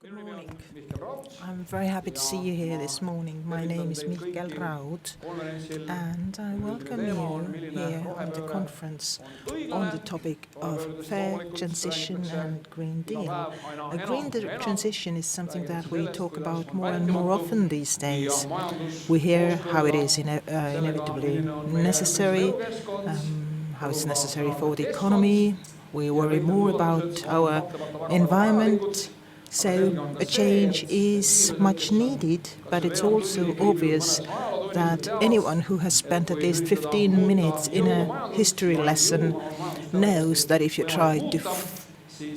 Good morning. I'm very happy to see you here this morning. My name is Mihkel Raud, and I welcome you here on the conference on the topic of fair transition and Green Deal. A green transition is something that we talk about more and more often these days. We hear how it is inevitably necessary, how it's necessary for the economy. We worry more about our environment. So a change is much needed, but it's also obvious that anyone who has spent at least 15 minutes in a history lesson knows that if you try to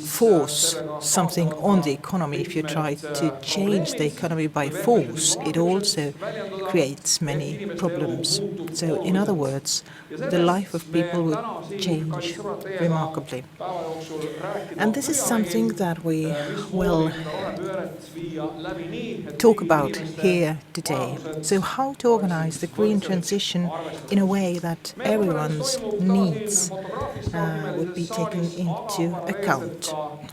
force something on the economy, if you try to change the economy by force, it also creates many problems. So, in other words, the life of people would change remarkably. And this is something that we will talk about here today. So, how to organize the green transition in a way that everyone's needs would be taken into account.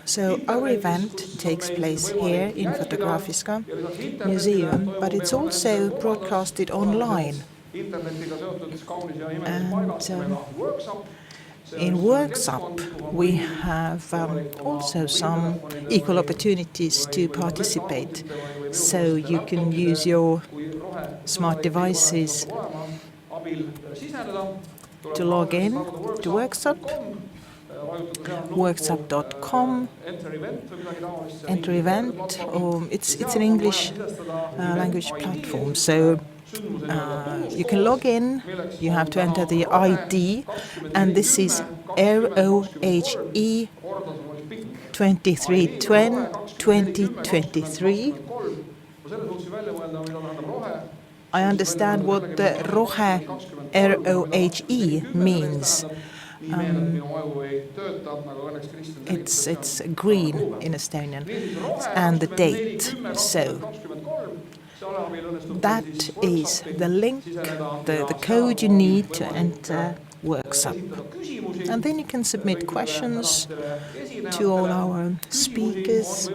So our event takes place here in Fotografiska Museum, but it's also broadcasted online. And in Workshop we have also some equal opportunities to participate. So you can use your smart devices to log in to Workshop, workshop.com, enter event, or it's an English language platform. So you can log in, you have to enter the ID, and this is ROHE 2320-2023. I understand what the ROHE, R-O-H-E, means. It's green in Estonian, and the date. So that is the link, the code you need to enter Workshop. And then you can submit questions to all our speakers.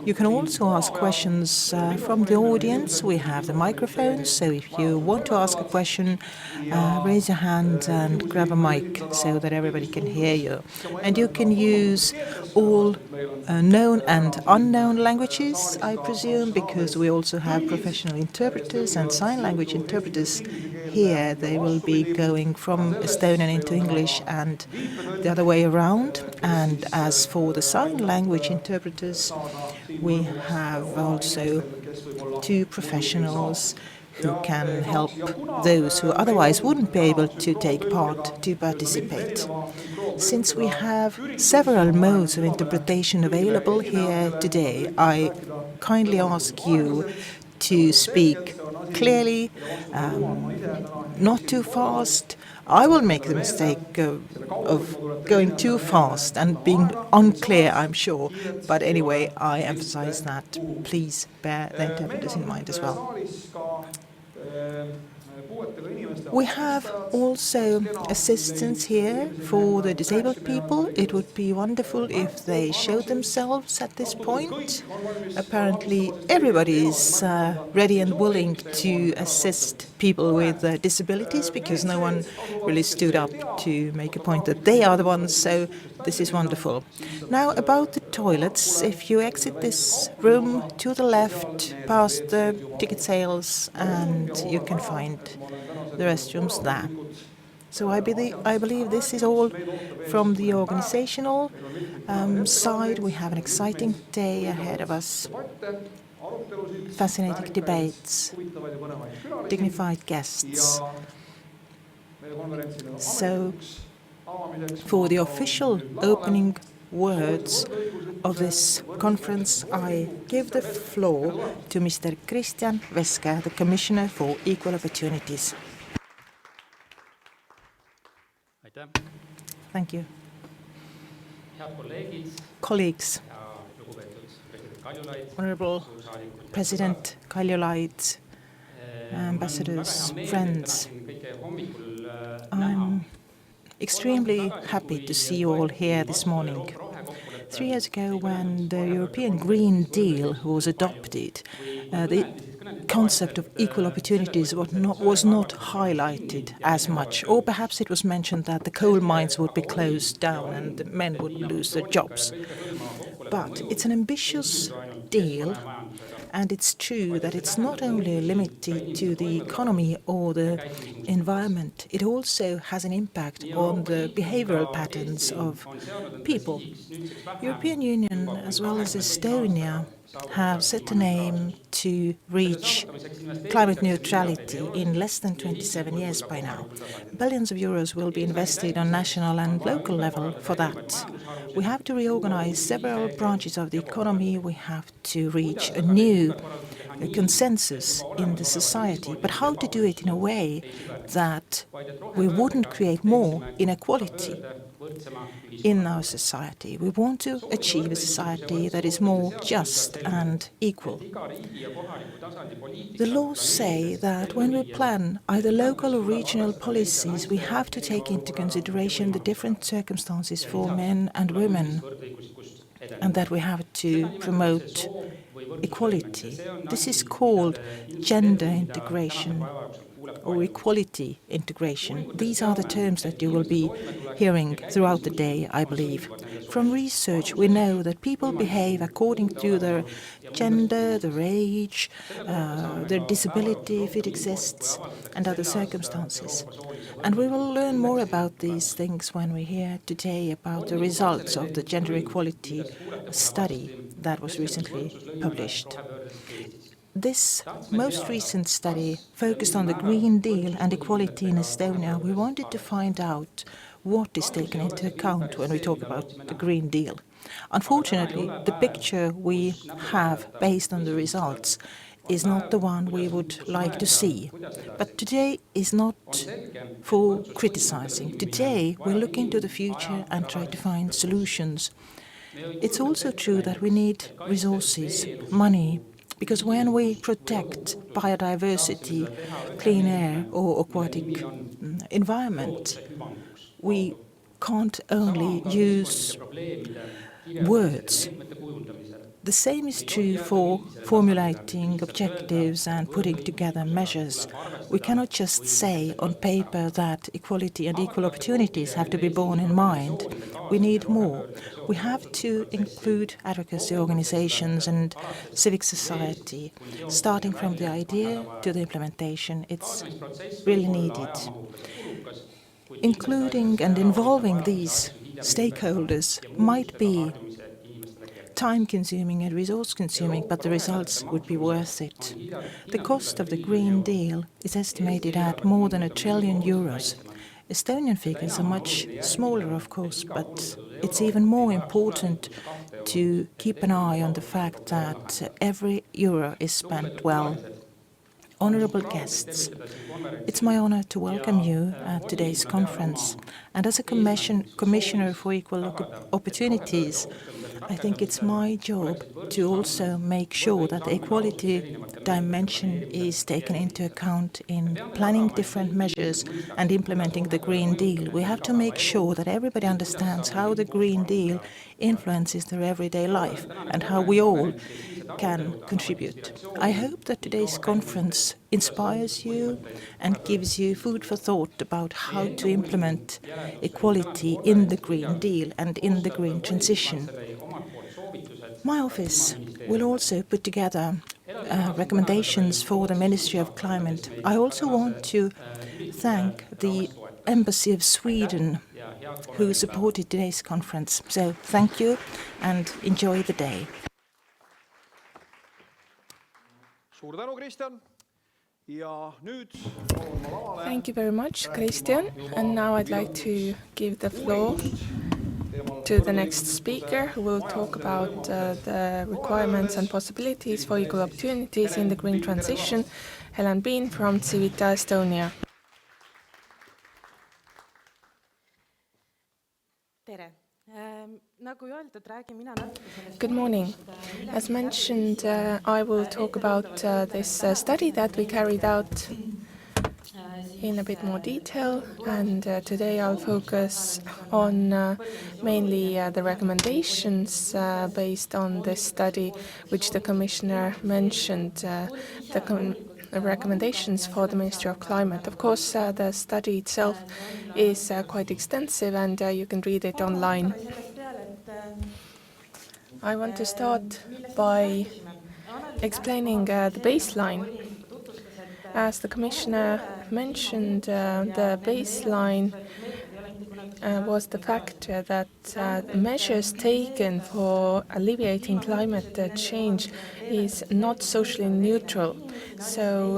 You can also ask questions from the audience. We have the microphones, so if you want to ask a question, raise your hand and grab a mic so that everybody can hear you. And you can use all known and unknown languages, I presume, because we also have professional interpreters and sign language interpreters here. They will be going from Estonian into English and the other way around. And as for the sign language interpreters, we have also two professionals who can help those who otherwise wouldn't be able to take part to participate. Since we have several modes of interpretation available here today, I kindly ask you to speak clearly, not too fast. I will make the mistake of going too fast and being unclear, I'm sure. But anyway, I emphasize that. Please bear the interpreters in mind as well. We have also assistants here for the disabled people. It would be wonderful if they showed themselves at this point. Apparently everybody is ready and willing to assist people with disabilities, because no one really stood up to make a point that they are the ones, so this is wonderful. Now about the toilets, if you exit this room to the left past the ticket sales, and you can find the restrooms there. So I believe this is all from the organizational side. We have an exciting day ahead of us. Fascinating debates, dignified guests. So for the official opening words of this conference, I give the floor to Mr. Kristjan Veska, the Commissioner for Equal Opportunities. Thank you. Colleagues, Honorable President Kaljulaid, ambassadors, friends, I'm extremely happy to see you all here this morning. 3 years ago, when the European Green Deal was adopted, the concept of equal opportunities was not highlighted as much, or perhaps it was mentioned that the coal mines would be closed down and the men would lose their jobs. But it's an ambitious deal, and it's true that it's not only limited to the economy or the environment, it also has an impact on the behavioral patterns of people. European Union as well as Estonia have set an aim to reach climate neutrality in less than 27 years by now. Billions of euros will be invested on national and local level for that. We have to reorganize several branches of the economy. We have to reach a new consensus in the society. But how to do it in a way that we wouldn't create more inequality in our society? We want to achieve a society that is more just and equal. The laws say that when we plan either local or regional policies, we have to take into consideration the different circumstances for men and women, and that we have to promote equality. This is called gender integration or equality integration. These are the terms that you will be hearing throughout the day, I believe. From research, we know that people behave according to their gender, their age, their disability, if it exists, and other circumstances. And we will learn more about these things when we hear today about the results of the gender equality study that was recently published. This most recent study focused on the Green Deal and equality in Estonia. We wanted to find out what is taken into account when we talk about the Green Deal. Unfortunately, the picture we have based on the results is not the one we would like to see. But today is not for criticizing. Today we look into the future and try to find solutions. It's also true that we need resources, money, because when we protect biodiversity, clean air or aquatic environment, we can't only use words. The same is true for formulating objectives and putting together measures. We cannot just say on paper that equality and equal opportunities have to be borne in mind. We need more. We have to include advocacy organizations and civic society. Starting from the idea to the implementation, it's really needed. Including and involving these stakeholders might be time-consuming and resource-consuming, but the results would be worth it. The cost of the Green Deal is estimated at more than €1 trillion. Estonian figures are much smaller, of course, but it's even more important to keep an eye on the fact that every euro is spent well. Honourable guests, it's my honour to welcome you at today's conference. And as a Commissioner for Equal Opportunities, I think it's my job to also make sure that the equality dimension is taken into account in planning different measures and implementing the Green Deal. We have to make sure that everybody understands how the Green Deal influences their everyday life and how we all can contribute. I hope that today's conference inspires you and gives you food for thought about how to implement equality in the Green Deal and in the green transition. My office will also put together recommendations for the Ministry of Climate. I also want to thank the Embassy of Sweden who supported today's conference. So thank you and enjoy the day. Thank you very much, Christian. And now I'd like to give the floor to the next speaker, who will talk about the requirements and possibilities for equal opportunities in the green transition, Helen Bean from Civita Estonia. Good morning. As mentioned, I will talk about this study that we carried out in a bit more detail, and today I'll focus on mainly the recommendations based on this study, which the Commissioner mentioned, the recommendations for the Ministry of Climate. Of course, the study itself is quite extensive, and you can read it online. I want to start by explaining the baseline. As the Commissioner mentioned, the baseline was the fact that measures taken for alleviating climate change is not socially neutral. So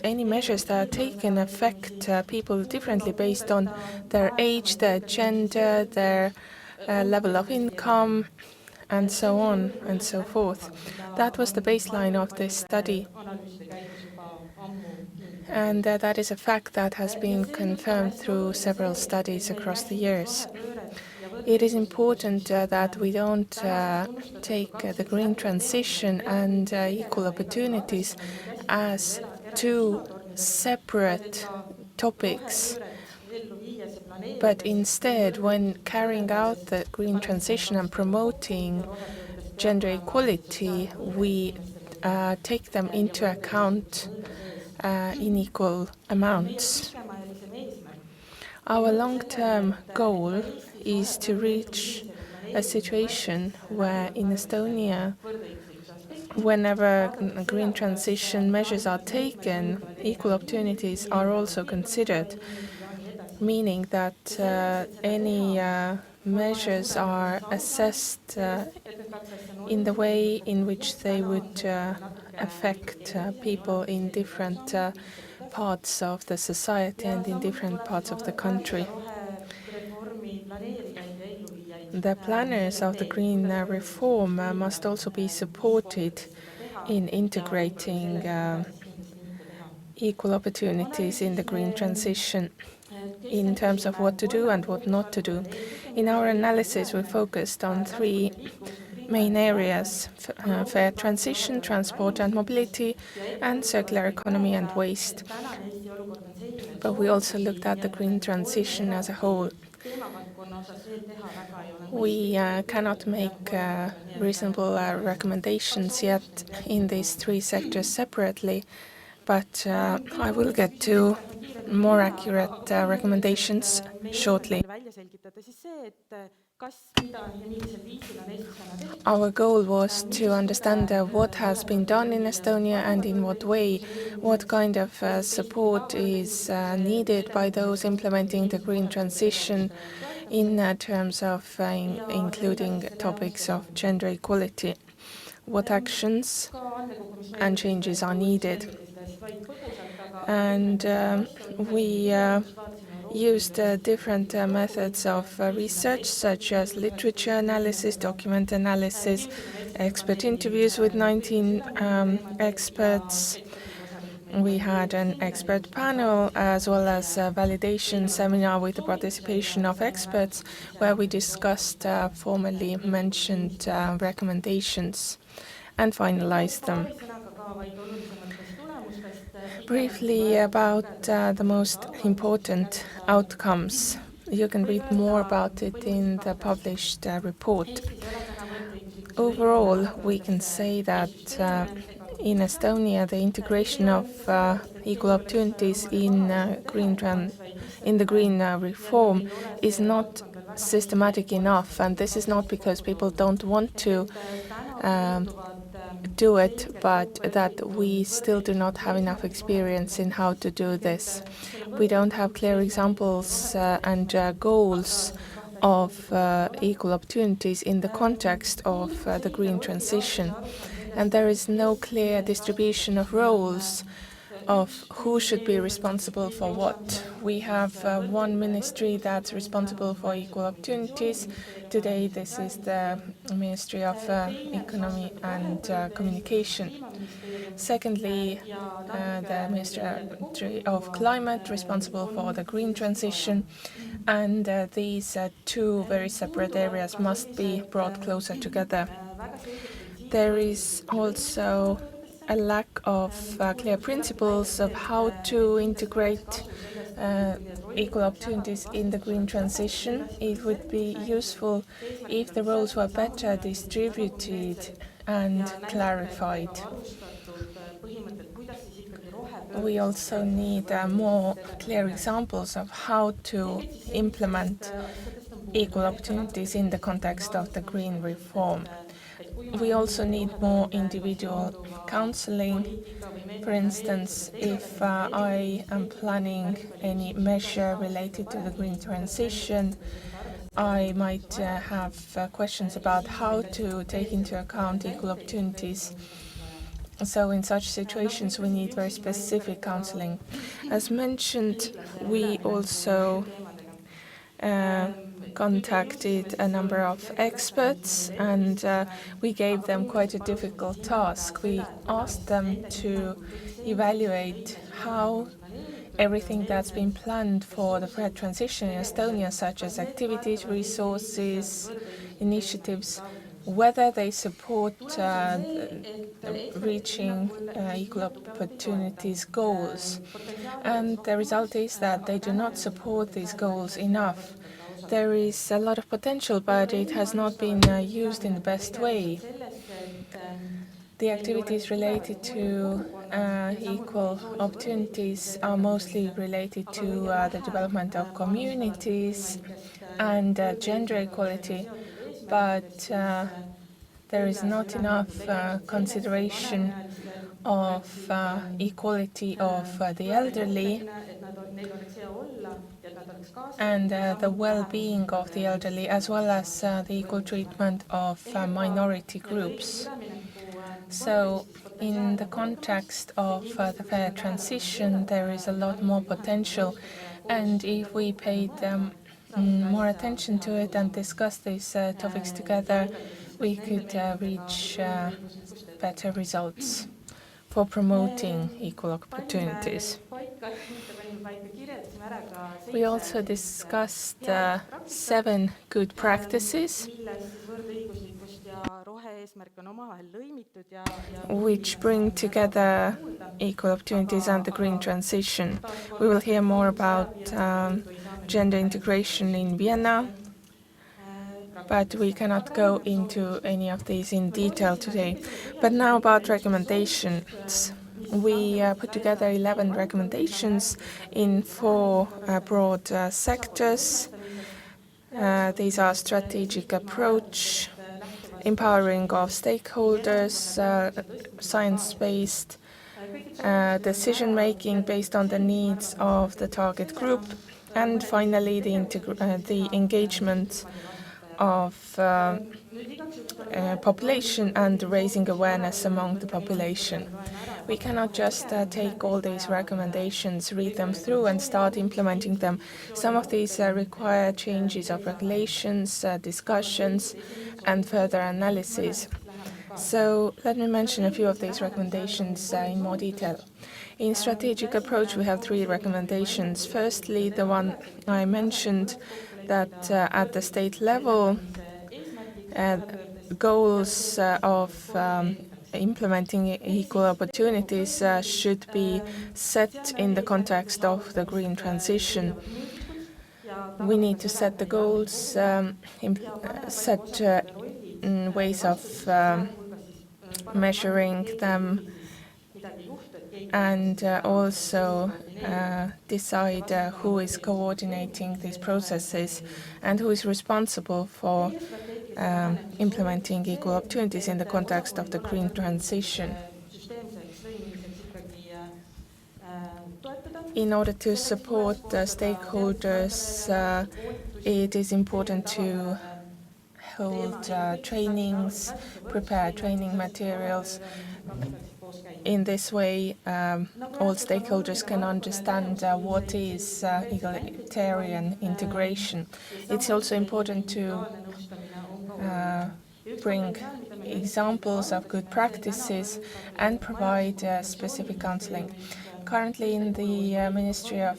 any measures that are taken affect people differently based on their age, their gender, their level of income, and so on and so forth. That was the baseline of this study. And that is a fact that has been confirmed through several studies across the years. It is important that we don't take the green transition and equal opportunities as two separate topics. But instead, when carrying out the green transition and promoting gender equality, we take them into account in equal amounts. Our long-term goal is to reach a situation where in Estonia, whenever green transition measures are taken, equal opportunities are also considered, meaning that any measures are assessed in the way in which they would affect people in different parts of the society and in different parts of the country. The planners of the green reform must also be supported in integrating equal opportunities in the green transition in terms of what to do and what not to do. In our analysis, we focused on three main areas: fair transition, transport and mobility, and circular economy and waste. But we also looked at the green transition as a whole. We cannot make reasonable recommendations yet in these three sectors separately, but I will get to more accurate recommendations shortly. Our goal was to understand what has been done in Estonia and in what way, what kind of support is needed by those implementing the green transition in terms of including topics of gender equality, what actions and changes are needed. And we used different methods of research, such as literature analysis, document analysis, expert interviews with 19 experts. We had an expert panel as well as a validation seminar with the participation of experts, where we discussed formerly mentioned recommendations and finalized them. Briefly about the most important outcomes. You can read more about it in the published report. Overall, we can say that in Estonia, the integration of equal opportunities in the green reform is not systematic enough, and this is not because people don't want to do it, but that we still do not have enough experience in how to do this. We don't have clear examples and goals of equal opportunities in the context of the green transition. And there is no clear distribution of roles of who should be responsible for what. We have one ministry that's responsible for equal opportunities. Today, this is the Ministry of Economy and Communication. Secondly, the Ministry of Climate, responsible for the green transition. And these two very separate areas must be brought closer together. There is also a lack of clear principles of how to integrate equal opportunities in the green transition. It would be useful if the roles were better distributed and clarified. We also need more clear examples of how to implement equal opportunities in the context of the green reform. We also need more individual counseling. For instance, if I am planning any measure related to the green transition, I might have questions about how to take into account equal opportunities. So in such situations, we need very specific counseling. As mentioned, we also contacted a number of experts, and we gave them quite a difficult task. We asked them to evaluate how everything that's been planned for the fair transition in Estonia, such as activities, resources, initiatives, whether they support reaching equal opportunities goals. And the result is that they do not support these goals enough. There is a lot of potential, but it has not been used in the best way. The activities related to equal opportunities are mostly related to the development of communities and gender equality, but there is not enough consideration of equality of the elderly and the well-being of the elderly, as well as the equal treatment of minority groups. So in the context of the fair transition, there is a lot more potential, and if we paid more attention to it and discuss these topics together, we could reach better results for promoting equal opportunities. We also discussed 7 good practices which bring together equal opportunities and the green transition. We will hear more about gender integration in Vienna, but we cannot go into any of these in detail today. But now about recommendations. We put together 11 recommendations in 4 broad sectors. These are strategic approach, empowering of stakeholders, science-based decision-making based on the needs of the target group, and finally the engagement of population and raising awareness among the population. We cannot just take all these recommendations, read them through and start implementing them. Some of these require changes of regulations, discussions and further analysis. So let me mention a few of these recommendations in more detail. In strategic approach, we have 3 recommendations. Firstly, the one I mentioned, that at the state level, goals of implementing equal opportunities should be set in the context of the green transition. We need to set the goals, set ways of measuring them, and also decide who is coordinating these processes and who is responsible for implementing equal opportunities in the context of the green transition. In order to support stakeholders, it is important to hold trainings, prepare training materials. In this way, all stakeholders can understand what is egalitarian integration. It's also important to bring examples of good practices and provide specific counseling. Currently in the Ministry of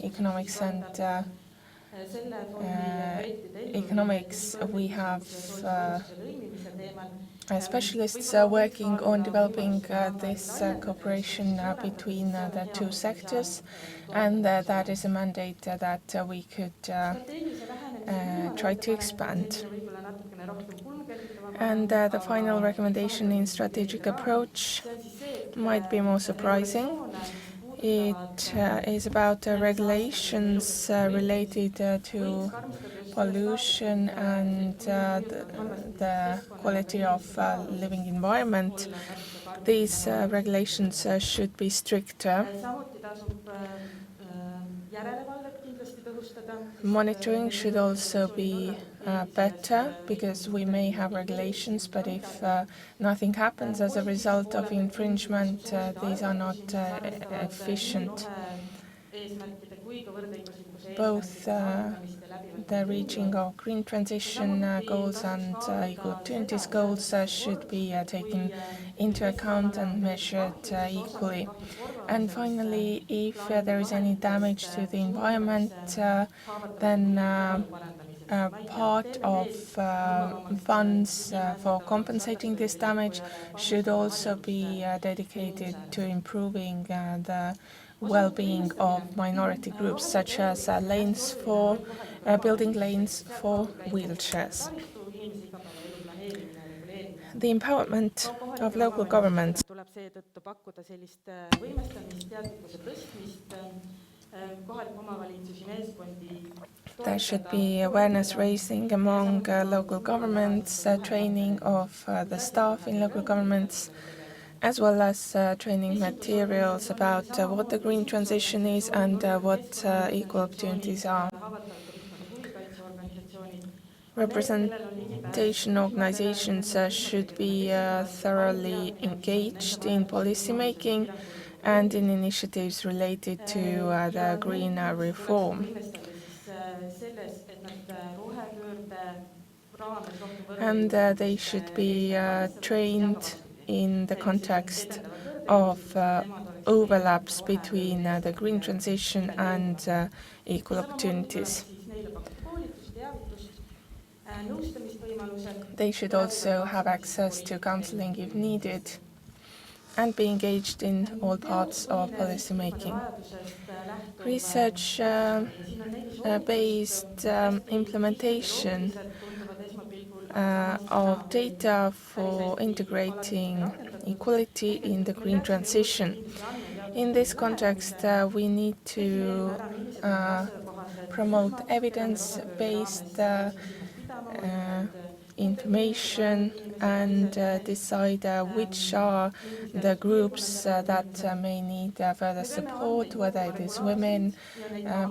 Economics and economics, we have specialists working on developing this cooperation between the two sectors, and that is a mandate that we could try to expand. And the final recommendation in strategic approach might be more surprising. It is about regulations related to pollution and the quality of living environment. These regulations should be stricter. Monitoring should also be better, because we may have regulations, but if nothing happens as a result of infringement, these are not efficient. Both the reaching of green transition goals and equal opportunities goals should be taken into account and measured equally. And finally, if there is any damage to the environment, then part of funds for compensating this damage should also be dedicated to improving the well-being of minority groups, such as building lanes for wheelchairs. The empowerment of local governments. There should be awareness raising among local governments, training of the staff in local governments, as well as training materials about what the green transition is and what equal opportunities are. Representation organizations should be thoroughly engaged in policy making and in initiatives related to the green reform. And they should be trained in the context of overlaps between the green transition and equal opportunities. They should also have access to counseling if needed and be engaged in all parts of policy making. Research-based implementation of data for integrating equality in the green transition. In this context, we need to promote evidence-based information and decide which are the groups that may need further support, whether it is women,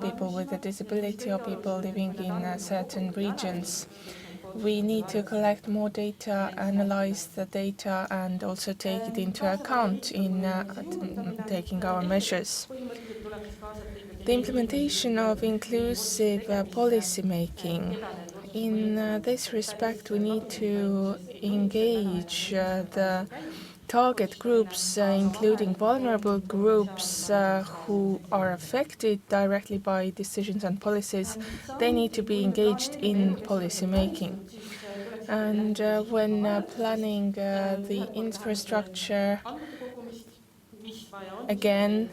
people with a disability, or people living in certain regions. We need to collect more data, analyze the data, and also take it into account in taking our measures. The implementation of inclusive policy making. In this respect, we need to engage the target groups, including vulnerable groups who are affected directly by decisions and policies. They need to be engaged in policy making. And when planning the infrastructure, again,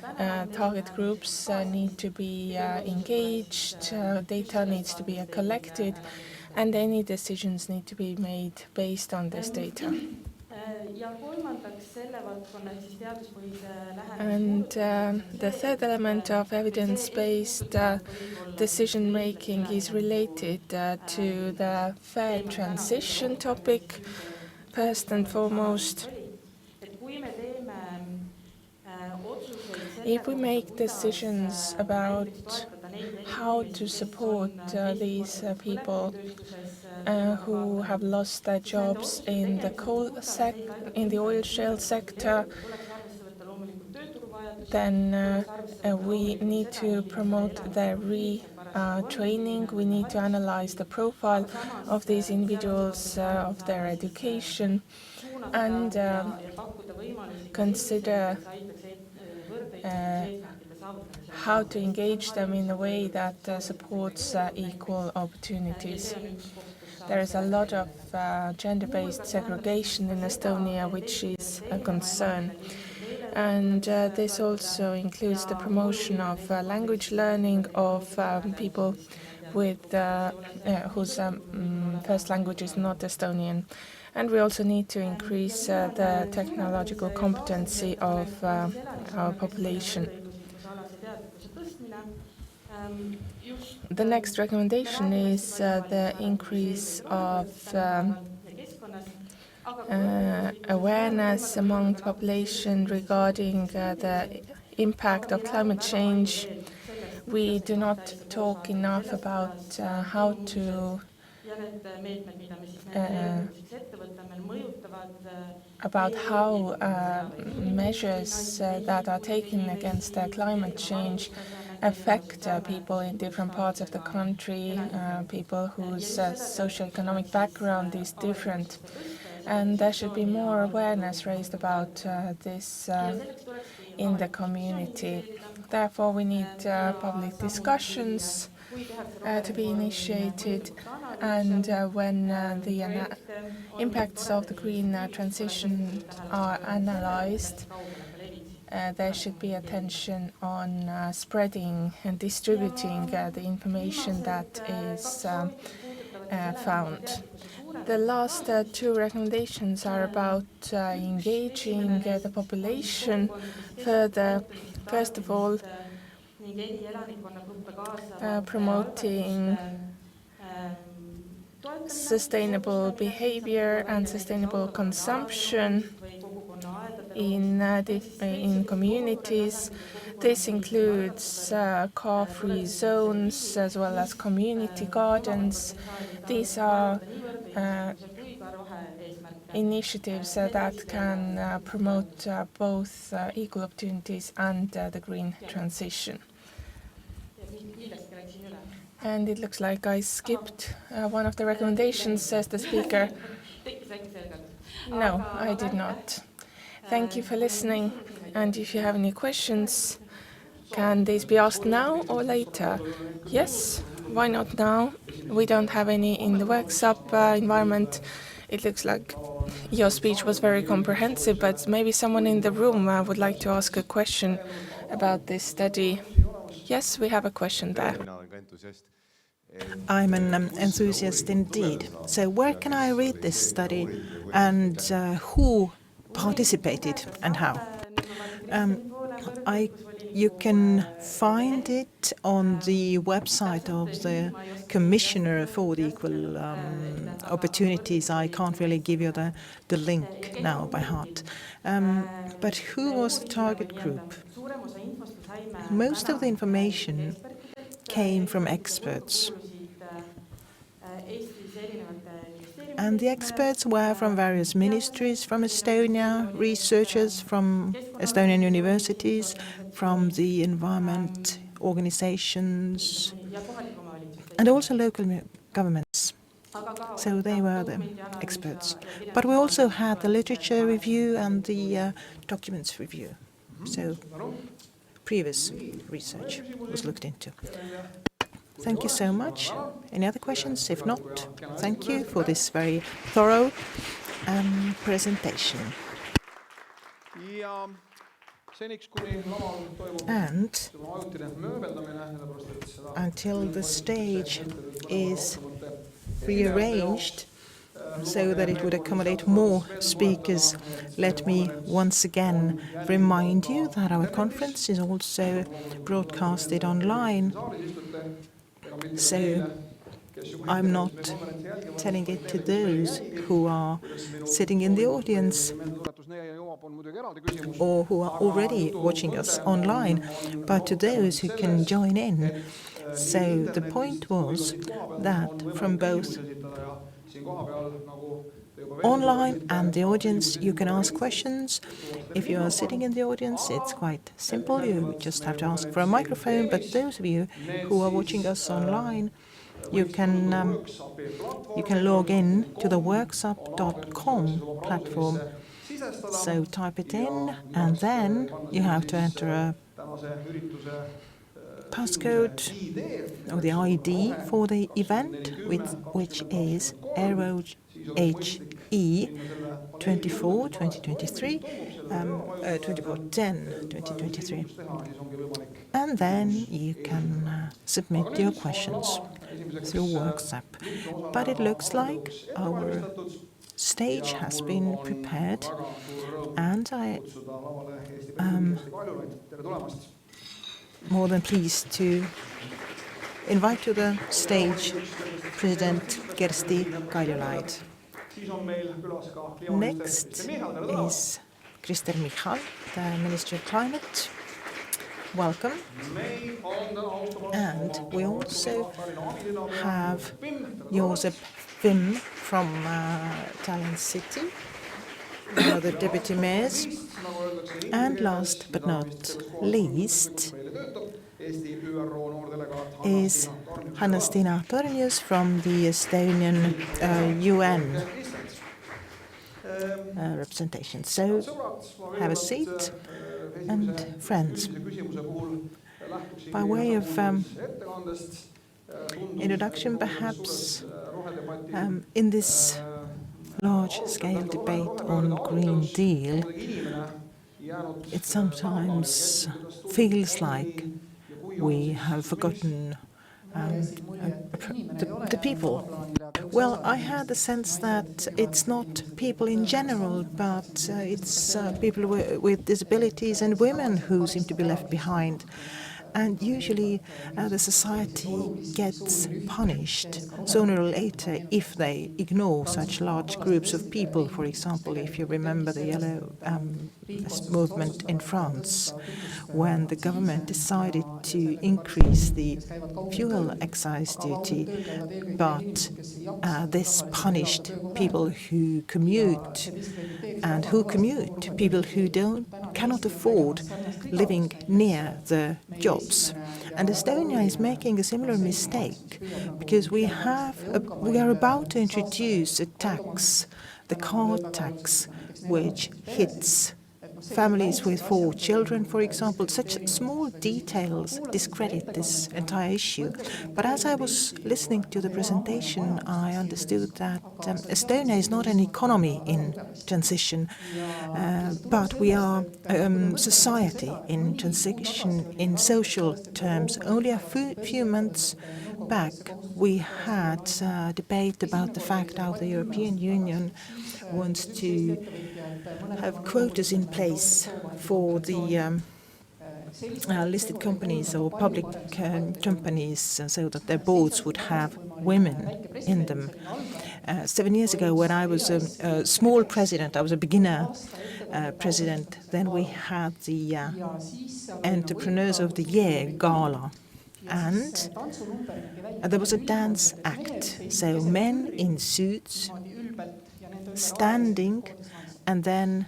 target groups need to be engaged, data needs to be collected, and any decisions need to be made based on this data. And the third element of evidence-based decision-making is related to the fair transition topic, first and foremost. If we make decisions about how to support these people who have lost their jobs in the oil shale sector, then we need to promote their training. We need to analyze the profile of these individuals, of their education, and consider how to engage them in a way that supports equal opportunities. There is a lot of gender-based segregation in Estonia, which is a concern. And this also includes the promotion of language learning of people with whose first language is not Estonian. And we also need to increase the technological competency of our population. The next recommendation is the increase of awareness among the population regarding the impact of climate change. We do not talk enough about how to about how measures that are taken against climate change affect people in different parts of the country, people whose socioeconomic background is different. And there should be more awareness raised about this in the community. Therefore, we need public discussions to be initiated, and when the impacts of the green transition are analyzed, there should be attention on spreading and distributing the information that is found. The last two recommendations are about engaging the population further. First of all, promoting sustainable behavior and sustainable consumption in communities. This includes car-free zones as well as community gardens. These are initiatives that can promote both equal opportunities and the green transition. And it looks like I skipped one of the recommendations, says the speaker. No, I did not. Thank you for listening, and if you have any questions, can these be asked now or later? Yes, why not now? We don't have any in the workshop environment. It looks like your speech was very comprehensive, but maybe someone in the room would like to ask a question about this study. Yes, we have a question there. I'm an enthusiast indeed. So where can I read this study, and who participated and how? You can find it on the website of the Commissioner for the Equal Opportunities. I can't really give you the link now by heart. But who was the target group? Most of the information came from experts. And the experts were from various ministries from Estonia, researchers from Estonian universities, from the environment organizations, and also local governments. So they were the experts. But we also had the literature review and the documents review. So previous research was looked into. Thank you so much. Any other questions? If not, thank you for this very thorough presentation. And until the stage is rearranged so that it would accommodate more speakers, let me once again remind you that our conference is also broadcasted online. So I'm not telling it to those who are sitting in the audience or who are already watching us online, but to those who can join in. So the point was that from both online and the audience, you can ask questions. If you are sitting in the audience, it's quite simple. You just have to ask for a microphone. But those of you who are watching us online, you can log in to the workshop.com platform. So type it in, and then you have to enter a passcode or the ID for the event, which is AeroHE 24 2023, 2410 2023. And then you can submit your questions through WhatsApp. But it looks like our stage has been prepared, and I am more than pleased to invite to the stage President Kersti Kaljulaid. Next is Kristen Michal, the Minister of Climate. Welcome. And we also have Josep Vim from Tallinn City, the deputy mayors. And last but not least is Hanna-Stina Tornius from the Estonian UN representation. So have a seat, and friends, by way of introduction perhaps, in this large-scale debate on Green Deal, it sometimes feels like we have forgotten the people. Well, I had the sense that it's not people in general, but it's people with disabilities and women who seem to be left behind. And usually the society gets punished sooner or later if they ignore such large groups of people. For example, if you remember the Yellow movement in France, when the government decided to increase the fuel excise duty, but this punished people who commute, and people who cannot afford living near the jobs. And Estonia is making a similar mistake, because we are about to introduce a tax, the car tax, which hits families with 4 children, for example. Such small details discredit this entire issue. But as I was listening to the presentation, I understood that Estonia is not an economy in transition, but we are society in transition in social terms. Only a few months back, we had a debate about the fact how the European Union wants to have quotas in place for the listed companies or public companies, so that their boards would have women in them. 7 years ago, when I was a small president, I was a beginner president, then we had the Entrepreneurs of the Year gala. And there was a dance act, so men in suits standing, and then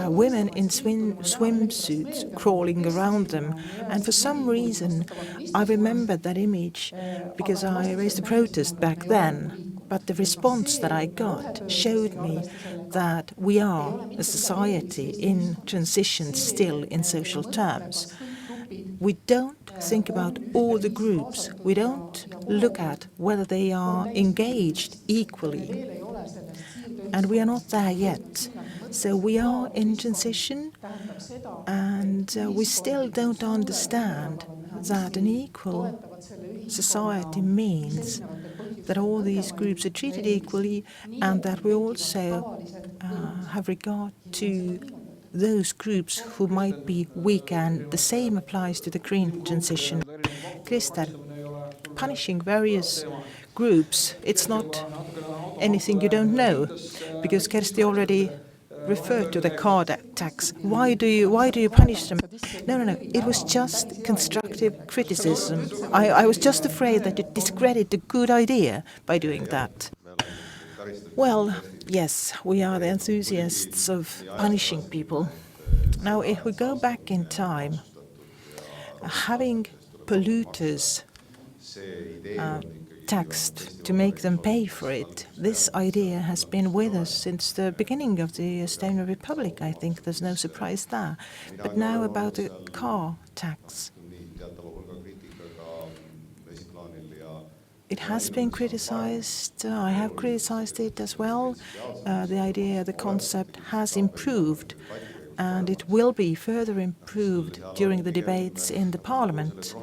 women in swimsuits crawling around them. And for some reason, I remembered that image because I raised a protest back then. But the response that I got showed me that we are a society in transition still in social terms. We don't think about all the groups. We don't look at whether they are engaged equally. And we are not there yet. So we are in transition, and we still don't understand that an equal society means that all these groups are treated equally, and that we also have regard to those groups who might be weak, and the same applies to the green transition. Krister, punishing various groups, it's not anything you don't know, because Kersti already referred to the car tax. Why do you punish them? No. It was just constructive criticism. I was just afraid that you discredit the good idea by doing that. Well, yes, we are the enthusiasts of punishing people. Now, if we go back in time, having polluters taxed, to make them pay for it. This idea has been with us since the beginning of the Estonian Republic. I think there's no surprise there. But now about the car tax. It has been criticized. I have criticized it as well. The idea, the concept has improved, and it will be further improved during the debates in the parliament.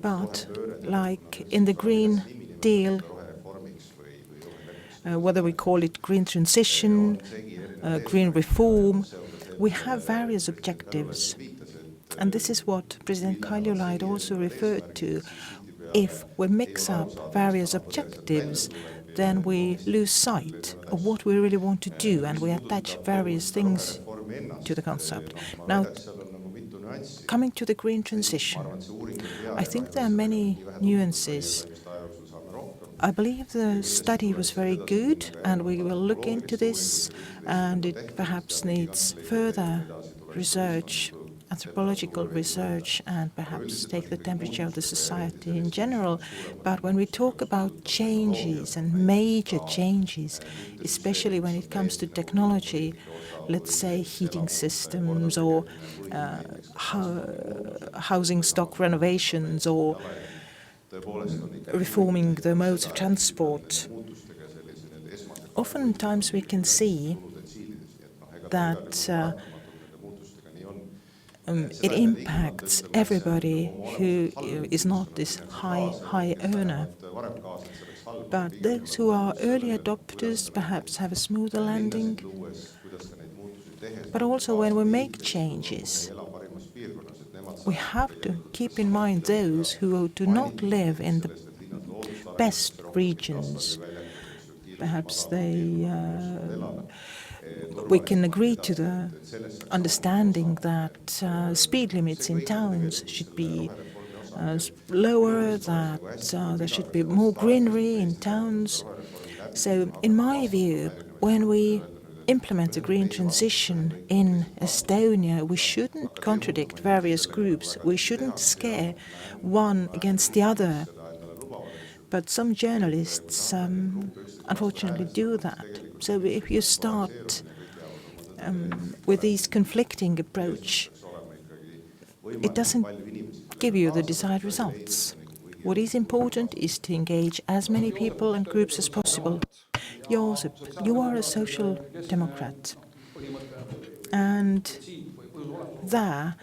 But like in the Green Deal, whether we call it green transition, green reform, we have various objectives. And this is what President Kaljulaid also referred to. If we mix up various objectives, then we lose sight of what we really want to do, and we attach various things to the concept. Now, coming to the green transition, I think there are many nuances. I believe the study was very good, and we will look into this, and it perhaps needs further research, anthropological research, and perhaps take the temperature of the society in general. But when we talk about changes and major changes, especially when it comes to technology, let's say heating systems or housing stock renovations or reforming the modes of transport, oftentimes we can see that it impacts everybody who is not this high earner. But those who are early adopters perhaps have a smoother landing. But also when we make changes, we have to keep in mind those who do not live in the best regions. Perhaps we can agree to the understanding that speed limits in towns should be lower, that there should be more greenery in towns. So, in my view, when we implement the green transition in Estonia, we shouldn't contradict various groups. We shouldn't scare one against the other. But some journalists unfortunately do that. So if you start with this conflicting approach, it doesn't give you the desired results. What is important is to engage as many people and groups as possible. Josip, you are a social democrat. And there,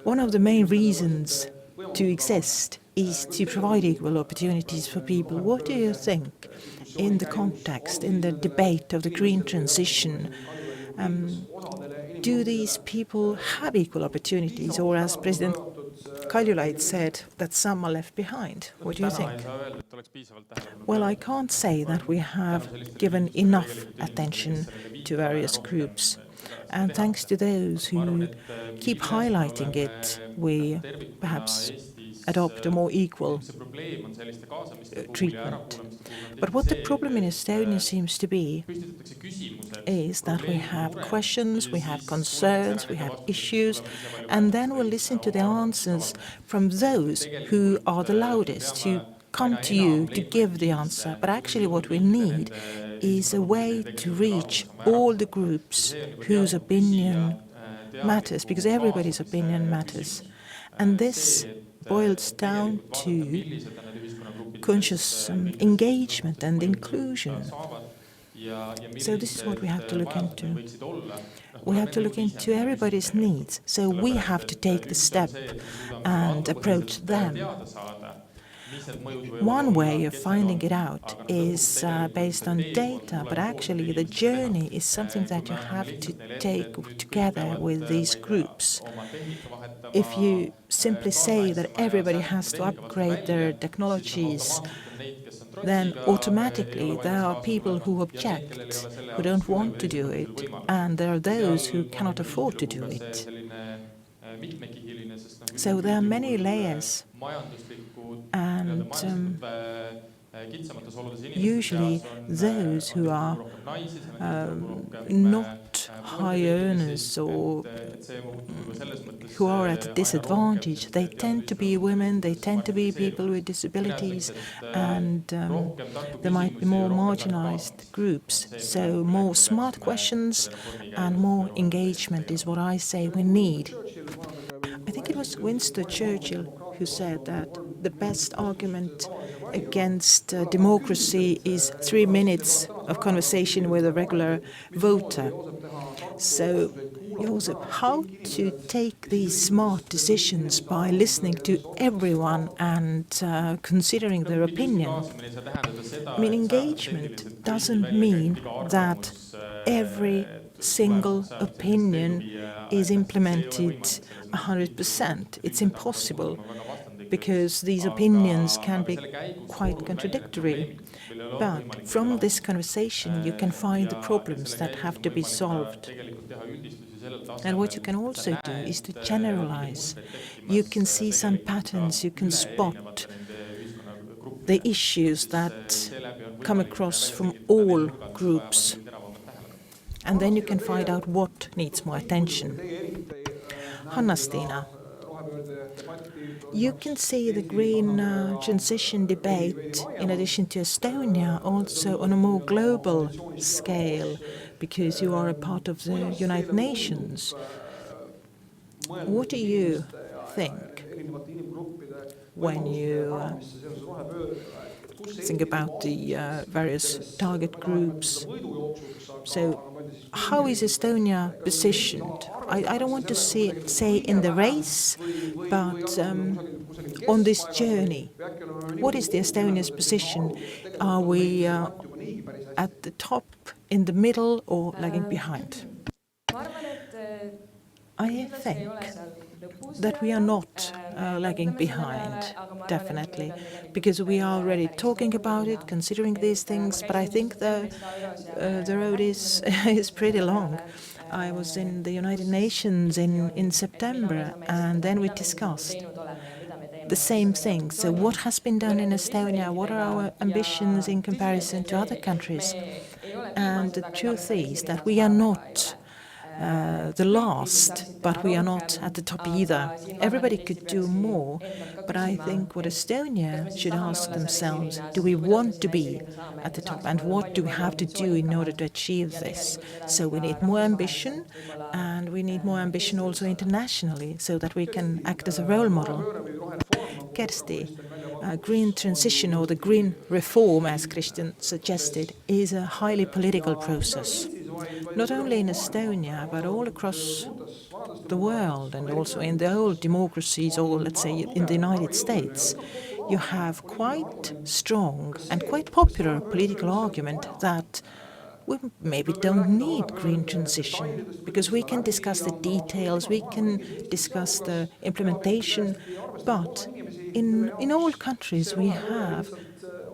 one of the main reasons to exist is to provide equal opportunities for people. What do you think in the context, in the debate of the green transition? Do these people have equal opportunities, or as President Kaljulaid said, that some are left behind? What do you think? Well, I can't say that we have given enough attention to various groups. And thanks to those who keep highlighting it, we perhaps adopt a more equal treatment. But what the problem in Estonia seems to be is that we have questions, we have concerns, we have issues, and then we'll listen to the answers from those who are the loudest, who come to you to give the answer. But actually what we need is a way to reach all the groups whose opinion matters, because everybody's opinion matters. And this boils down to conscious engagement and inclusion. So this is what we have to look into. We have to look into everybody's needs. So we have to take the step and approach them. One way of finding it out is based on data, but actually the journey is something that you have to take together with these groups. If you simply say that everybody has to upgrade their technologies, then automatically there are people who object, who don't want to do it, and there are those who cannot afford to do it. So there are many layers, and usually those who are not high earners or who are at a disadvantage, they tend to be women, they tend to be people with disabilities, and there might be more marginalized groups. So more smart questions and more engagement is what I say we need. I think it was Winston Churchill who said that the best argument against democracy is 3 minutes of conversation with a regular voter. So, Josep, how to take these smart decisions by listening to everyone and considering their opinion? I mean, engagement doesn't mean that every single opinion is implemented 100%. It's impossible because these opinions can be quite contradictory. But from this conversation, you can find the problems that have to be solved. And what you can also do is to generalize. You can see some patterns, you can spot the issues that come across from all groups. And then you can find out what needs more attention. Hanna-Stiina, you can see the green transition debate, in addition to Estonia, also on a more global scale, because you are a part of the United Nations. What do you think when you think about the various target groups? So how is Estonia positioned? I don't want to say in the race, but on this journey. What is the Estonia's position? Are we at the top, in the middle, or lagging behind? I think that we are not lagging behind, definitely, because we are already talking about it, considering these things, but I think the road is, is pretty long. I was in the United Nations in September, and then we discussed the same thing. So what has been done in Estonia? What are our ambitions in comparison to other countries? And the truth is that we are not the last, but we are not at the top either. Everybody could do more, but I think what Estonia should ask themselves, do we want to be at the top, and what do we have to do in order to achieve this? So we need more ambition, and we need more ambition also internationally, so that we can act as a role model. Kersti, green transition or the green reform, as Christian suggested, is a highly political process. Not only in Estonia, but all across the world, and also in the old democracies, or let's say in the United States, you have quite strong and quite popular political argument that we maybe don't need green transition, because we can discuss the details, we can discuss the implementation, but in all countries we have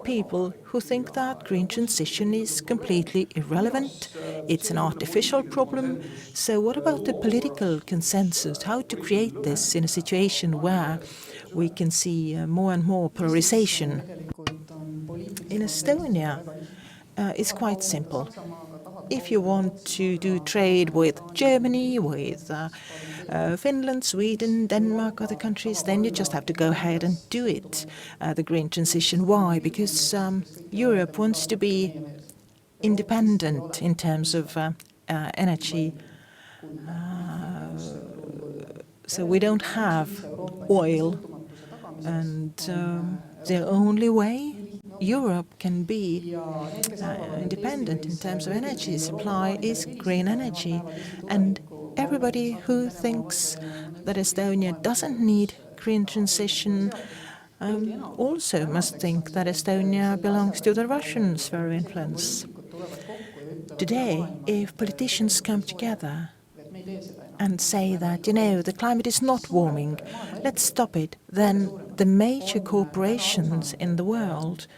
people who think that green transition is completely irrelevant, it's an artificial problem. So what about the political consensus? How to create this in a situation where we can see more and more polarization? In Estonia, it's quite simple. If you want to do trade with Germany, with Finland, Sweden, Denmark, other countries, then you just have to go ahead and do it, the green transition. Why? Because Europe wants to be independent in terms of energy. So we don't have oil, and the only way Europe can be independent in terms of energy supply is green energy. And everybody who thinks that Estonia doesn't need green transition also must think that Estonia belongs to the Russian sphere of influence. Today, if politicians come together and say that, you know, the climate is not warming, let's stop it, then the major corporations in the world,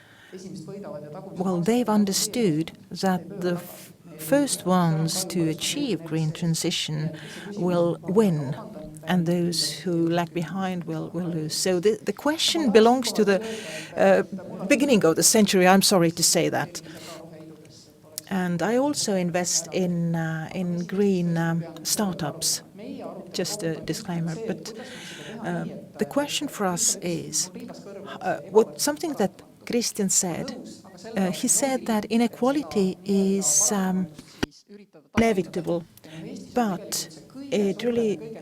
well, they've understood that the first ones to achieve green transition will win, and those who lag behind will lose. So the question belongs to the beginning of the century, I'm sorry to say that. And I also invest in green startups. Just a disclaimer. But the question for us is something that Christian said. He said that inequality is inevitable, but it really,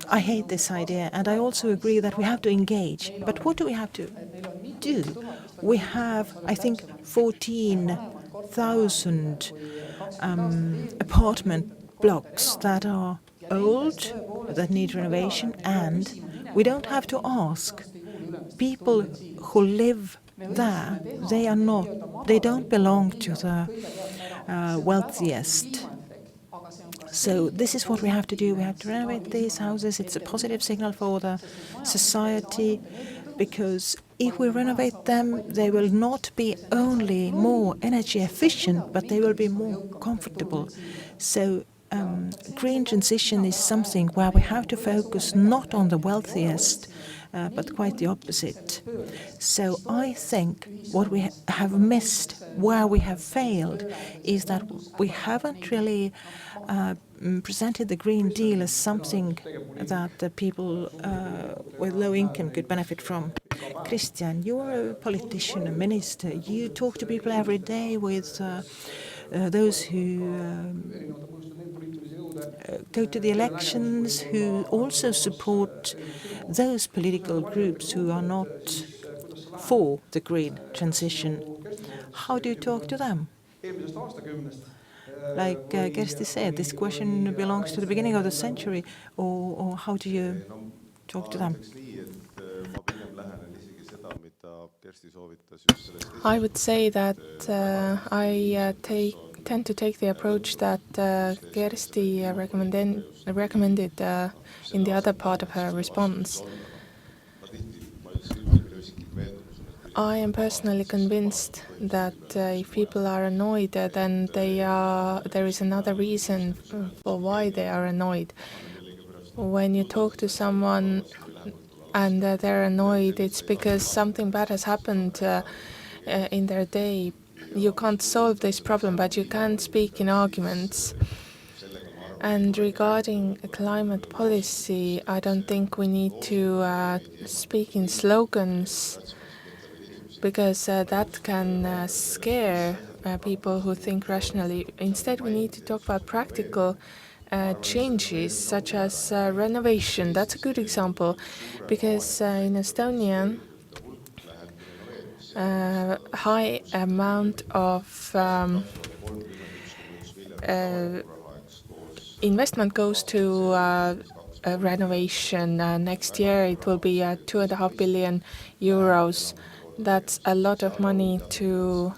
I hate this idea, and I also agree that we have to engage. But what do we have to do? We have, I think, 14,000 apartment blocks that are old, that need renovation, and we don't have to ask. People who live there, they don't belong to the wealthiest. So this is what we have to do. We have to renovate these houses. It's a positive signal for the society, because if we renovate them, they will not be only more energy efficient, but they will be more comfortable. So green transition is something where we have to focus not on the wealthiest, but quite the opposite. So I think what we have missed, where we have failed, is that we haven't really presented the Green Deal as something that the people with low income could benefit from. Christian, you are a politician, a minister. You talk to people every day with those who go to the elections, who also support those political groups who are not for the green transition. How do you talk to them? Like Kersti said, this question belongs to the beginning of the century, or how do you talk to them? I would say that I tend to take the approach that Kersti recommended in the other part of her response. I am personally convinced that if people are annoyed, then there is another reason for why they are annoyed. When you talk to someone and they're annoyed, it's because something bad has happened in their day. You can't solve this problem, but you can speak in arguments. And regarding climate policy, I don't think we need to speak in slogans, because that can scare people who think rationally. Instead, we need to talk about practical changes, such as renovation. That's a good example, because in Estonia, high amount of investment goes to renovation. Next year it will be 2.5 billion euros. That's a lot of money to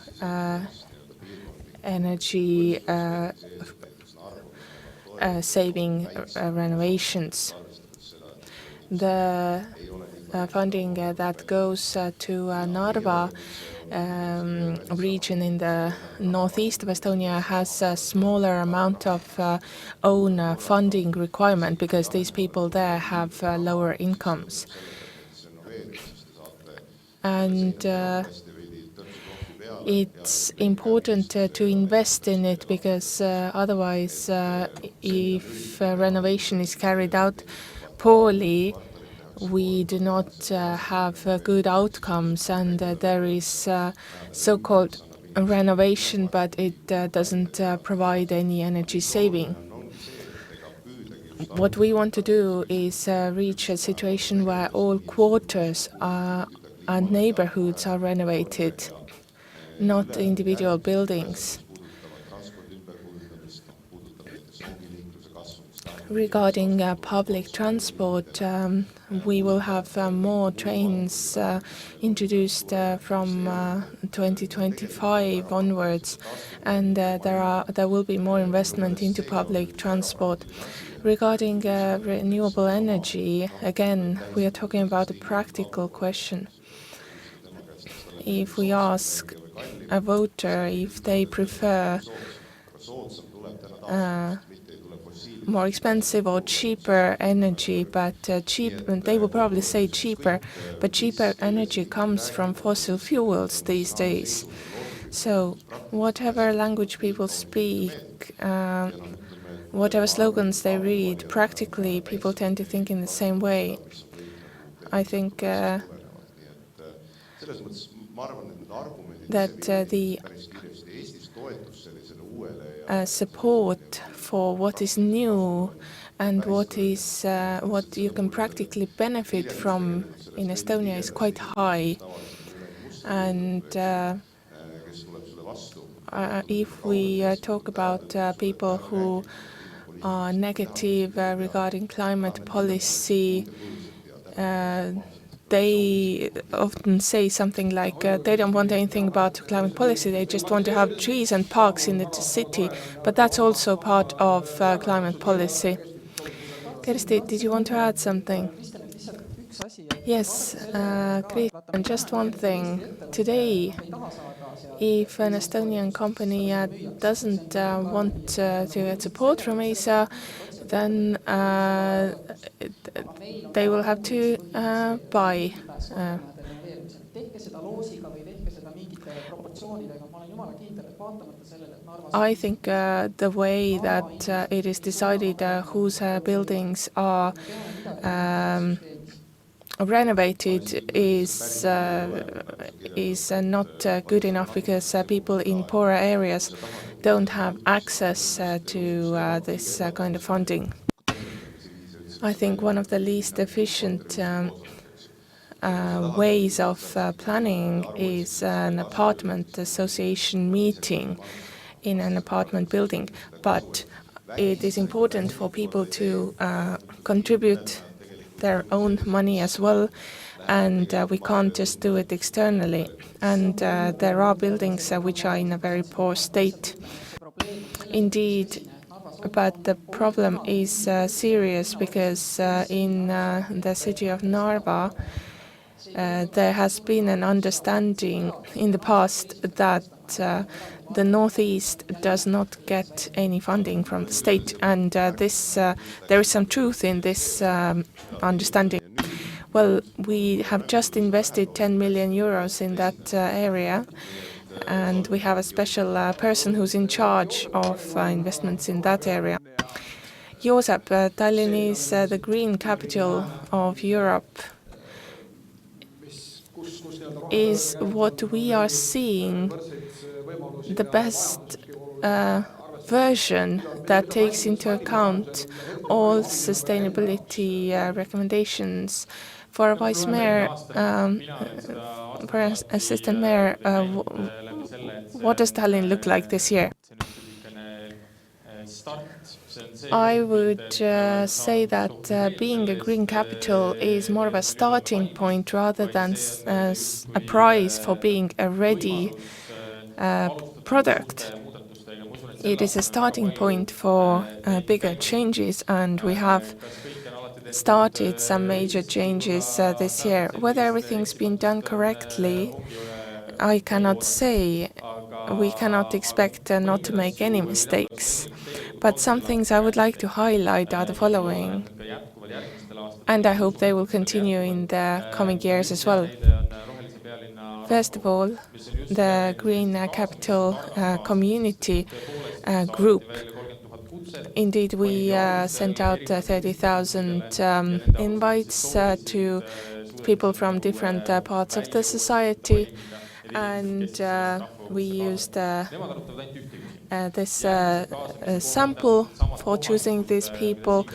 energy saving renovations. The funding that goes to Narva region in the northeast of Estonia has a smaller amount of own funding requirement, because these people there have lower incomes. And it's important to invest in it, because otherwise, if renovation is carried out poorly, we do not have good outcomes, and there is so-called renovation, but it doesn't provide any energy saving. What we want to do is reach a situation where all quarters and neighborhoods are renovated, not individual buildings. Regarding public transport, we will have more trains introduced from 2025 onwards, and there will be more investment into public transport. Regarding renewable energy, again, we are talking about a practical question. If we ask a voter if they prefer more expensive or cheaper energy, but they will probably say cheaper, but cheaper energy comes from fossil fuels these days. So whatever language people speak, whatever slogans they read, practically people tend to think in the same way. I think that the support for what is new and what you can practically benefit from in Estonia is quite high. And if we talk about people who are negative regarding climate policy, they often say something like they don't want anything about climate policy, they just want to have trees and parks in the city, but that's also part of climate policy. Kersti, did you want to add something? Yes, Kristjan, just one thing. Today, if an Estonian company doesn't want to get support from ESA, then they will have to buy. I think the way that it is decided whose buildings are renovated is not good enough, because people in poorer areas don't have access to this kind of funding. I think one of the least efficient ways of planning is an apartment association meeting in an apartment building, but it is important for people to contribute their own money as well, and we can't just do it externally. And there are buildings which are in a very poor state. Indeed, but the problem is serious, because in the city of Narva, there has been an understanding in the past that the Northeast does not get any funding from the state, and there is some truth in this understanding. Well, we have just invested 10 million euros in that area, and we have a special person who's in charge of investments in that area. Joosep, Tallinn is the green capital of Europe. Is what we are seeing the best version that takes into account all sustainability recommendations? For a vice mayor, for an assistant mayor, what does Tallinn look like this year? I would say that being a green capital is more of a starting point rather than a prize for being a ready product. It is a starting point for bigger changes, and we have started some major changes this year. Whether everything's been done correctly, I cannot say. We cannot expect not to make any mistakes. But some things I would like to highlight are the following, and I hope they will continue in the coming years as well. First of all, the Green Capital Community Group. Indeed, we sent out 30,000 invites to people from different parts of the society, and we used this sample for choosing these people,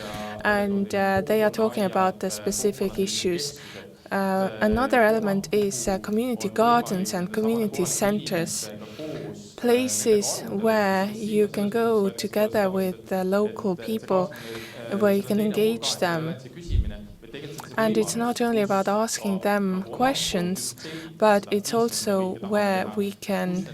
and they are talking about the specific issues. Another element is community gardens and community centers, places where you can go together with local people, where you can engage them. And it's not only about asking them questions, but it's also where we can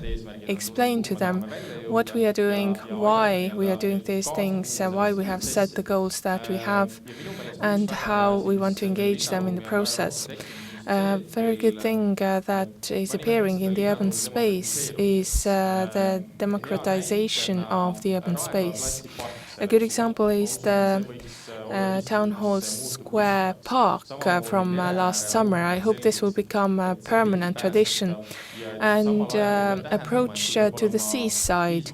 explain to them what we are doing, why we are doing these things, why we have set the goals that we have, and how we want to engage them in the process. A very good thing that is appearing in the urban space is the democratization of the urban space. A good example is the Town Hall Square Park from last summer. I hope this will become a permanent tradition. And approach to the seaside.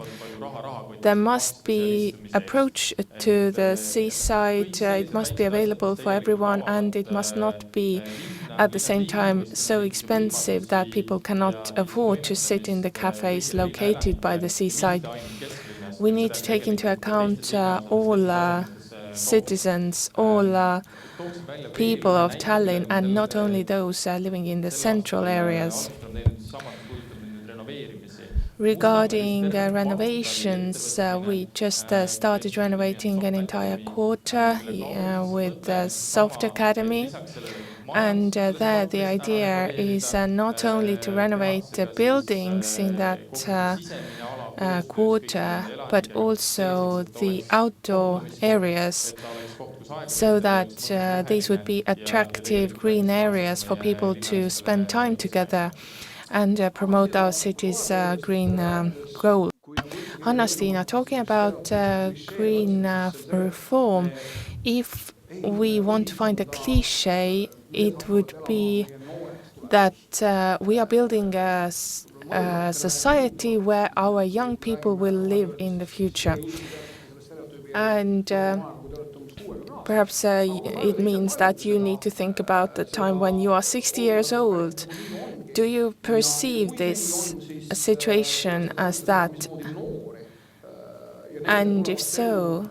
There must be approach to the seaside. It must be available for everyone, and it must not be at the same time so expensive that people cannot afford to sit in the cafes located by the seaside. We need to take into account all citizens, all people of Tallinn, and not only those living in the central areas. Regarding renovations, we just started renovating an entire quarter with the Soft Academy. And there the idea is not only to renovate the buildings in that quarter, but also the outdoor areas, so that these would be attractive green areas for people to spend time together and promote our city's green goal. Anna-Stiina, talking about green reform, if we want to find a cliche, it would be that we are building a society where our young people will live in the future. And perhaps it means that you need to think about the time when you are 60 years old. Do you perceive this situation as that? And if so,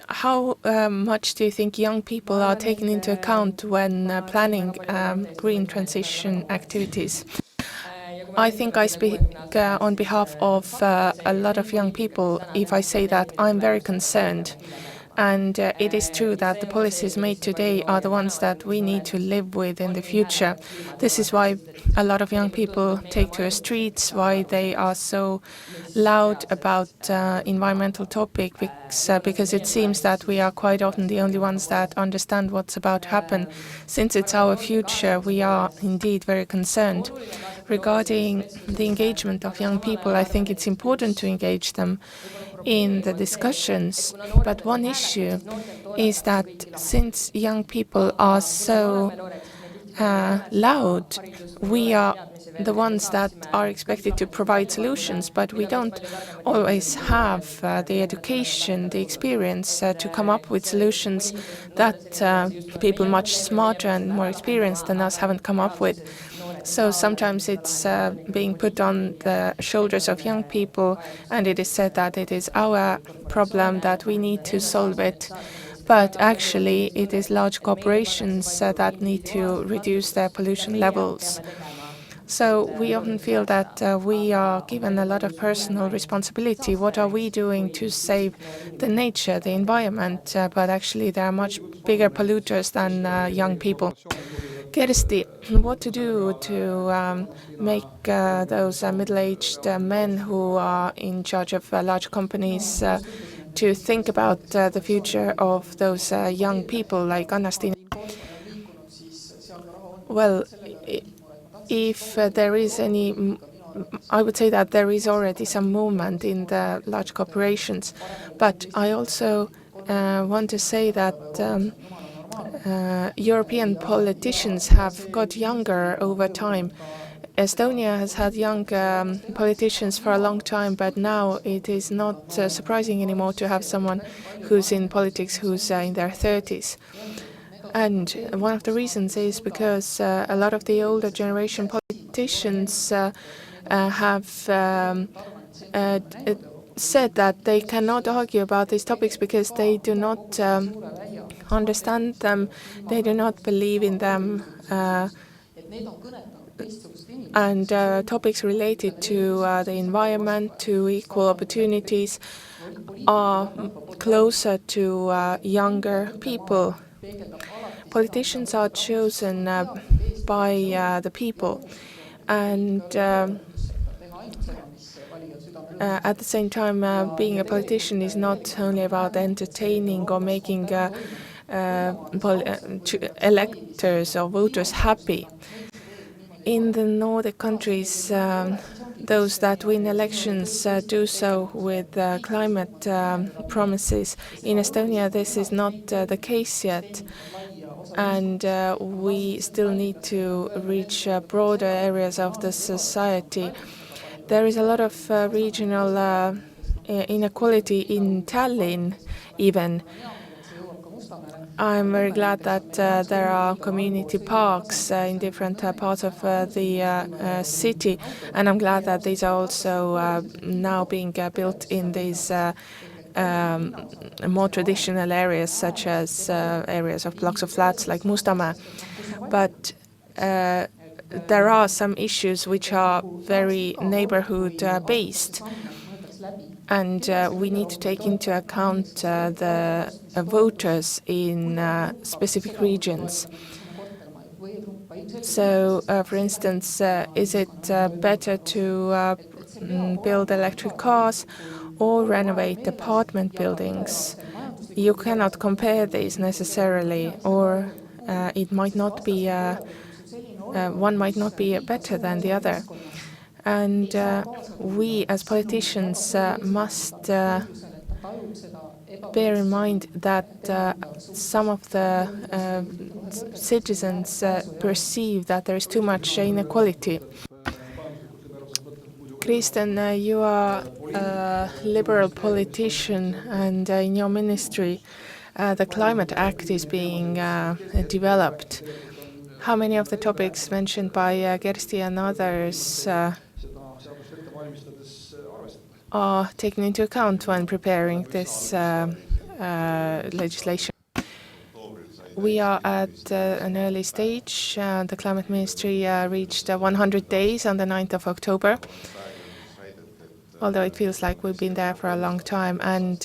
how much do you think young people are taken into account when planning green transition activities? I think I speak on behalf of a lot of young people if I say that I'm very concerned. And it is true that the policies made today are the ones that we need to live with in the future. This is why a lot of young people take to the streets, why they are so loud about environmental topics, because it seems that we are quite often the only ones that understand what's about to happen. Since it's our future, we are indeed very concerned. Regarding the engagement of young people, I think it's important to engage them in the discussions. But one issue is that since young people are so loud, we are the ones that are expected to provide solutions, but we don't always have the education, the experience to come up with solutions that people much smarter and more experienced than us haven't come up with. So sometimes it's being put on the shoulders of young people, and it is said that it is our problem, that we need to solve it. But actually, it is large corporations that need to reduce their pollution levels. So we often feel that we are given a lot of personal responsibility. What are we doing to save the nature, the environment? But actually, there are much bigger polluters than young people. Kersti, what to do to make those middle-aged men who are in charge of large companies to think about the future of those young people like Anna-Stiina? Well, if there is any, I would say that there is already some movement in the large corporations, but I also want to say that European politicians have got younger over time. Estonia has had young politicians for a long time, but now it is not surprising anymore to have someone who's in politics who's in their 30s. And one of the reasons is because a lot of the older generation politicians have said that they cannot argue about these topics because they do not understand them, they do not believe in them, and topics related to the environment, to equal opportunities, are closer to younger people. Politicians are chosen by the people, and at the same time, being a politician is not only about entertaining or making electors or voters happy. In the Nordic countries, those that win elections do so with climate promises. In Estonia, this is not the case yet, and we still need to reach broader areas of the society. There is a lot of regional inequality in Tallinn, even. I'm very glad that there are community parks in different parts of the city, and I'm glad that these are also now being built in these more traditional areas, such as areas of blocks of flats like Mustamäe. But there are some issues which are very neighborhood-based. And we need to take into account the voters in specific regions. So, for instance, is it better to build electric cars or renovate apartment buildings? You cannot compare these necessarily, or it might not be one might not be better than the other. And we as politicians must bear in mind that some of the citizens perceive that there is too much inequality. Kristen, you are a liberal politician, and in your ministry, the Climate Act is being developed. How many of the topics mentioned by Kersti and others are taken into account when preparing this legislation? We are at an early stage. The Climate Ministry reached 100 days on the 9th of October, although it feels like we've been there for a long time. And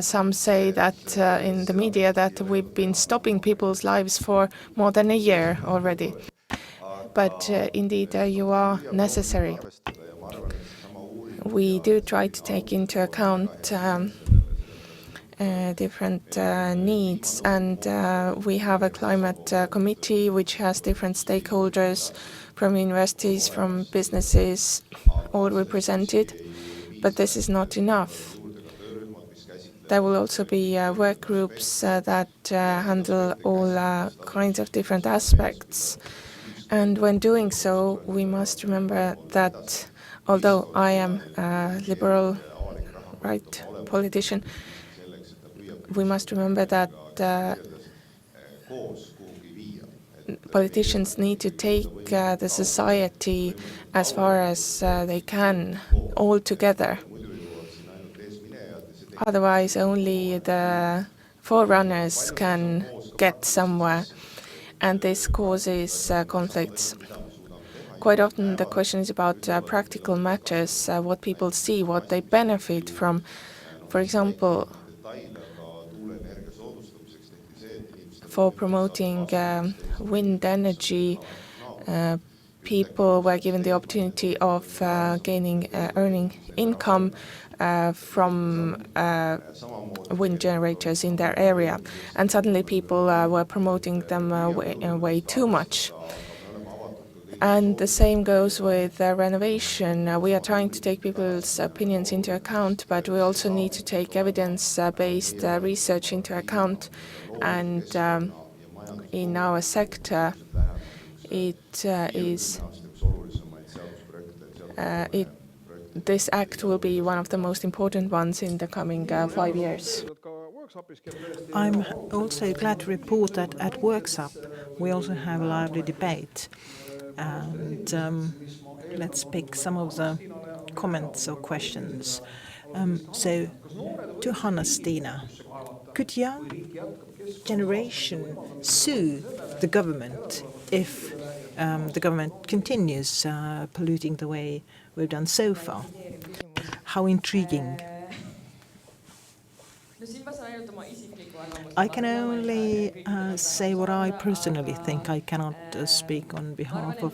some say that in the media that we've been stopping people's lives for more than a year already. But indeed, you are necessary. We do try to take into account different needs, and we have a climate committee which has different stakeholders from universities, from businesses, all represented, but this is not enough. There will also be work groups that handle all kinds of different aspects, and when doing so, we must remember that although I am a liberal right politician, we must remember that politicians need to take the society as far as they can, all together. Otherwise, only the forerunners can get somewhere, and this causes conflicts. Quite often the question is about practical matters, what people see, what they benefit from. For example, for promoting wind energy, people were given the opportunity of earning income from wind generators in their area, and suddenly people were promoting them way too much. And the same goes with renovation. We are trying to take people's opinions into account, but we also need to take evidence-based research into account. And in our sector, this act will be one of the most important ones in the coming 5 years. I'm also glad to report that at Workshop we also have a lively debate. And let's pick some of the comments or questions. So, to Hanna-Stina, could young generation sue the government if the government continues polluting the way we've done so far? How intriguing. I can only say what I personally think. I cannot speak on behalf of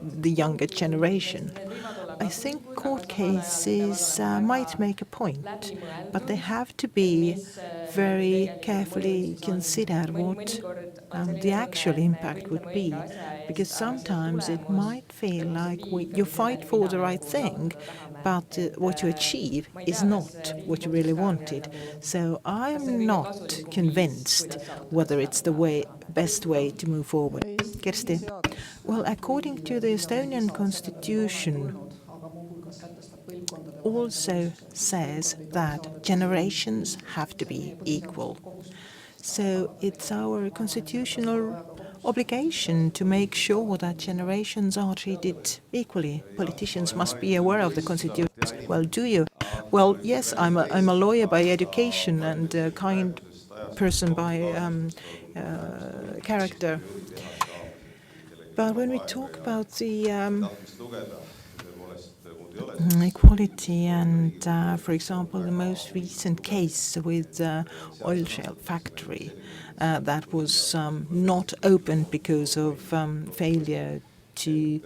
the younger generation. I think court cases might make a point, but they have to be very carefully considered what the actual impact would be, because sometimes it might feel like you fight for the right thing, but what you achieve is not what you really wanted. So I'm not convinced whether it's the best way to move forward. Kersti? Well, according to the Estonian constitution, also says that generations have to be equal. So it's our constitutional obligation to make sure that generations are treated equally. Politicians must be aware of the constitution. Well, do you? Well, yes, I'm a lawyer by education and a kind person by character. But when we talk about the equality and, for example, the most recent case with the oil shale factory that was not opened because of failure to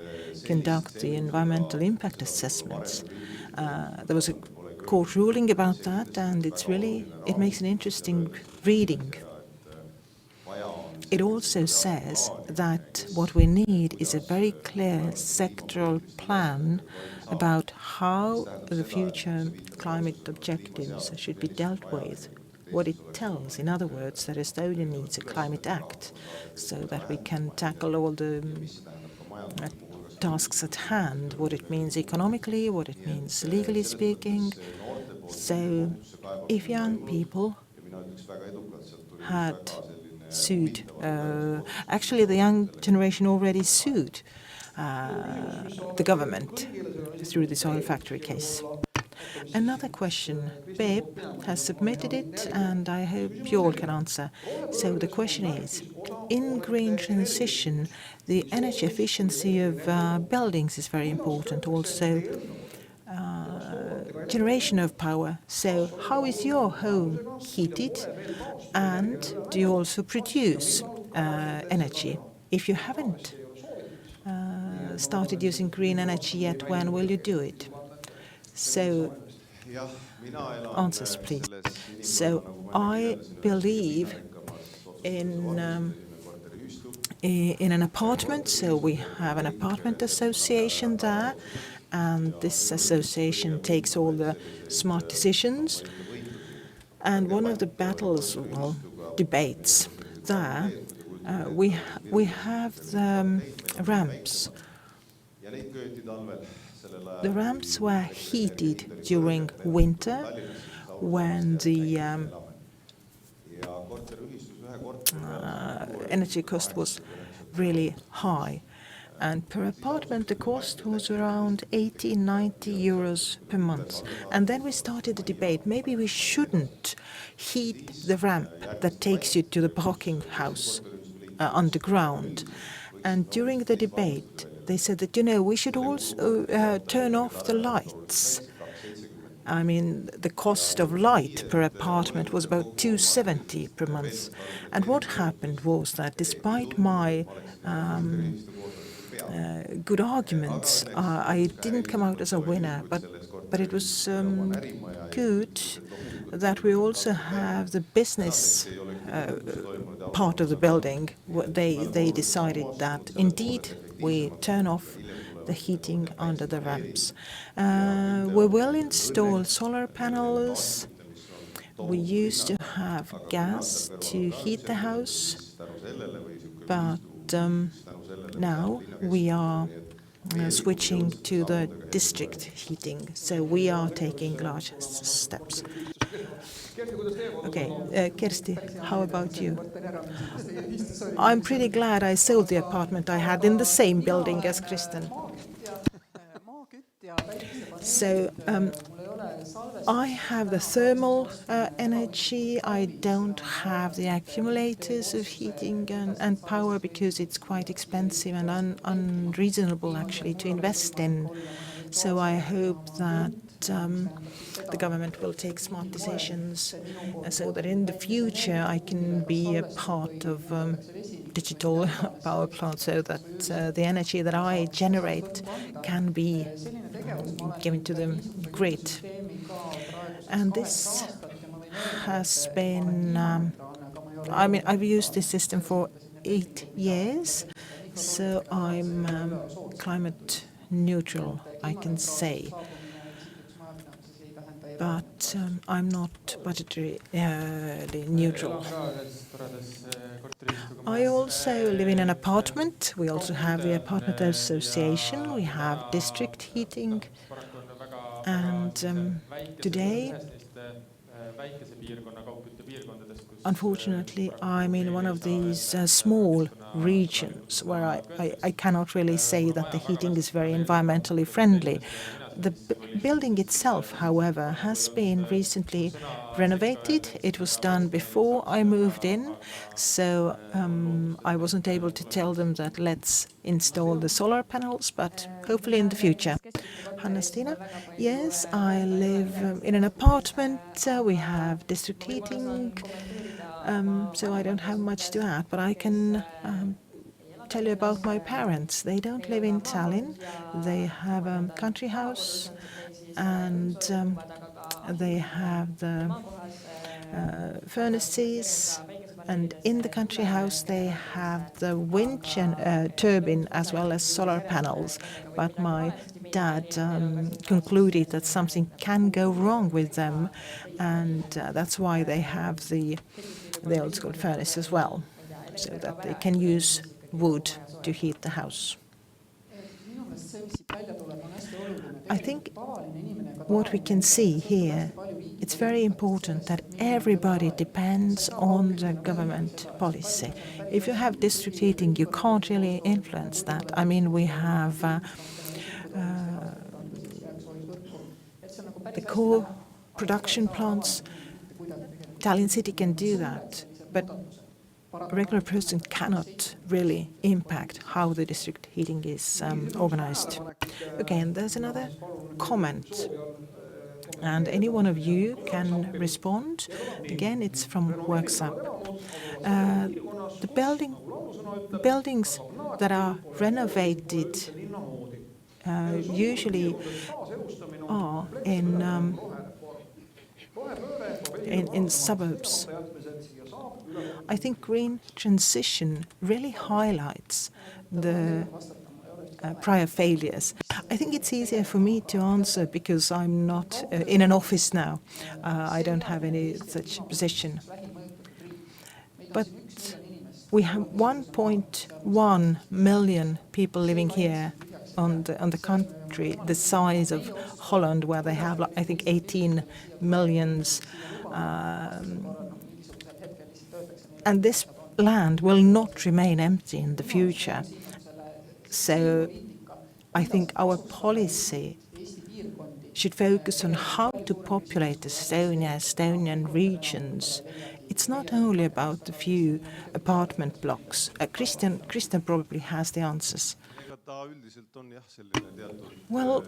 conduct the environmental impact assessments. There was a court ruling about that, and it makes an interesting reading. It also says that what we need is a very clear sectoral plan about how the future climate objectives should be dealt with. What it tells, in other words, that Estonia needs a climate act so that we can tackle all the tasks at hand, what it means economically, what it means legally speaking. So if young people had sued, actually the young generation already sued the government through this oil factory case. Another question. Peep has submitted it, and I hope you all can answer. So the question is, in green transition, the energy efficiency of buildings is very important, also generation of power. So how is your home heated, and do you also produce energy? If you haven't started using green energy yet, when will you do it? So, answers please. So, I believe in an apartment, so we have an apartment association there, and this association takes all the smart decisions. And one of the battles, well, debates there, we have the ramps. The ramps were heated during winter when the energy cost was really high. And per apartment, the cost was around 80-90 euros per month. And then we started the debate. Maybe we shouldn't heat the ramp that takes you to the parking house underground. And during the debate, they said that, we should also turn off the lights. I mean, the cost of light per apartment was about 270 per month. And what happened was that despite my good arguments, I didn't come out as a winner, but it was good that we also have the business part of the building. They decided that indeed we turn off the heating under the ramps. We will install solar panels. We used to have gas to heat the house, but now we are switching to the district heating, so we are taking large steps. Okay, Kersti, how about you? I'm pretty glad I sold the apartment I had in the same building as Kristen. So I have the thermal energy. I don't have the accumulators of heating and power because it's quite expensive and unreasonable actually to invest in. So I hope that the government will take smart decisions so that in the future I can be a part of digital power plant, so that the energy that I generate can be given to the grid. And this has been, I've used this system for 8 years, so I'm climate neutral, I can say. But I'm not budgetary neutral. I also live in an apartment. We also have the apartment association. We have district heating. And today, unfortunately, I'm in one of these small regions where I cannot really say that the heating is very environmentally friendly. The building itself, however, has been recently renovated. It was done before I moved in, so I wasn't able to tell them that let's install the solar panels, but hopefully in the future. Hanna-Stina? Yes, I live in an apartment. We have district heating, so I don't have much to add, but I can tell you about my parents. They don't live in Tallinn. They have a country house, and they have the furnaces, and in the country house they have the wind turbine as well as solar panels. But my dad concluded that something can go wrong with them, and that's why they have the old school furnace as well, so that they can use wood to heat the house. I think what we can see here, it's very important that everybody depends on the government policy. If you have district heating, you can't really influence that. I mean, we have the core production plants. Tallinn City can do that, but a regular person cannot really impact how the district heating is organized. Okay, and there's another comment, and any one of you can respond. Again, it's from WorksUp. The buildings that are renovated usually are in suburbs. I think green transition really highlights the prior failures. I think it's easier for me to answer because I'm not in an office now. I don't have any such position. But we have 1.1 million people living here on the country, the size of Holland, where they have, I think, 18 millions. And this land will not remain empty in the future. So I think our policy should focus on how to populate Estonia, Estonian regions. It's not only about the few apartment blocks. Christian probably has the answers. Well,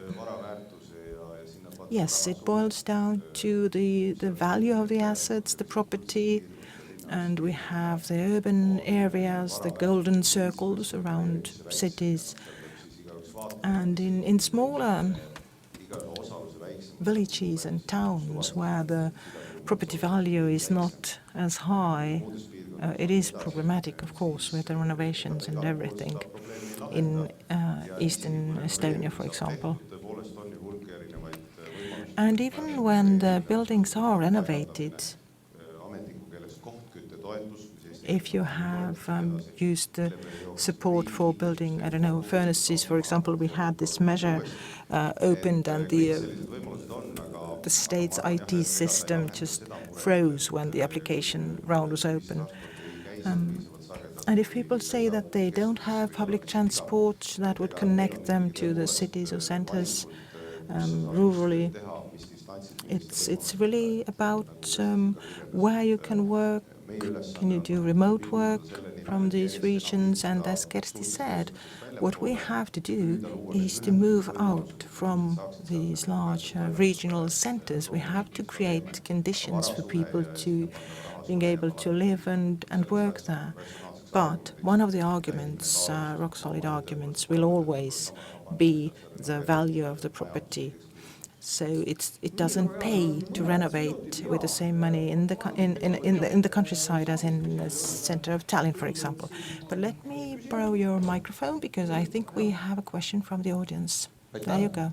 yes, it boils down to the value of the assets, the property, and we have the urban areas, the golden circles around cities. And in smaller villages and towns where the property value is not as high, it is problematic, of course, with the renovations and everything. In eastern Estonia, for example. And even when the buildings are renovated, if you have used the support for building, I don't know, furnaces, for example, we had this measure opened, and the state's IT system just froze when the application round was open. And if people say that they don't have public transport that would connect them to the cities or centers rurally, it's really about where you can work. Can you do remote work from these regions? And as Kersti said, What we have to do is to move out from these large regional centers. We have to create conditions for people to being able to live and work there. But one of the arguments, rock-solid arguments, will always be the value of the property. So it doesn't pay to renovate with the same money in the countryside as in the center of Tallinn, for example. But let me borrow your microphone because I think we have a question from the audience. There you go.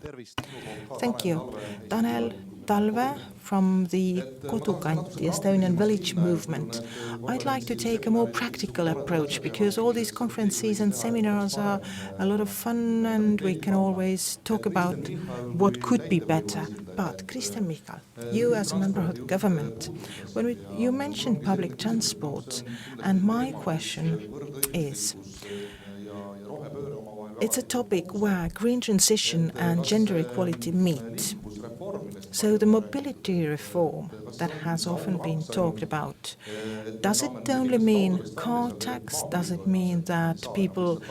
Thank you. Tanel Talve from the Kodukant, the Estonian village movement. I'd like to take a more practical approach because all these conferences and seminars are a lot of fun and we can always talk about what could be better. But Kristen Michal, you as a member of the government, you mentioned public transport, and my question is, it's a topic where green transition and gender equality meet. So the mobility reform that has often been talked about, does it only mean car tax? Does it mean that people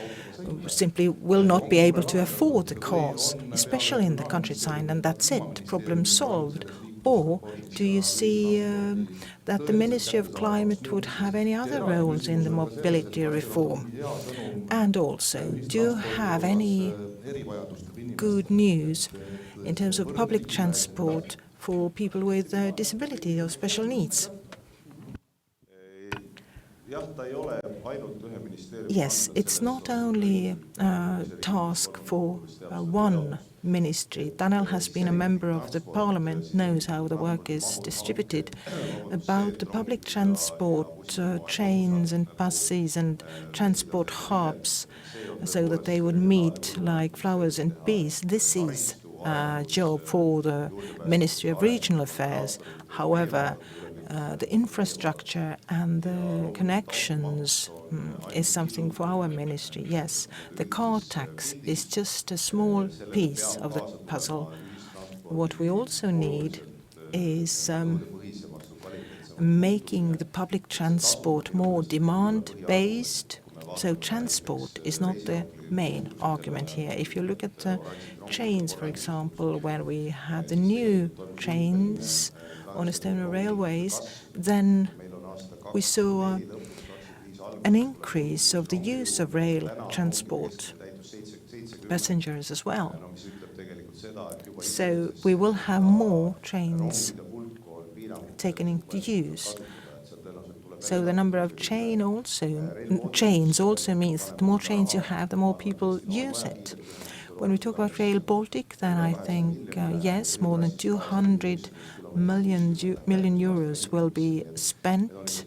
simply will not be able to afford the cars, especially in the countryside, and that's it, problem solved? Or do you see that the Ministry of Climate would have any other roles in the mobility reform? And also, do you have any good news in terms of public transport for people with disability or special needs? Yes, it's not only a task for one ministry. Tanel has been a member of the parliament, knows how the work is distributed. About the public transport, trains and buses and transport hubs, so that they would meet like flowers and bees. This is a job for the Ministry of Regional Affairs. However, the infrastructure and the connections is something for our ministry. Yes, the car tax is just a small piece of the puzzle. What we also need is making the public transport more demand-based. So transport is not the main argument here. If you look at the trains, for example, when we had the new trains on Estonia railways, then we saw an increase of the use of rail transport, passengers as well. So we will have more trains taken into use. So the number of trains also means that the more trains you have, the more people use it. When we talk about Rail Baltic, then I think, yes, more than 200 million euros will be spent.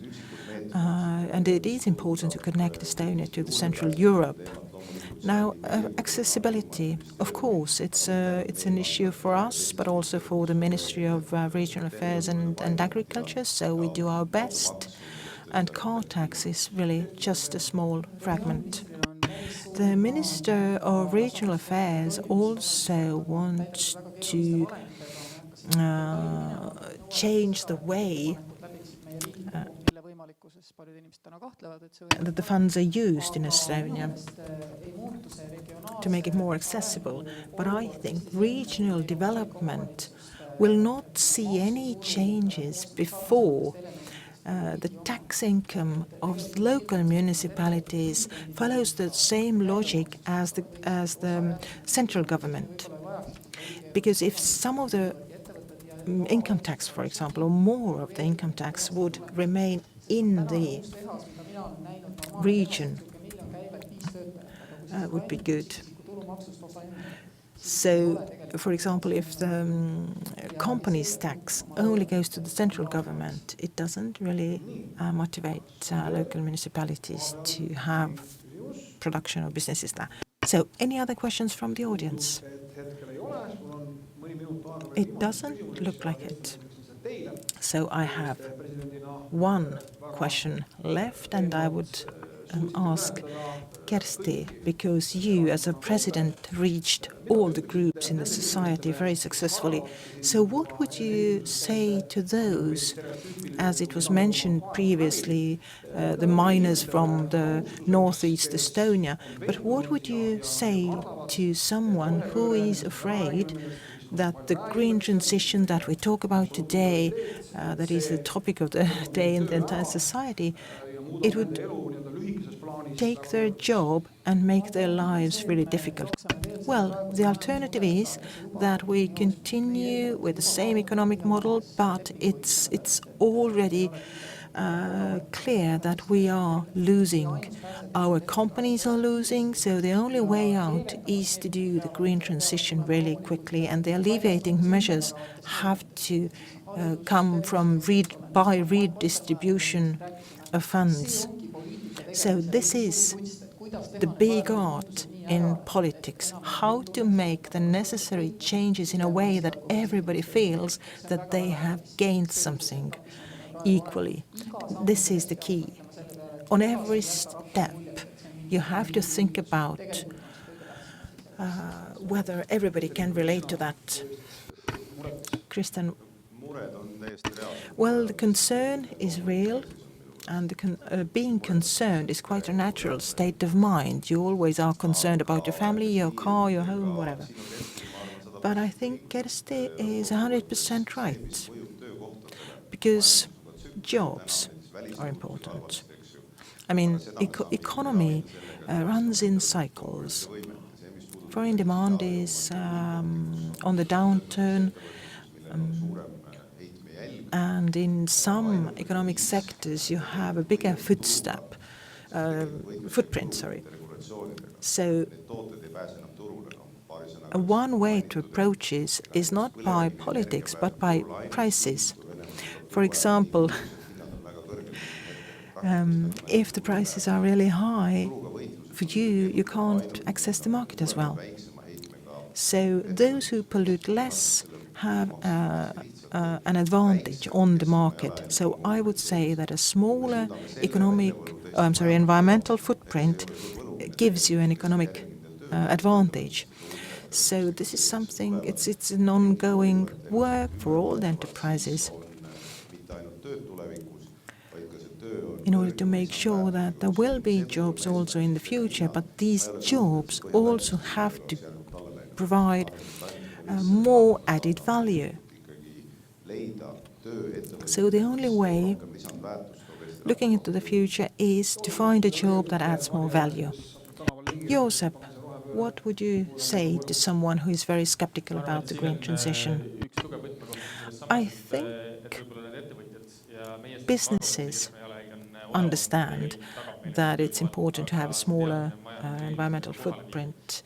And it is important to connect Estonia to the Central Europe. Now, accessibility, of course, it's an issue for us, but also for the Ministry of Regional Affairs and Agriculture, so we do our best. And car tax is really just a small fragment. The Minister of Regional Affairs also wants to change the way that the funds are used in Estonia to make it more accessible. But I think regional development will not see any changes before the tax income of local municipalities follows the same logic as the central government. Because if some of the income tax, for example, or more of the income tax would remain in the region, would be good. So, for example, if the companies tax only goes to the central government, it doesn't really motivate local municipalities to have production or businesses there. So, any other questions from the audience? It doesn't look like it. So I have one question left, and I would ask, Kersti, because you, as a president, reached all the groups in the society very successfully. So what would you say to those, as it was mentioned previously, the miners from the northeast Estonia, but what would you say to someone who is afraid that the green transition that we talk about today, that is the topic of the day in the entire society, it would take their job and make their lives really difficult? Well, the alternative is that we continue with the same economic model, but it's already clear that we are losing. Our companies are losing, so the only way out is to do the green transition really quickly, and the alleviating measures have to come from redistribution of funds. So this is the big art in politics, how to make the necessary changes in a way that everybody feels that they have gained something equally. This is the key. On every step, you have to think about whether everybody can relate to that. Kristen, well, the concern is real, and being concerned is quite a natural state of mind. You always are concerned about your family, your car, your home, whatever. But I think Kersti is 100% right, because jobs are important. I mean, economy runs in cycles. Foreign demand is on the downturn, and in some economic sectors you have a bigger footprint. So one way to approach this is not by politics but by prices. For example, if the prices are really high for you, you can't access the market as well. So those who pollute less have an advantage on the market. So I would say that a smaller environmental footprint gives you an economic advantage. So this is something, it's an ongoing work for all the enterprises in order to make sure that there will be jobs also in the future, but these jobs also have to provide more added value. So the only way looking into the future is to find a job that adds more value. Josep, what would you say to someone who is very skeptical about the green transition? I think businesses understand that it's important to have a smaller environmental footprint.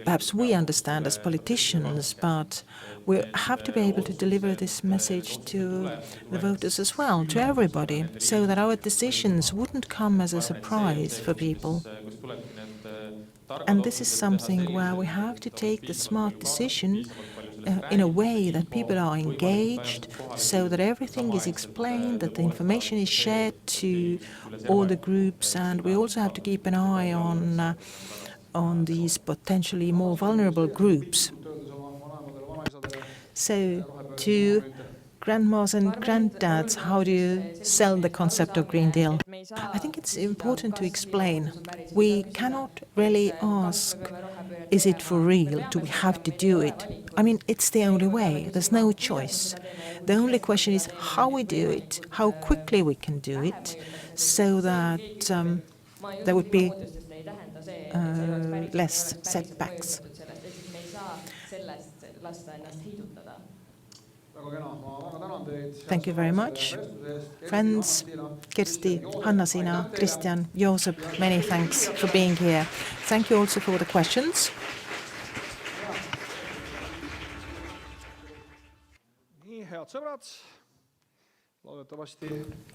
Perhaps we understand as politicians, but we have to be able to deliver this message to the voters as well, to everybody, so that our decisions wouldn't come as a surprise for people. And this is something where we have to take the smart decision in a way that people are engaged, so that everything is explained, that the information is shared to all the groups, and we also have to keep an eye on these potentially more vulnerable groups. So to grandmas and granddads, how do you sell the concept of Green Deal? I think it's important to explain. We cannot really ask, is it for real? Do we have to do it? I mean, it's the only way. There's no choice. The only question is how we do it, how quickly we can do it, so that there would be less setbacks. Thank you very much. Friends, Kersti, Hanna-Siina, Kristjan, Josep, many thanks for being here. Thank you also for the questions.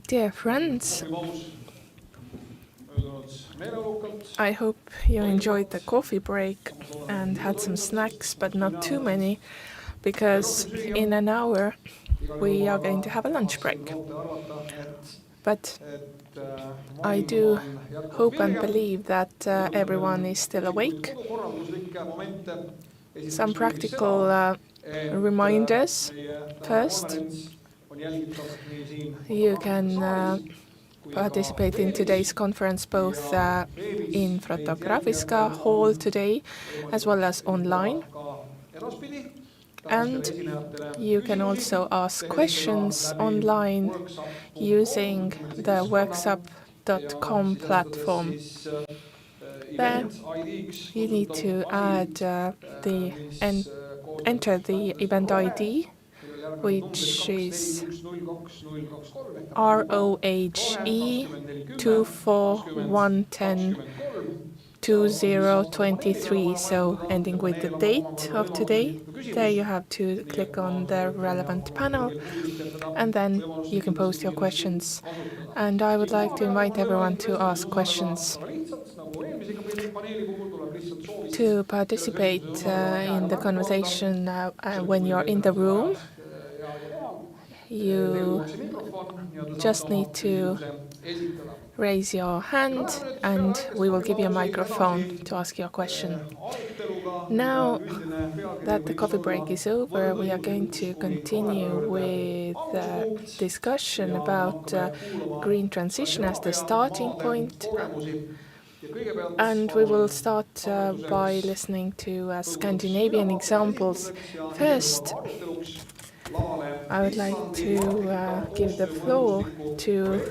Dear friends, I hope you enjoyed the coffee break and had some snacks, but not too many, because in an hour we are going to have a lunch break. But I do hope and believe that everyone is still awake. Some practical reminders. First, you can participate in today's conference both in Fotografiska Hall today as well as online. And you can also ask questions online using the worksup.com platform. There you need to enter the event ID, which is ROHE 241102023, so ending with the date of today. There you have to click on the relevant panel and then you can post your questions. And I would like to invite everyone to ask questions. To participate in the conversation when you're in the room, you just need to raise your hand and we will give you a microphone to ask your question. Now that the coffee break is over, we are going to continue with the discussion about green transition as the starting point. And we will start by listening to Scandinavian examples. First, I would like to give the floor to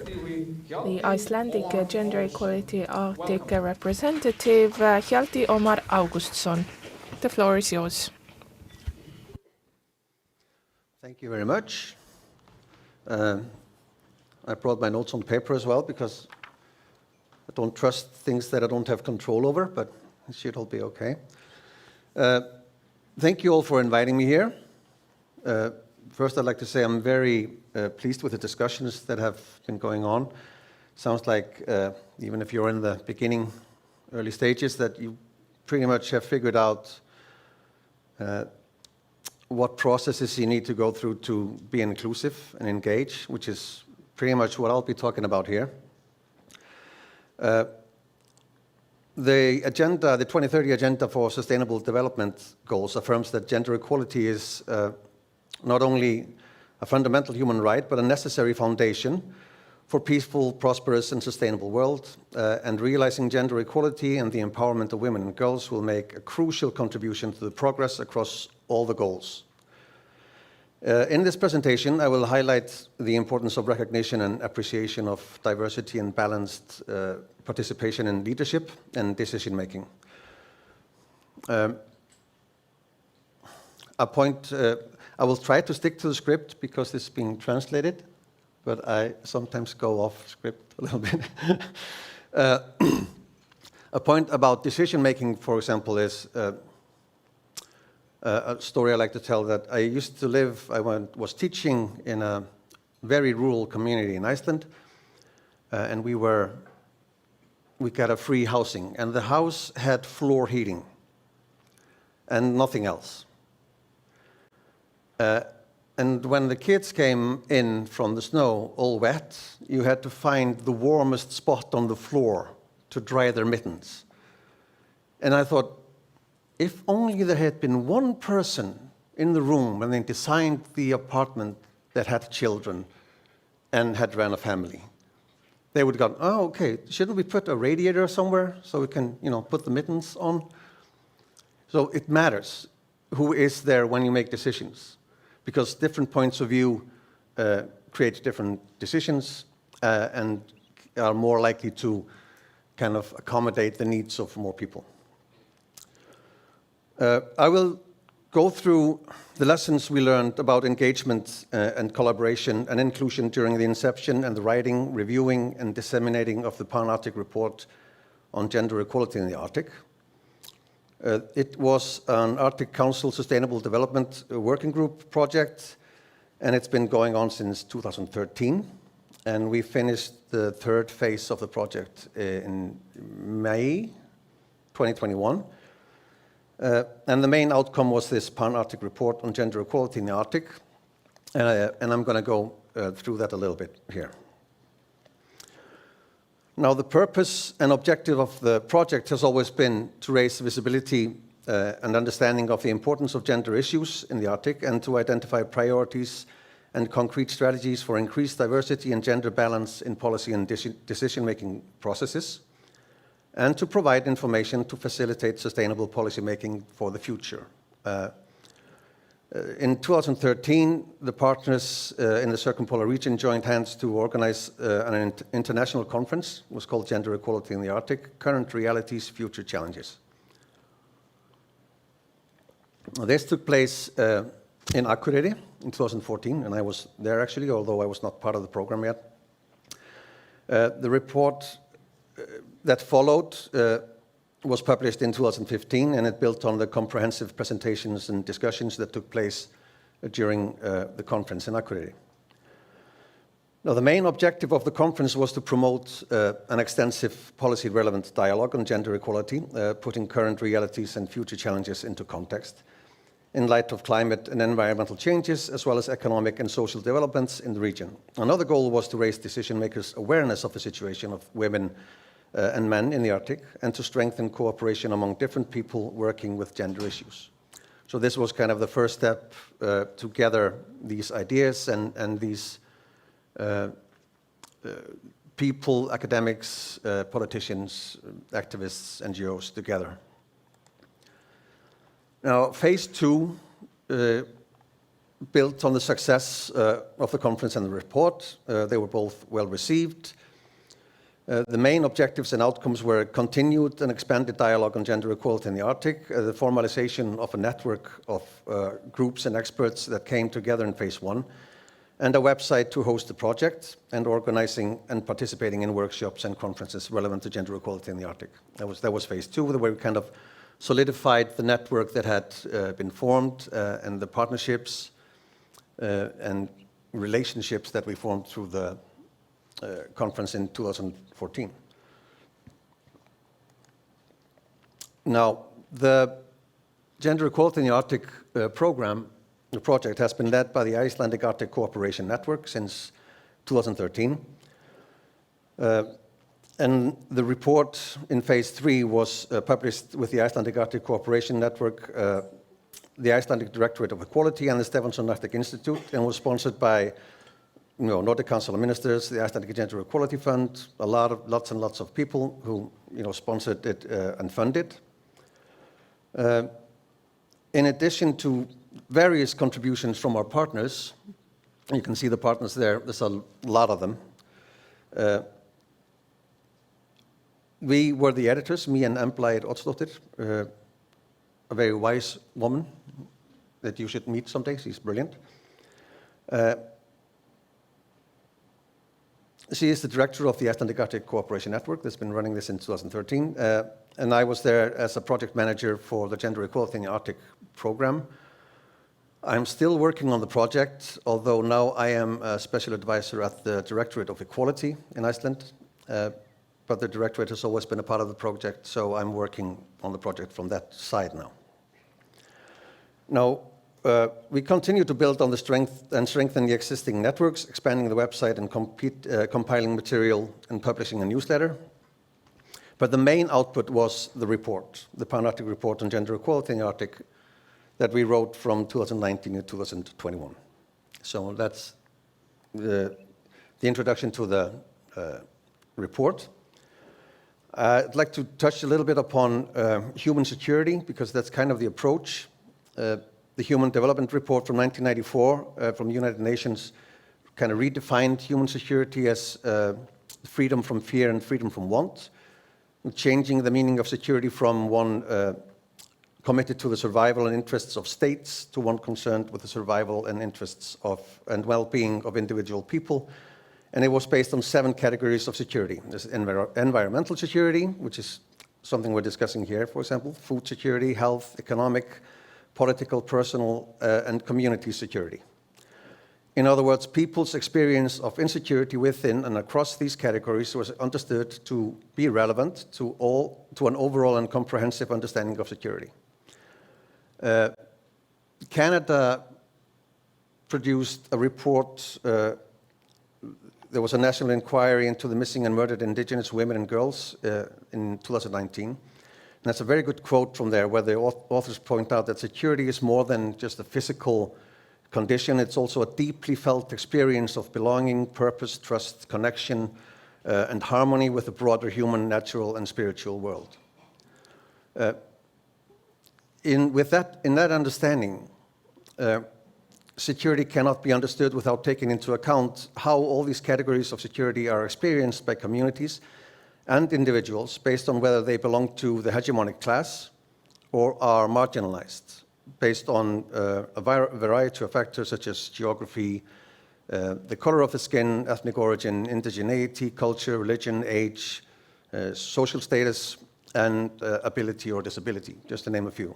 the Icelandic Gender Equality Arctic representative, Hjalti Omar Augustsson. The floor is yours. Thank you very much. I brought my notes on paper as well because I don't trust things that I don't have control over, but it should all be okay. Thank you all for inviting me here. First, I'd like to say I'm very pleased with the discussions that have been going on. Sounds like even if you're in the beginning, early stages, that you pretty much have figured out what processes you need to go through to be inclusive and engage, which is pretty much what I'll be talking about here. The agenda, the 2030 Agenda for Sustainable Development Goals affirms that gender equality is not only a fundamental human right, but a necessary foundation for peaceful, prosperous, and sustainable world. And realizing gender equality and the empowerment of women and girls will make a crucial contribution to the progress across all the goals. In this presentation, I will highlight the importance of recognition and appreciation of diversity and balanced participation in leadership and decision-making. I will try to stick to the script because it's being translated, but I sometimes go off script a little bit. A point about decision-making, for example, is a story I like to tell that I used to live, was teaching in a very rural community in Iceland, and we got a free housing, and the house had floor heating and nothing else. And when the kids came in from the snow, all wet, you had to find the warmest spot on the floor to dry their mittens. And I thought, if only there had been one person in the room when they designed the apartment that had children and had ran a family, they would have gone, oh, okay, shouldn't we put a radiator somewhere so we can, put the mittens on? So it matters who is there when you make decisions, because different points of view create different decisions and are more likely to kind of accommodate the needs of more people. I will go through the lessons we learned about engagement and collaboration and inclusion during the inception and the writing, reviewing, and disseminating of the Pan-Arctic Report on Gender Equality in the Arctic. It was an Arctic Council Sustainable Development Working Group project, and it's been going on since 2013. And we finished the third phase of the project in May 2021. And the main outcome was this Pan-Arctic Report on Gender Equality in the Arctic. And I'm going to go through that a little bit here. Now, the purpose and objective of the project has always been to raise visibility and understanding of the importance of gender issues in the Arctic and to identify priorities and concrete strategies for increased diversity and gender balance in policy and decision-making processes, and to provide information to facilitate sustainable policy making for the future. In 2013, the partners in the circumpolar region joined hands to organize an international conference. It was called Gender Equality in the Arctic, Current Realities, Future Challenges. This took place in Akureyri in 2014, and I was there actually, although I was not part of the program yet. The report that followed was published in 2015, and it built on the comprehensive presentations and discussions that took place during the conference in Akureyri. Now, the main objective of the conference was to promote an extensive policy-relevant dialogue on gender equality, putting current realities and future challenges into context in light of climate and environmental changes, as well as economic and social developments in the region. Another goal was to raise decision-makers' awareness of the situation of women and men in the Arctic, and to strengthen cooperation among different people working with gender issues. So this was kind of the first step to gather these ideas and these people, academics, politicians, activists, NGOs together. Now, phase 2 built on the success of the conference and the report. They were both well received. The main objectives and outcomes were continued and expanded dialogue on gender equality in the Arctic, the formalization of a network of groups and experts that came together in phase 1, and a website to host the project, and organizing and participating in workshops and conferences relevant to gender equality in the Arctic. That was phase 2, where we kind of solidified the network that had been formed and the partnerships and relationships that we formed through the conference in 2014. Now, the Gender Equality in the Arctic program, the project, has been led by the Icelandic Arctic Cooperation Network since 2013. And the report in phase 3 was published with the Icelandic Arctic Cooperation Network, the Icelandic Directorate of Equality, and the Stephenson Arctic Institute, and was sponsored by Nordic Council of Ministers, the Icelandic Gender Equality Fund, lots and lots of people who sponsored it and funded. In addition to various contributions from our partners, you can see the partners there, there's a lot of them. We were the editors, me and Embla Oddsdóttir, a very wise woman that you should meet someday. She's brilliant. She is the director of the Icelandic Arctic Cooperation Network that's been running this since 2013. And I was there as a project manager for the Gender Equality in the Arctic program. I'm still working on the project, although now I am a special advisor at the Directorate of Equality in Iceland. But the Directorate has always been a part of the project, so I'm working on the project from that side now. Now, we continue to build on the strength and strengthen the existing networks, expanding the website and compiling material and publishing a newsletter. But the main output was the report, the Pan-Arctic Report on Gender Equality in the Arctic, that we wrote from 2019 to 2021. So that's the introduction to the report. I'd like to touch a little bit upon human security, because that's kind of the approach. The Human Development Report from 1994 from the United Nations kind of redefined human security as freedom from fear and freedom from want, changing the meaning of security from one committed to the survival and interests of states to one concerned with the survival and interests of and well-being of individual people. And it was based on 7 categories of security. There's environmental security, which is something we're discussing here, for example, food security, health, economic, political, personal, and community security. In other words, people's experience of insecurity within and across these categories was understood to be relevant to an overall and comprehensive understanding of security. Canada produced a report there was a national inquiry into the missing and murdered indigenous women and girls in 2019. And that's a very good quote from there, where the authors point out that security is more than just a physical condition. It's also a deeply felt experience of belonging, purpose, trust, connection, and harmony with the broader human, natural, and spiritual world. In that understanding, security cannot be understood without taking into account how all these categories of security are experienced by communities and individuals based on whether they belong to the hegemonic class or are marginalized, based on a variety of factors such as geography, the color of the skin, ethnic origin, indigeneity, culture, religion, age, social status, and ability or disability, just to name a few.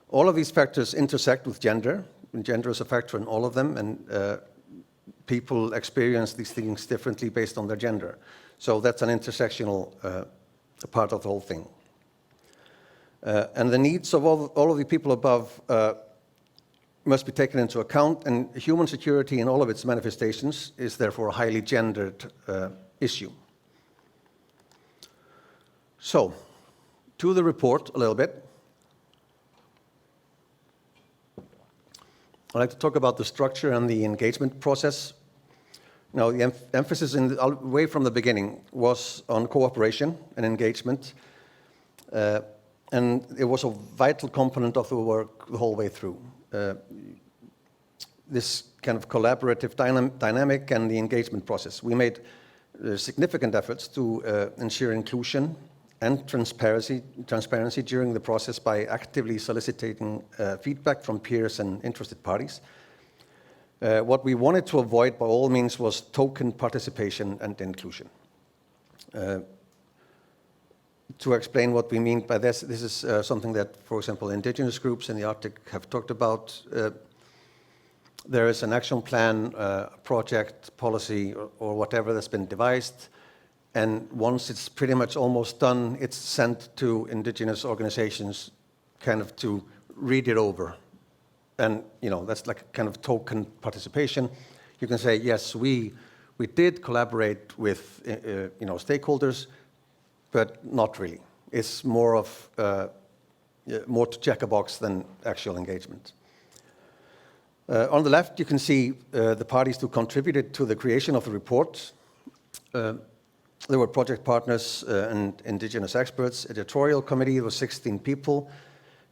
All of these factors intersect with gender, and gender is a factor in all of them, and people experience these things differently based on their gender. So that's an intersectional part of the whole thing. And the needs of all of the people above must be taken into account, and human security in all of its manifestations is therefore a highly gendered issue. So, to the report a little bit. I'd like to talk about the structure and the engagement process. Now, the emphasis way from the beginning was on cooperation and engagement, and it was a vital component of the work the whole way through. This kind of collaborative dynamic and the engagement process. We made significant efforts to ensure inclusion and transparency during the process by actively soliciting feedback from peers and interested parties. What we wanted to avoid by all means was token participation and inclusion. To explain what we mean by this is something that, for example, indigenous groups in the Arctic have talked about. There is an action plan, project, policy, or whatever that's been devised, and once it's pretty much almost done, it's sent to indigenous organizations kind of to read it over. And, you know, that's like a kind of token participation. You can say, yes, we did collaborate with, stakeholders, but not really. It's more of, more to check a box than actual engagement. On the left, you can see the parties who contributed to the creation of the report. There were project partners and indigenous experts. Editorial committee was 16 people.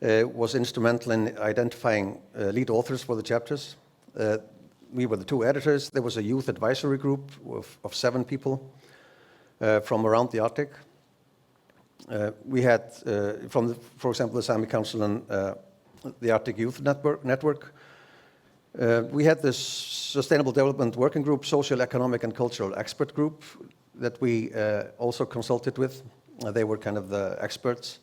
Was instrumental in identifying lead authors for the chapters. We were the two editors. There was a youth advisory group of 7 people from around the Arctic. We had, for example, the Sami Council and the Arctic Youth Network. We had this Sustainable Development Working Group, Social, Economic, and Cultural Expert Group that we also consulted with. They were kind of the experts.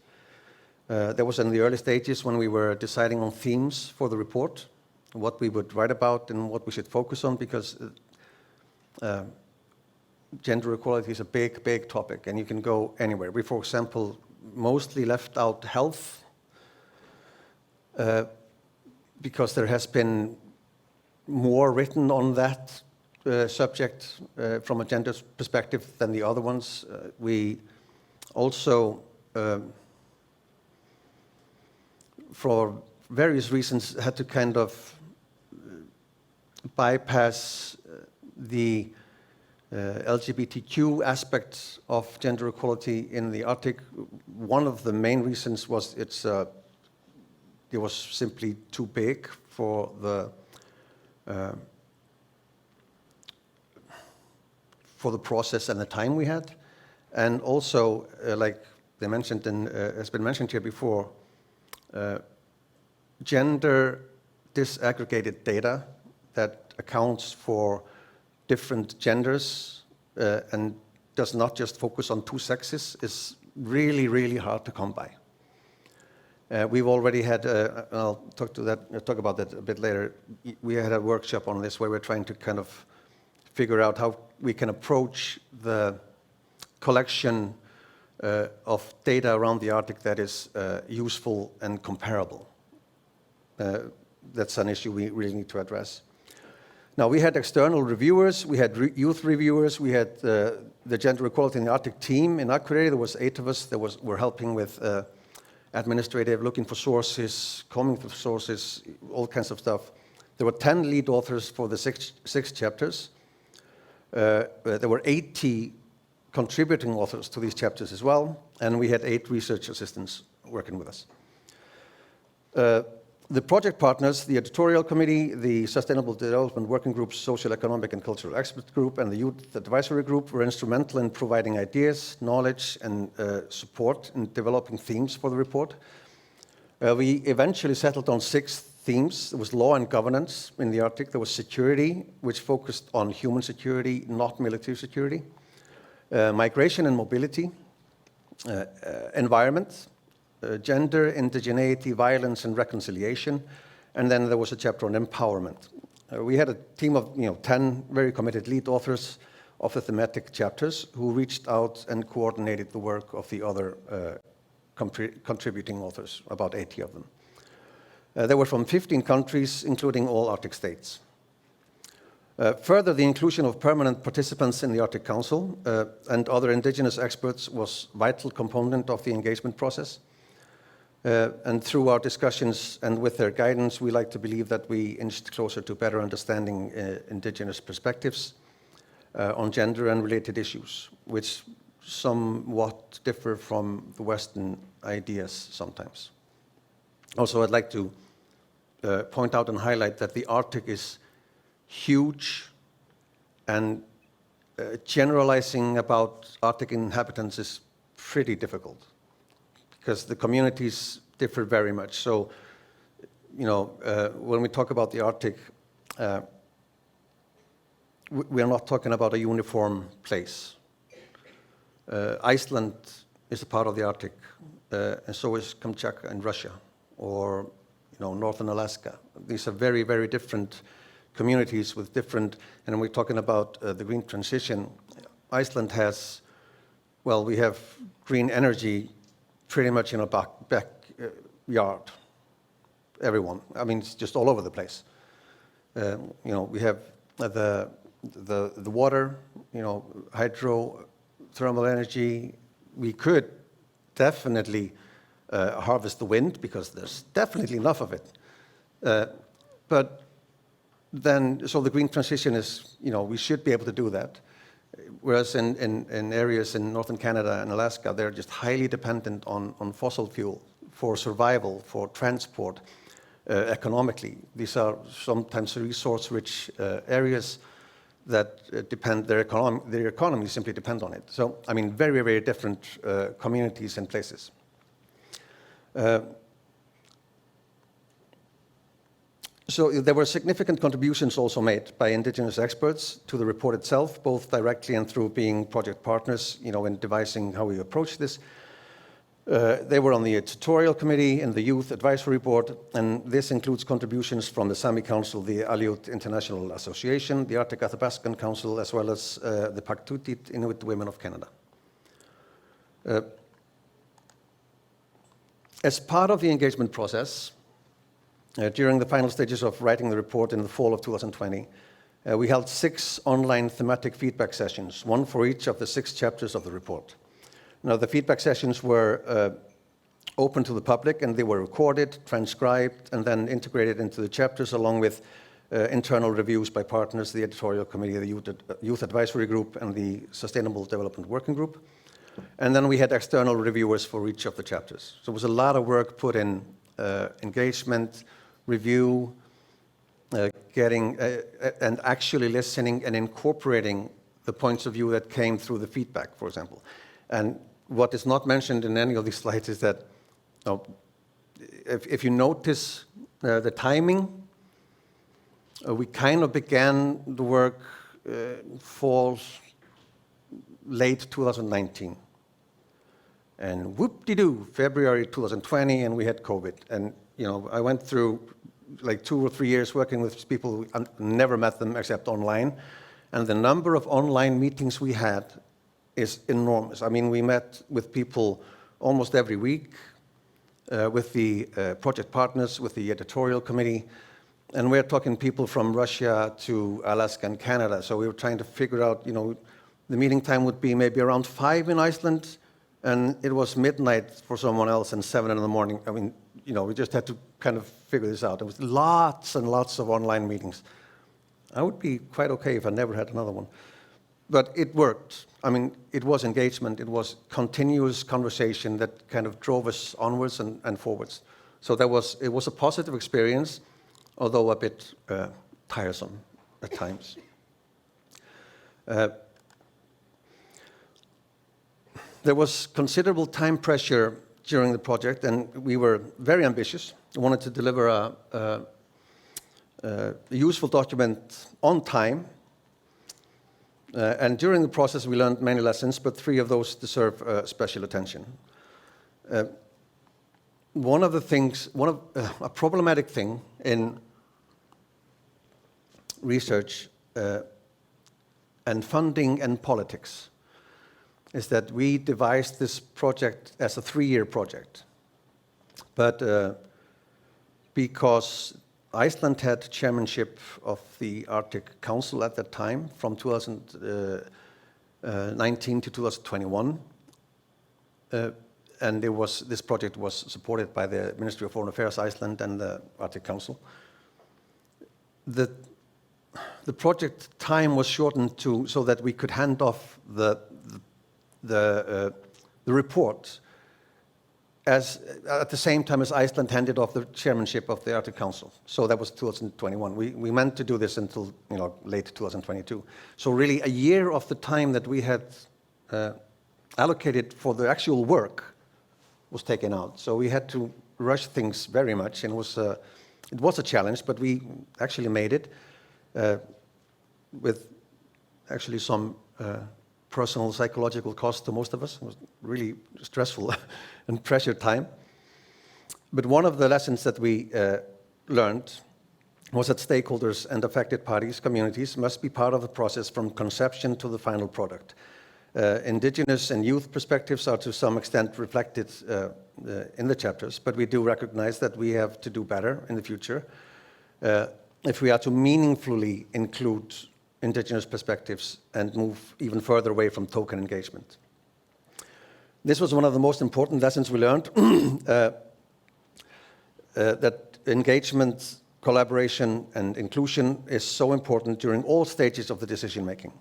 That was in the early stages when we were deciding on themes for the report, what we would write about and what we should focus on, because gender equality is a big, big topic, and you can go anywhere. We, for example, mostly left out health because there has been more written on that subject from a gender perspective than the other ones. We also, for various reasons, had to kind of bypass the LGBTQ aspects of gender equality in the Arctic. One of the main reasons was it was simply too big for the process and the time we had, and also, like they mentioned and has been mentioned here before, gender disaggregated data that accounts for different genders and does not just focus on 2 sexes is really, really hard to come by. We've already had, I'll talk about that a bit later. We had a workshop on this where we're trying to kind of figure out how we can approach the collection of data around the Arctic that is useful and comparable. That's an issue we really need to address. Now, we had external reviewers, we had youth reviewers, we had the Gender Equality in the Arctic team in Akureyri. There was 8 of us that were helping with administrative, looking for sources, combing through sources, all kinds of stuff. There were 10 lead authors for the six chapters. There were 80 contributing authors to these chapters as well, and we had 8 research assistants working with us. The project partners, the editorial committee, the Sustainable Development Working Group, Social, Economic and Cultural Expert Group, and the Youth Advisory Group were instrumental in providing ideas, knowledge, and support in developing themes for the report. We eventually settled on 6 themes. There was law and governance in the Arctic. There was security, which focused on human security, not military security. Migration and mobility, environment, gender, indigeneity, violence, and reconciliation. And then there was a chapter on empowerment. We had a team of 10 very committed lead authors of the thematic chapters who reached out and coordinated the work of the other contributing authors, about 80 of them. They were from 15 countries, including all Arctic states. Further, the inclusion of permanent participants in the Arctic Council and other indigenous experts was a vital component of the engagement process. And through our discussions and with their guidance, we like to believe that we inched closer to better understanding indigenous perspectives on gender and related issues, which somewhat differ from the Western ideas sometimes. Also, I'd like to point out and highlight that the Arctic is huge, and generalizing about Arctic inhabitants is pretty difficult because the communities differ very much. So, when we talk about the Arctic, we are not talking about a uniform place. Iceland is a part of the Arctic, and so is Kamchatka in Russia, or northern Alaska. These are very, very different communities with different, and we're talking about the green transition. Iceland has, we have green energy pretty much in our backyard. Everyone, it's just all over the place. We have the water, hydro, thermal energy. We could definitely harvest the wind because there's definitely enough of it. But then, so the green transition is, we should be able to do that. Whereas in areas in northern Canada and Alaska, they're just highly dependent on fossil fuel for survival, for transport, economically. These are sometimes resource-rich areas that depend, their economy simply depend on it. So, very, very different communities and places. So there were significant contributions also made by indigenous experts to the report itself, both directly and through being project partners, in devising how we approach this. They were on the editorial committee and the youth advisory board, and this includes contributions from the Sami Council, the Aleut International Association, the Arctic Athabascan Council, as well as the Paktutit Inuit Women of Canada. As part of the engagement process, during the final stages of writing the report in the fall of 2020, we held 6 online thematic feedback sessions, 1 for each of the 6 chapters of the report. Now, the feedback sessions were open to the public, and they were recorded, transcribed, and then integrated into the chapters, along with internal reviews by partners, the editorial committee, the youth advisory group, and the Sustainable Development Working Group. And then we had external reviewers for each of the chapters. So it was a lot of work put in engagement, review, getting and actually listening and incorporating the points of view that came through the feedback, for example. And what is not mentioned in any of these slides is that if you notice the timing, we kind of began the work late 2019. And whoop-de-doo, February 2020, and we had COVID. And I went through like 2 or 3 years working with people who never met them except online. And the number of online meetings we had is enormous. We met with people almost every week, with the project partners, with the editorial committee, And we're talking people from Russia to Alaska and Canada. So we were trying to figure out, the meeting time would be maybe around 5 in Iceland, and it was midnight for someone else and 7 in the morning. I mean, we just had to kind of figure this out. There was lots and lots of online meetings. I would be quite okay if I never had another one. But it worked. I mean, it was engagement. It was continuous conversation that kind of drove us onwards and forwards. So it was a positive experience, although a bit tiresome at times. There was considerable time pressure during the project, and we were very ambitious. We wanted to deliver a useful document on time. And during the process, we learned many lessons, but 3 of those deserve special attention. A problematic thing in research and funding and politics is that we devised this project as a 3-year project. But because Iceland had chairmanship of the Arctic Council at that time, from 2019 to 2021, and this project was supported by the Ministry of Foreign Affairs Iceland and the Arctic Council. The project time was shortened so that we could hand off the report at the same time as Iceland handed off the chairmanship of the Arctic Council. So that was 2021. We meant to do this until late 2022. So really a year of the time that we had allocated for the actual work was taken out. So we had to rush things very much, and it was a challenge, but we actually made it with actually some personal psychological cost to most of us. It was really stressful and pressured time. But one of the lessons that we learned was that stakeholders and affected parties, communities, must be part of the process from conception to the final product. Indigenous and youth perspectives are to some extent reflected in the chapters, but we do recognize that we have to do better in the future if we are to meaningfully include Indigenous perspectives and move even further away from token engagement. This was one of the most important lessons we learned, that engagement, collaboration, and inclusion is so important during all stages of the decision making.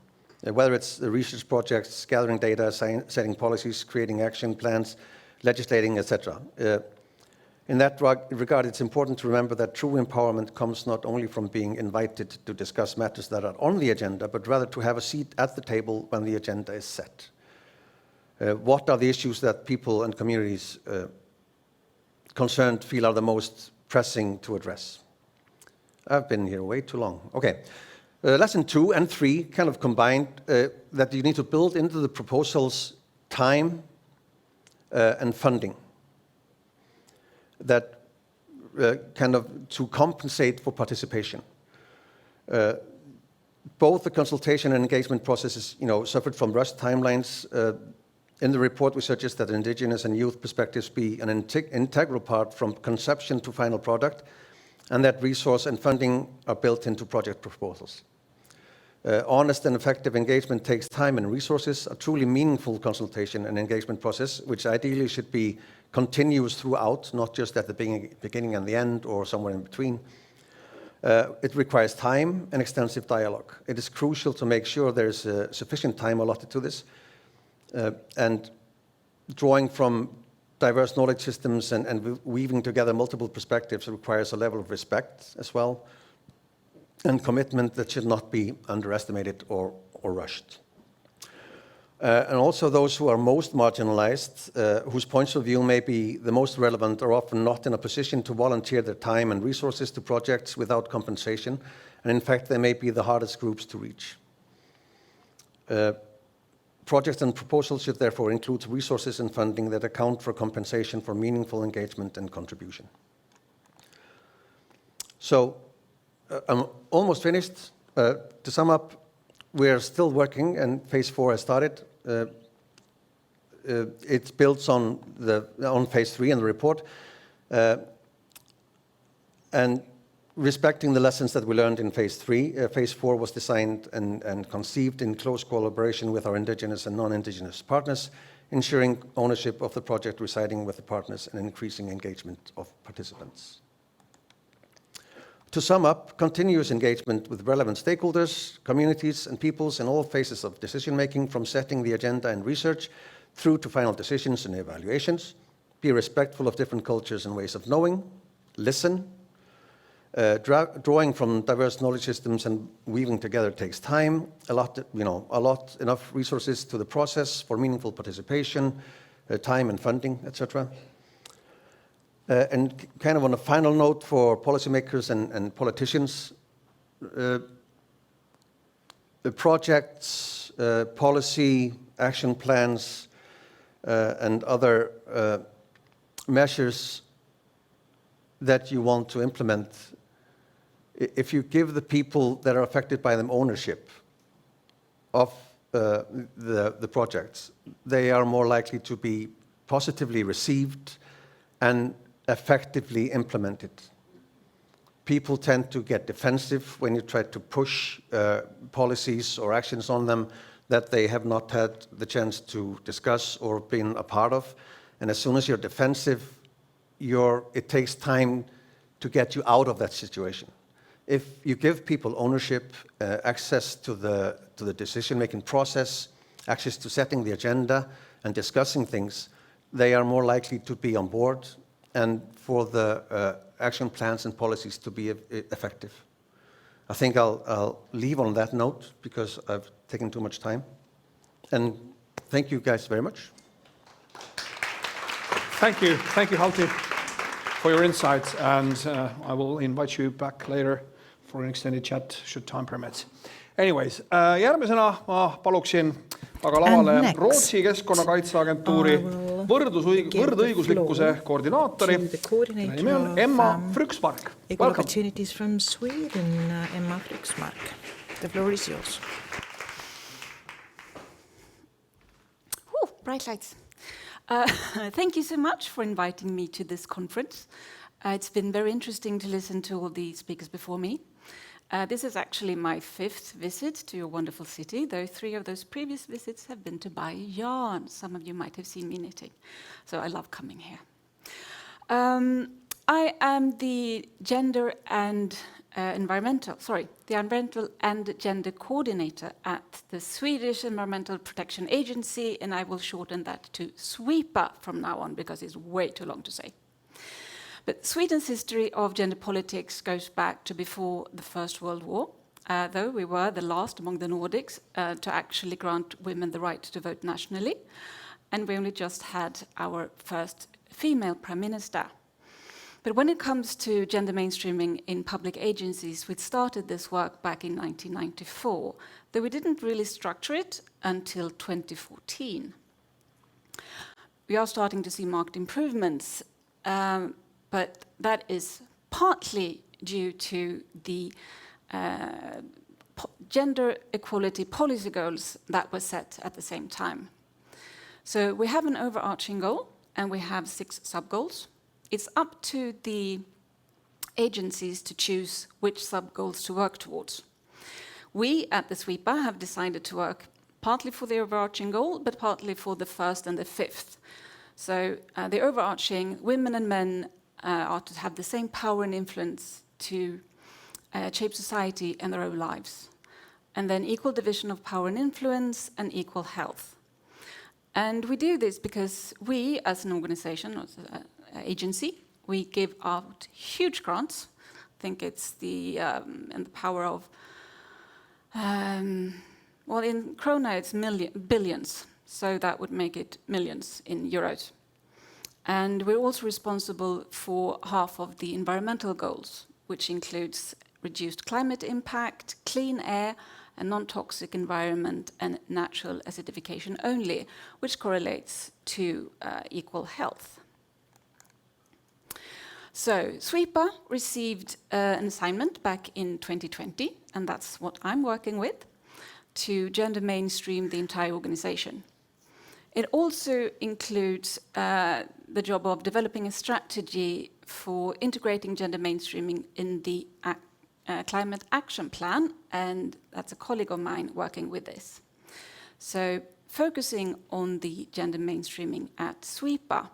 Whether it's the research projects, gathering data, setting policies, creating action plans, legislating, etc. In that regard, it's important to remember that true empowerment comes not only from being invited to discuss matters that are on the agenda, but rather to have a seat at the table when the agenda is set. What are the issues that people and communities concerned feel are the most pressing to address? I've been here way too long. Okay. Lesson 2 and 3 kind of combined that you need to build into the proposals time and funding that kind of to compensate for participation. Both the consultation and engagement processes, suffered from rushed timelines. In the report, we suggest that Indigenous and youth perspectives be an integral part from conception to final product, and that resource and funding are built into project proposals. Honest and effective engagement takes time and resources. A truly meaningful consultation and engagement process, which ideally should be continuous throughout, not just at the beginning and the end or somewhere in between. It requires time and extensive dialogue. It is crucial to make sure there is sufficient time allotted to this. And drawing from diverse knowledge systems and weaving together multiple perspectives requires a level of respect as well, and commitment that should not be underestimated or rushed. And also those who are most marginalized, whose points of view may be the most relevant, are often not in a position to volunteer their time and resources to projects without compensation, and in fact they may be the hardest groups to reach. Projects and proposals should therefore include resources and funding that account for compensation for meaningful engagement and contribution. So I'm almost finished. To sum up, we're still working and phase 4 has started. It builds on phase 3 in the report. And respecting the lessons that we learned in phase 3, phase 4 was designed and conceived in close collaboration with our indigenous and non-indigenous partners, ensuring ownership of the project residing with the partners and increasing engagement of participants. To sum up, continuous engagement with relevant stakeholders, communities and peoples in all phases of decision-making, from setting the agenda and research through to final decisions and evaluations. Be respectful of different cultures and ways of knowing. Listen. Drawing from diverse knowledge systems and weaving together takes time, enough resources to the process for meaningful participation, time and funding, etc. And kind of on a final note for policymakers and politicians, the projects, policy, action plans, and other measures that you want to implement, if you give the people that are affected by them ownership of the projects, they are more likely to be positively received and effectively implemented. People tend to get defensive when you try to push policies or actions on them that they have not had the chance to discuss or been a part of. And as soon as you're defensive, it takes time to get you out of that situation. If you give people ownership, access to the decision-making process, access to setting the agenda and discussing things, they are more likely to be on board and for the action plans and policies to be effective. I think I'll leave on that note because I've taken too much time. And thank you guys very much. Thank you, Halti, for your insights, and I will invite you back later for an extended chat, should time permit. Anyways, järgmisena ma paluksin aga lavale Rootsi Keskkonnakaitseagentuuri võrdõiguslikkuse koordinaatori. Nimi on Emma Fryksmark. Equal opportunities from Sweden, Emma Fryksmark. The floor is yours. Bright lights. Thank you so much for inviting me to this conference. It's been very interesting to listen to all the speakers before me. This is actually my 5th visit to your wonderful city, though 3 of those previous visits have been to buy yarn. Some of you might have seen me knitting, so I love coming here. I am the environmental and gender coordinator at the Swedish Environmental Protection Agency, and I will shorten that to SWEPA from now on because it's way too long to say. But Sweden's history of gender politics goes back to before the First World War, though we were the last among the Nordics to actually grant women the right to vote nationally, and we only just had our first female prime minister. But when it comes to gender mainstreaming in public agencies, we started this work back in 1994, though we didn't really structure it until 2014. We are starting to see marked improvements, but that is partly due to the gender equality policy goals that were set at the same time. So we have an overarching goal, and we have 6 sub-goals. It's up to the agencies to choose which sub-goals to work towards. We at the SWEPA have decided to work partly for the overarching goal, but partly for the 1st and the 5th. So the overarching, women and men are to have the same power and influence to shape society and their own lives. And then equal division of power and influence and equal health. And we do this because we, as an organization, or agency, we give out huge grants. I think it's and the power of, well, in krona it's billions, so that would make it millions in euros. And we're also responsible for half of the environmental goals, which includes reduced climate impact, clean air, a non-toxic environment, and natural acidification only, which correlates to equal health. So SWEPA received an assignment back in 2020, and that's what I'm working with, to gender mainstream the entire organization. It also includes the job of developing a strategy for integrating gender mainstreaming in the Climate Action Plan, and that's a colleague of mine working with this. So focusing on the gender mainstreaming at SWEPA,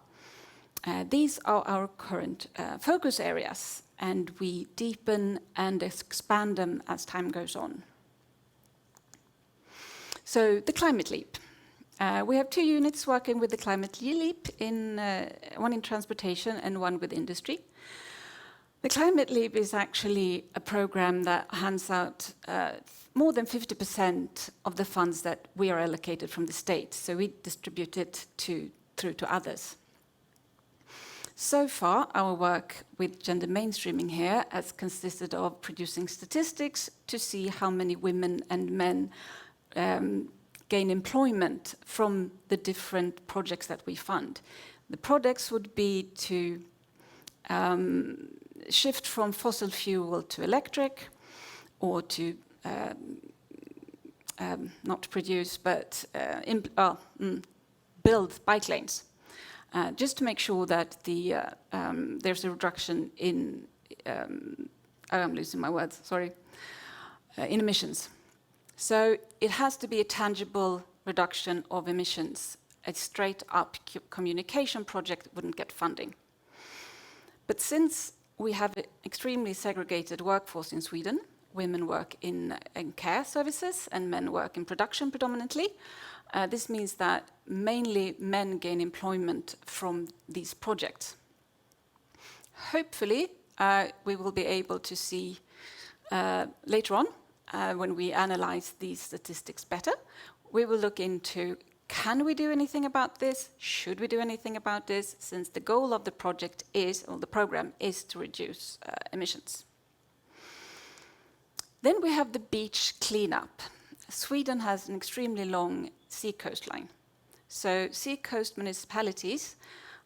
these are our current focus areas, and we deepen and expand them as time goes on. So the Climate Leap. We have 2 units working with the Climate Leap, one in transportation and one with industry. The Climate Leap is actually a program that hands out more than 50% of the funds that we are allocated from the state, so we distribute it through to others. So far, our work with gender mainstreaming here has consisted of producing statistics to see how many women and men gain employment from the different projects that we fund. The projects would be to shift from fossil fuel to electric, or to not produce, but build bike lanes, just to make sure that there's a reduction in, I'm losing my words, sorry, in emissions. So it has to be a tangible reduction of emissions. A straight-up communication project wouldn't get funding. But since we have an extremely segregated workforce in Sweden, women work in care services and men work in production predominantly, this means that mainly men gain employment from these projects. Hopefully, we will be able to see later on, when we analyze these statistics better, we will look into, can we do anything about this? Should we do anything about this? Since the goal of the project is, or the program is, to reduce emissions. Then we have the beach cleanup. Sweden has an extremely long sea coastline. So sea coast municipalities,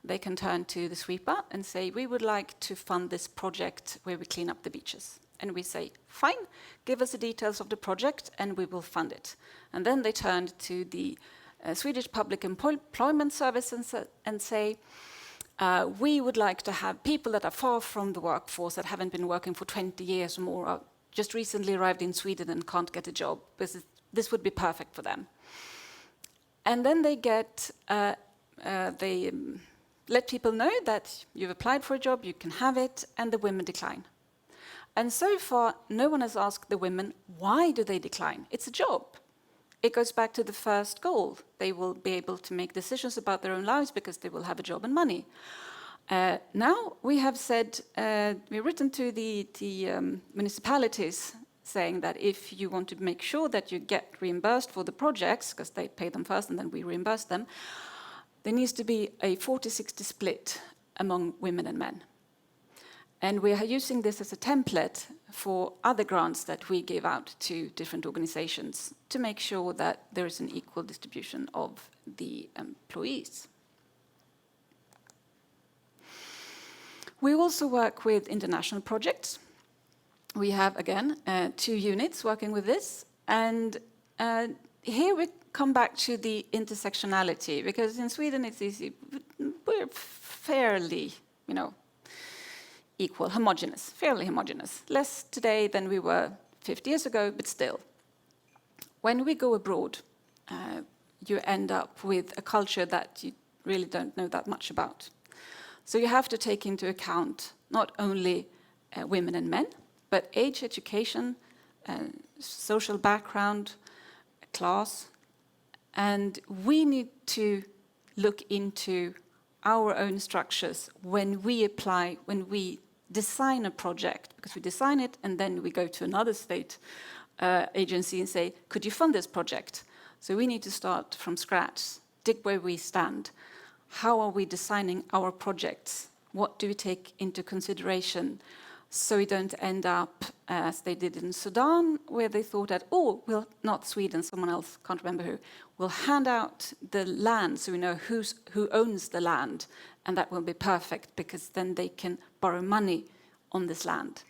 they can turn to the SWEPA and say, we would like to fund this project where we clean up the beaches. And we say, fine, give us the details of the project and we will fund it. And then they turned to the Swedish Public Employment Service and say, we would like to have people that are far from the workforce, that haven't been working for 20 years or more, or just recently arrived in Sweden and can't get a job. This would be perfect for them. And then they let people know that you've applied for a job, you can have it, and the women decline. And so far, no one has asked the women, why do they decline? It's a job. It goes back to the first goal. They will be able to make decisions about their own lives because they will have a job and money. Now we have said, we've written to the municipalities saying that if you want to make sure that you get reimbursed for the projects, because they pay them first and then we reimburse them, there needs to be a 40-60 split among women and men. And we are using this as a template for other grants that we give out to different organizations to make sure that there is an equal distribution of the employees. We also work with international projects. We have, again, 2 units working with this. And here we come back to the intersectionality, because in Sweden it's easy. We're fairly, equal, homogeneous, fairly homogeneous. Less today than we were 50 years ago, but still. When we go abroad, you end up with a culture that you really don't know that much about. So you have to take into account not only women and men, but age, education, social background, class. And we need to look into our own structures when we apply, when we design a project, because we design it and then we go to another state agency and say, could you fund this project? So we need to start from scratch, dig where we stand. How are we designing our projects? What do we take into consideration so we don't end up as they did in Sudan, where they thought that, oh, well, not Sweden, someone else, can't remember who, will hand out the land so we know who owns the land, and that will be perfect because then they can borrow money on this land.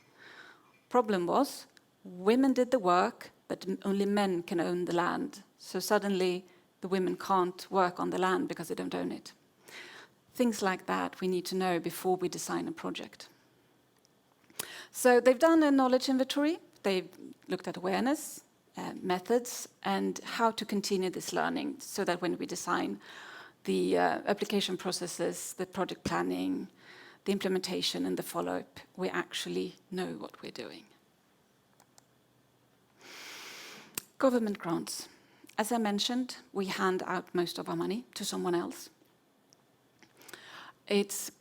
Problem was, women did the work, but only men can own the land. So suddenly the women can't work on the land because they don't own it. Things like that we need to know before we design a project. So they've done a knowledge inventory. They've looked at awareness, methods, and how to continue this learning so that when we design the application processes, the project planning, the implementation and the follow-up, we actually know what we're doing. Government grants. As I mentioned, we hand out most of our money to someone else. It's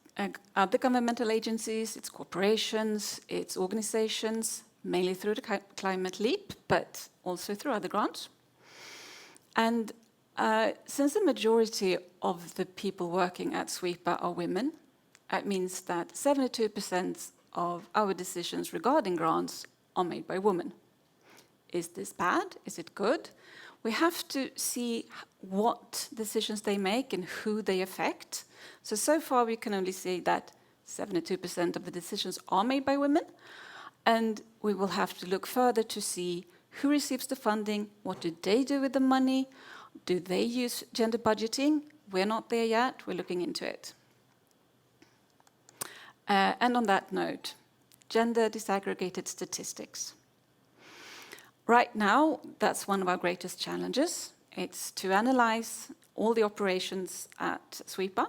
other governmental agencies, it's corporations, it's organizations, mainly through the Climate Leap, but also through other grants. And since the majority of the people working at SWEPA are women, it means that 72% of our decisions regarding grants are made by women. Is this bad? Is it good? We have to see what decisions they make and who they affect. So far we can only see that 72% of the decisions are made by women, and we will have to look further to see who receives the funding, what do they do with the money, do they use gender budgeting? We're not there yet, we're looking into it. And on that note, gender disaggregated statistics. Right now, that's one of our greatest challenges. It's to analyze all the operations at SWEPA.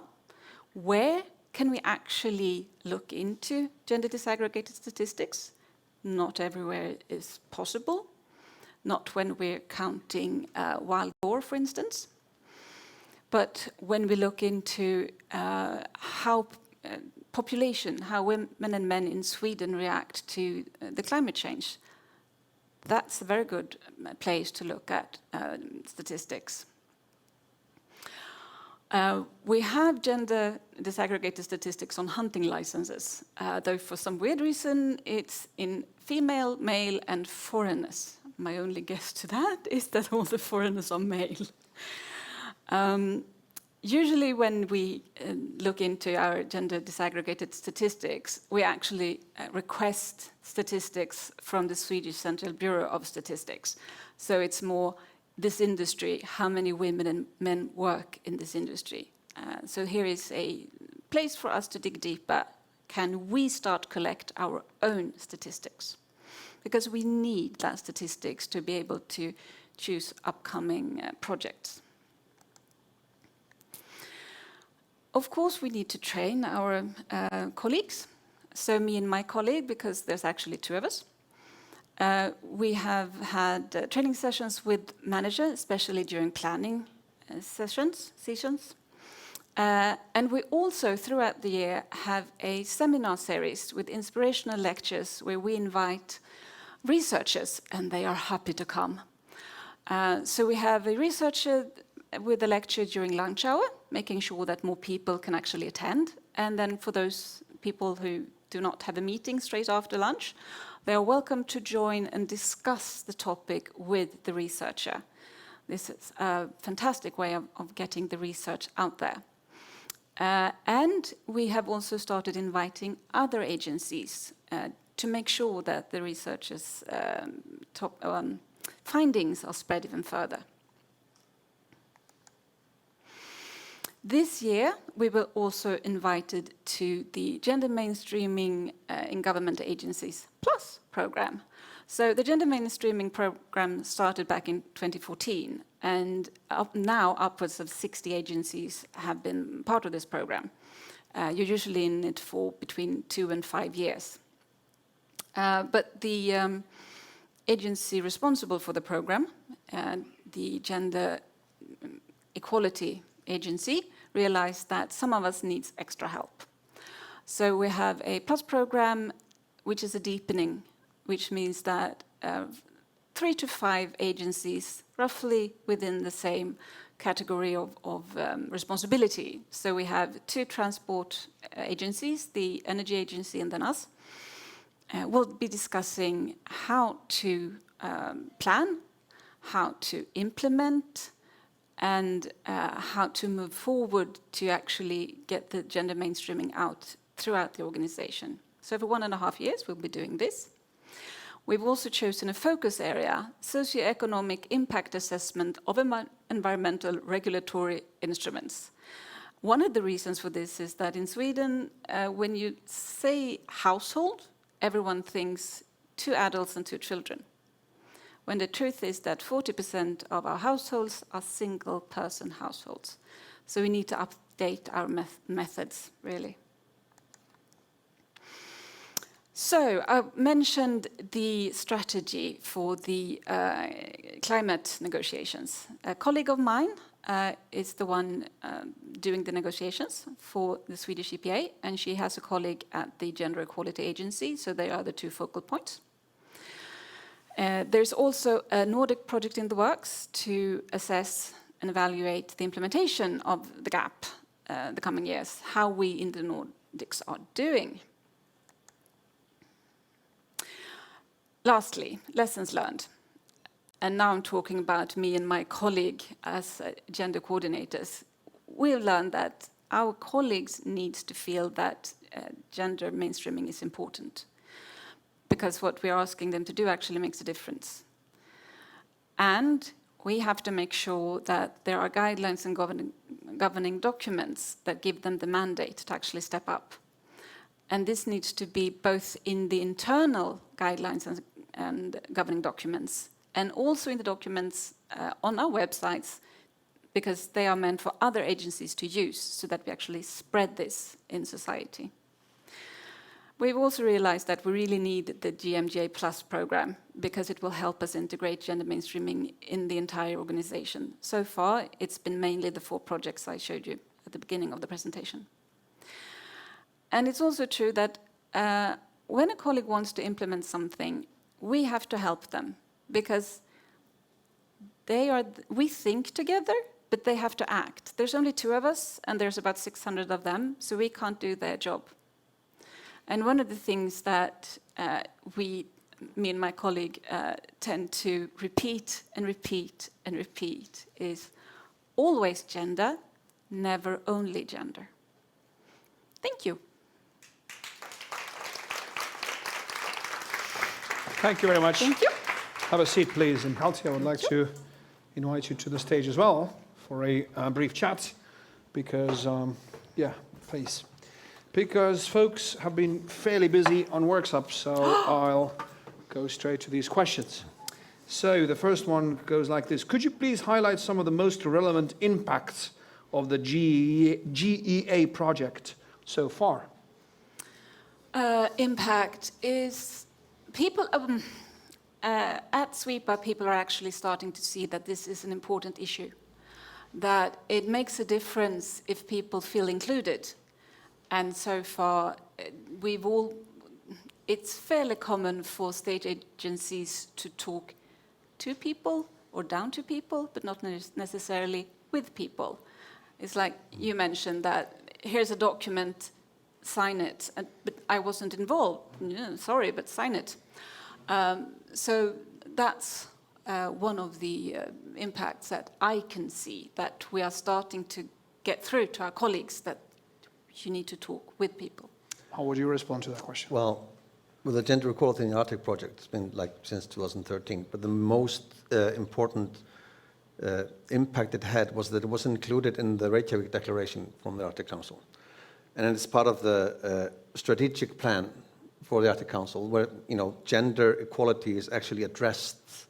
Where can we actually look into gender disaggregated statistics? Not everywhere is possible. Not when we're counting wild boar, for instance. But when we look into how population, how women and men in Sweden react to the climate change, that's a very good place to look at statistics. We have gender disaggregated statistics on hunting licenses, though for some weird reason it's in female, male and foreigners. My only guess to that is that all the foreigners are male. Usually when we look into our gender disaggregated statistics, we actually request statistics from the Swedish Central Bureau of Statistics. So it's more this industry, how many women and men work in this industry. So here is a place for us to dig deeper. Can we start collect our own statistics? Because we need that statistics to be able to choose upcoming projects. Of course, we need to train our colleagues. So me and my colleague, because there's actually two of us, we have had training sessions with managers, especially during planning sessions. And we also, throughout the year, have a seminar series with inspirational lectures where we invite researchers, and they are happy to come. So we have a researcher with a lecture during lunch hour, making sure that more people can actually attend. And then for those people who do not have a meeting straight after lunch, they are welcome to join and discuss the topic with the researcher. This is a fantastic way of getting the research out there. And we have also started inviting other agencies to make sure that the researchers' findings are spread even further. This year, we were also invited to the Gender Mainstreaming in Government Agencies Plus program. So the Gender Mainstreaming program started back in 2014, and now upwards of 60 agencies have been part of this program. You're usually in it for between 2 and 5 years. But the agency responsible for the program, the Gender Equality Agency, realized that some of us needs extra help. So we have a plus program, which is a deepening, which means that 3 to 5 agencies, roughly within the same category of responsibility. So we have 2 transport agencies, the Energy Agency and then us. We'll be discussing how to plan, how to implement, and how to move forward to actually get the gender mainstreaming out throughout the organization. So for 1.5 years, we'll be doing this. We've also chosen a focus area, socioeconomic impact assessment of environmental regulatory instruments. One of the reasons for this is that in Sweden, when you say household, everyone thinks 2 adults and 2 children, when the truth is that 40% of our households are single-person households. So we need to update our methods, really. So I mentioned the strategy for the climate negotiations. A colleague of mine is the one doing the negotiations for the Swedish EPA, and she has a colleague at the Gender Equality Agency, so they are the 2 focal points. There's also a Nordic project in the works to assess and evaluate the implementation of the GAP the coming years, how we in the Nordics are doing. Lastly, lessons learned. And now I'm talking about me and my colleague as gender coordinators. We've learned that our colleagues need to feel that gender mainstreaming is important, because what we're asking them to do actually makes a difference. And we have to make sure that there are guidelines and governing documents that give them the mandate to actually step up. And this needs to be both in the internal guidelines and governing documents, and also in the documents on our websites, because they are meant for other agencies to use, so that we actually spread this in society. We've also realized that we really need the GMGA Plus program, because it will help us integrate gender mainstreaming in the entire organization. So far, it's been mainly the 4 projects I showed you at the beginning of the presentation. And it's also true that when a colleague wants to implement something, we have to help them, because we think together, but they have to act. There's only 2 of us, and there's about 600 of them, so we can't do their job. And one of the things that me and my colleague tend to repeat and repeat and repeat is always gender, never only gender. Thank you. Thank you very much. Thank you. Have a seat, please. And Halti, I would like to invite you to the stage as well for a brief chat, because, yeah, please. Because folks have been fairly busy on workshops, so I'll go straight to these questions. So the first one goes like this. Could you please highlight some of the most relevant impacts of the GEA project so far? Impact is people at SWEPA, people are actually starting to see that this is an important issue, that it makes a difference if people feel included. And so far, it's fairly common for state agencies to talk to people or down to people, but not necessarily with people. It's like you mentioned that here's a document, sign it, but I wasn't involved. Yeah, sorry, but sign it. So that's one of the impacts that I can see, that we are starting to get through to our colleagues that you need to talk with people. How would you respond to that question? Well, with the Gender Equality in the Arctic project, it's been like since 2013, but the most important impact it had was that it was included in the Reykjavik Declaration from the Arctic Council. And it's part of the strategic plan for the Arctic Council, where gender equality is actually addressed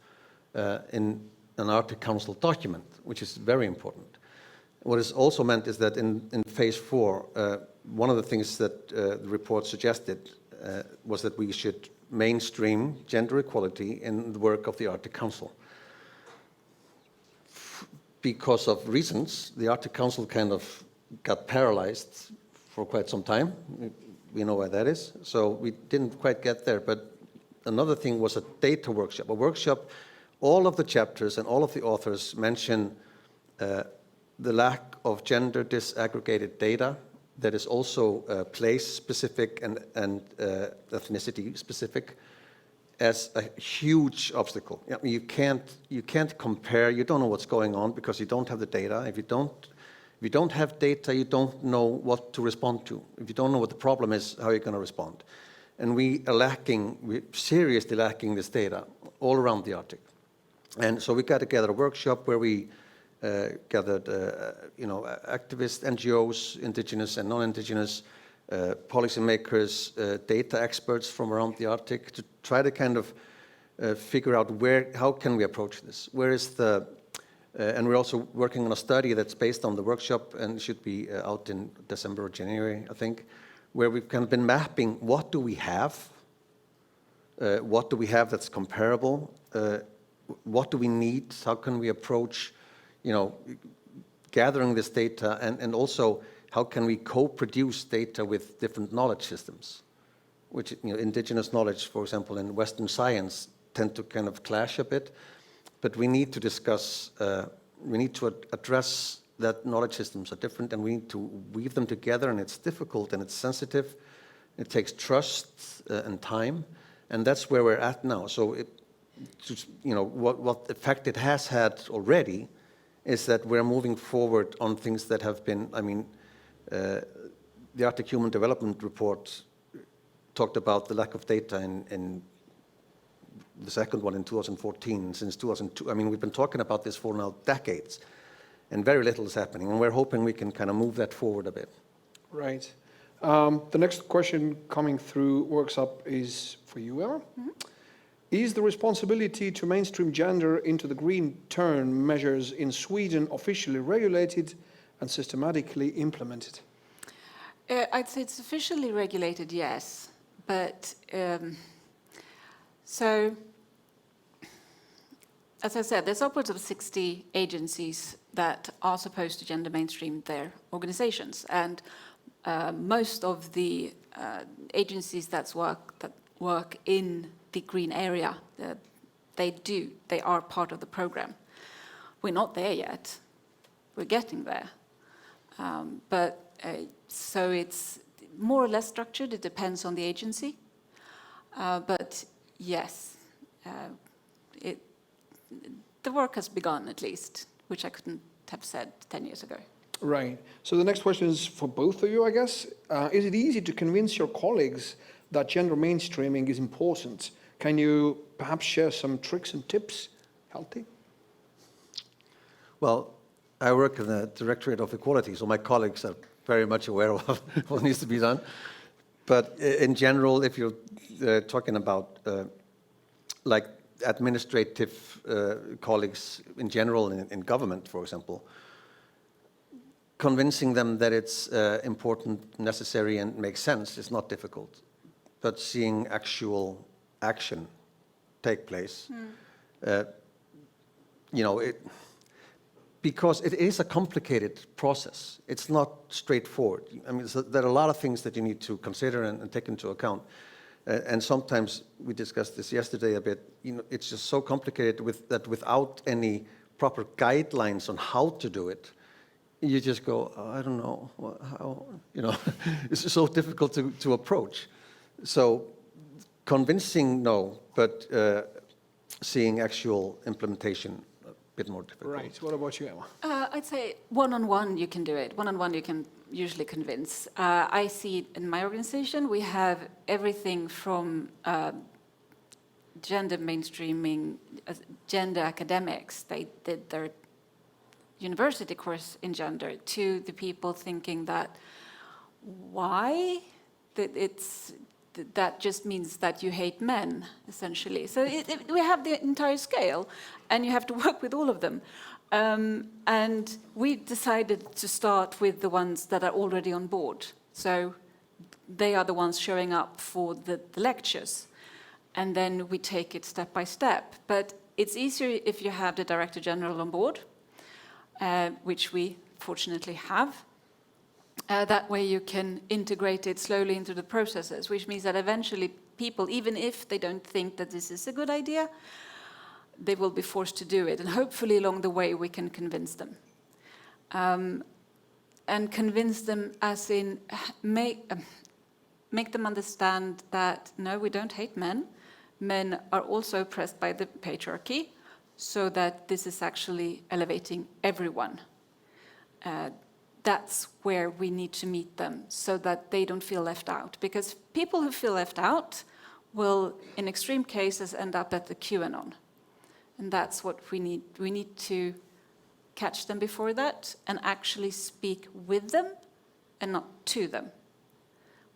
in an Arctic Council document, which is very important. What is also meant is that in phase 4, one of the things that the report suggested was that we should mainstream gender equality in the work of the Arctic Council. Because of reasons, the Arctic Council kind of got paralyzed for quite some time. We know why that is. So we didn't quite get there. But another thing was a data workshop. A workshop, all of the chapters and all of the authors mention the lack of gender disaggregated data that is also place-specific and ethnicity-specific as a huge obstacle. I mean, you can't compare. You don't know what's going on because you don't have the data. If you don't have data, you don't know what to respond to. If you don't know what the problem is, how are you going to respond? And we're seriously lacking this data all around the Arctic. And so we got together a workshop where we gathered, activists, NGOs, indigenous and non-indigenous, policymakers, data experts from around the Arctic to try to kind of figure out how can we approach this? Where is the, and we're also working on a study that's based on the workshop and should be out in December or January, I think, where we've kind of been mapping what do we have that's comparable, what do we need, how can we approach, gathering this data, and also how can we co-produce data with different knowledge systems, which, indigenous knowledge, for example, and Western science tend to kind of clash a bit, but we need to discuss, we need to address that knowledge systems are different and we need to weave them together, and it's difficult and it's sensitive. It takes trust and time, and that's where we're at now. So, what effect it has had already is that we're moving forward on things that have been, the Arctic Human Development Report talked about the lack of data in the second one in 2014, since 2002. We've been talking about this for now decades, and very little is happening, and we're hoping we can kind of move that forward a bit. Right. The next question coming through Worksup is for you, Emma. Mm-hmm. Is the responsibility to mainstream gender into the green turn measures in Sweden officially regulated and systematically implemented? I'd say it's officially regulated, yes, but so, as I said, there's upwards of 60 agencies that are supposed to gender mainstream their organizations, and most of the agencies that work in the green area, they are part of the program. We're not there yet. We're getting there. So it's more or less structured. It depends on the agency. But yes, the work has begun at least, which I couldn't have said 10 years ago. Right. So the next question is for both of you, I guess. Is it easy to convince your colleagues that gender mainstreaming is important? Can you perhaps share some tricks and tips, Halti? Well, I work in the Directorate of Equality, so my colleagues are very much aware of what needs to be done. But in general, if you're talking about like administrative colleagues in general in government, for example, convincing them that it's important, necessary, and makes sense is not difficult. But seeing actual action take place, because it is a complicated process. It's not straightforward. There are a lot of things that you need to consider and take into account. And sometimes, we discussed this yesterday a bit, it's just so complicated that without any proper guidelines on how to do it, you just go, I don't know, how, it's so difficult to approach. So convincing, no, but seeing actual implementation, a bit more difficult. Right. What about you, Emma? I'd say one-on-one you can do it. One-on-one you can usually convince. I see in my organization we have everything from gender mainstreaming, gender academics. They did their university course in gender, to the people thinking that why that just means that you hate men, essentially. So we have the entire scale, and you have to work with all of them. And we decided to start with the ones that are already on board. So they are the ones showing up for the lectures. And then we take it step by step. But it's easier if you have the Director General on board, which we fortunately have. That way you can integrate it slowly into the processes, which means that eventually people, even if they don't think that this is a good idea, they will be forced to do it. And hopefully along the way we can convince them. And convince them as in make them understand that, no, we don't hate men. Men are also oppressed by the patriarchy, so that this is actually elevating everyone. That's where we need to meet them, so that they don't feel left out. Because people who feel left out will, in extreme cases, end up at the QAnon. And that's what we need. We need to catch them before that and actually speak with them and not to them,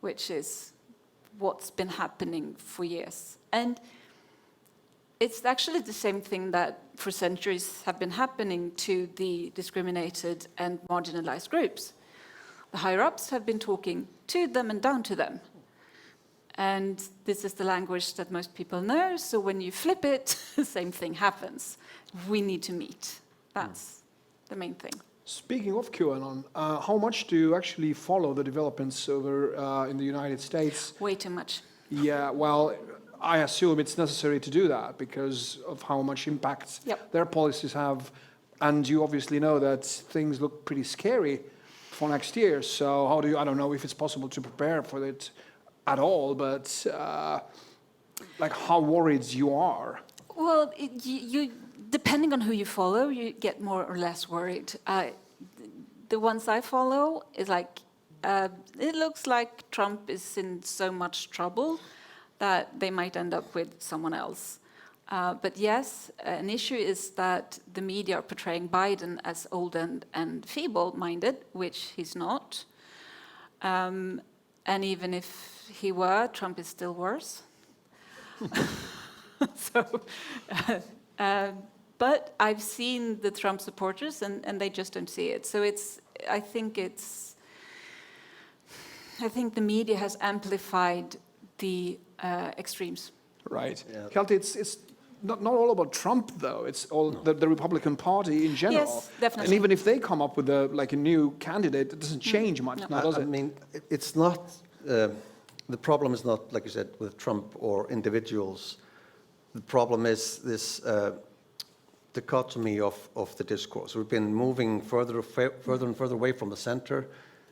which is what's been happening for years. And it's actually the same thing that for centuries have been happening to the discriminated and marginalized groups. The higher-ups have been talking to them and down to them. And this is the language that most people know, so when you flip it, the same thing happens. We need to meet. That's the main thing. Speaking of QAnon, how much do you actually follow the developments over in the United States? Way too much. Yeah, well, I assume it's necessary to do that because of how much impact their policies have. And you obviously know that things look pretty scary for next year. So how do you, I don't know if it's possible to prepare for it at all, but like how worried you are? Well, you depending on who you follow, you get more or less worried. The ones I follow is like, it looks like Trump is in so much trouble that they might end up with someone else. But yes, an issue is that the media are portraying Biden as old and feeble-minded, which he's not. And even if he were, Trump is still worse. So, but I've seen the Trump supporters, and they just don't see it. So I think the media has amplified the extremes. Right. Yeah. Kelty, it's not all about Trump, though. It's all the Republican Party in general. Yes, definitely. And even if they come up with a new candidate, it doesn't change much, now, does it? I mean, it's not, the problem is not, like you said, with Trump or individuals. The problem is this dichotomy of the discourse. We've been moving further and further away from the center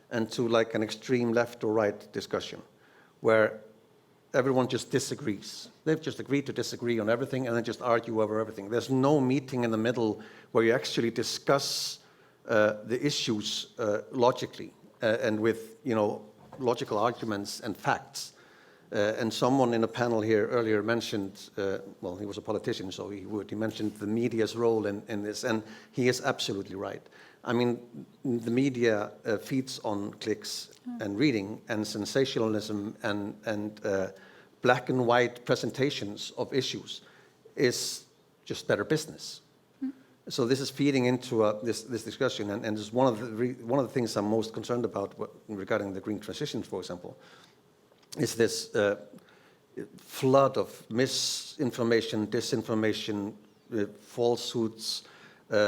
and to like an extreme left or right discussion where everyone just disagrees. They've just agreed to disagree on everything and then just argue over everything. There's no meeting in the middle where you actually discuss the issues logically and with, logical arguments and facts. And someone in a panel here earlier mentioned, well, he was a politician, so he mentioned the media's role in this, and he is absolutely right. I mean, the media feeds on clicks and reading and sensationalism and black and white presentations of issues is just better business. So this is feeding into this discussion, and it's one of the things I'm most concerned about regarding the green transition, for example, is this flood of misinformation, disinformation, falsehoods,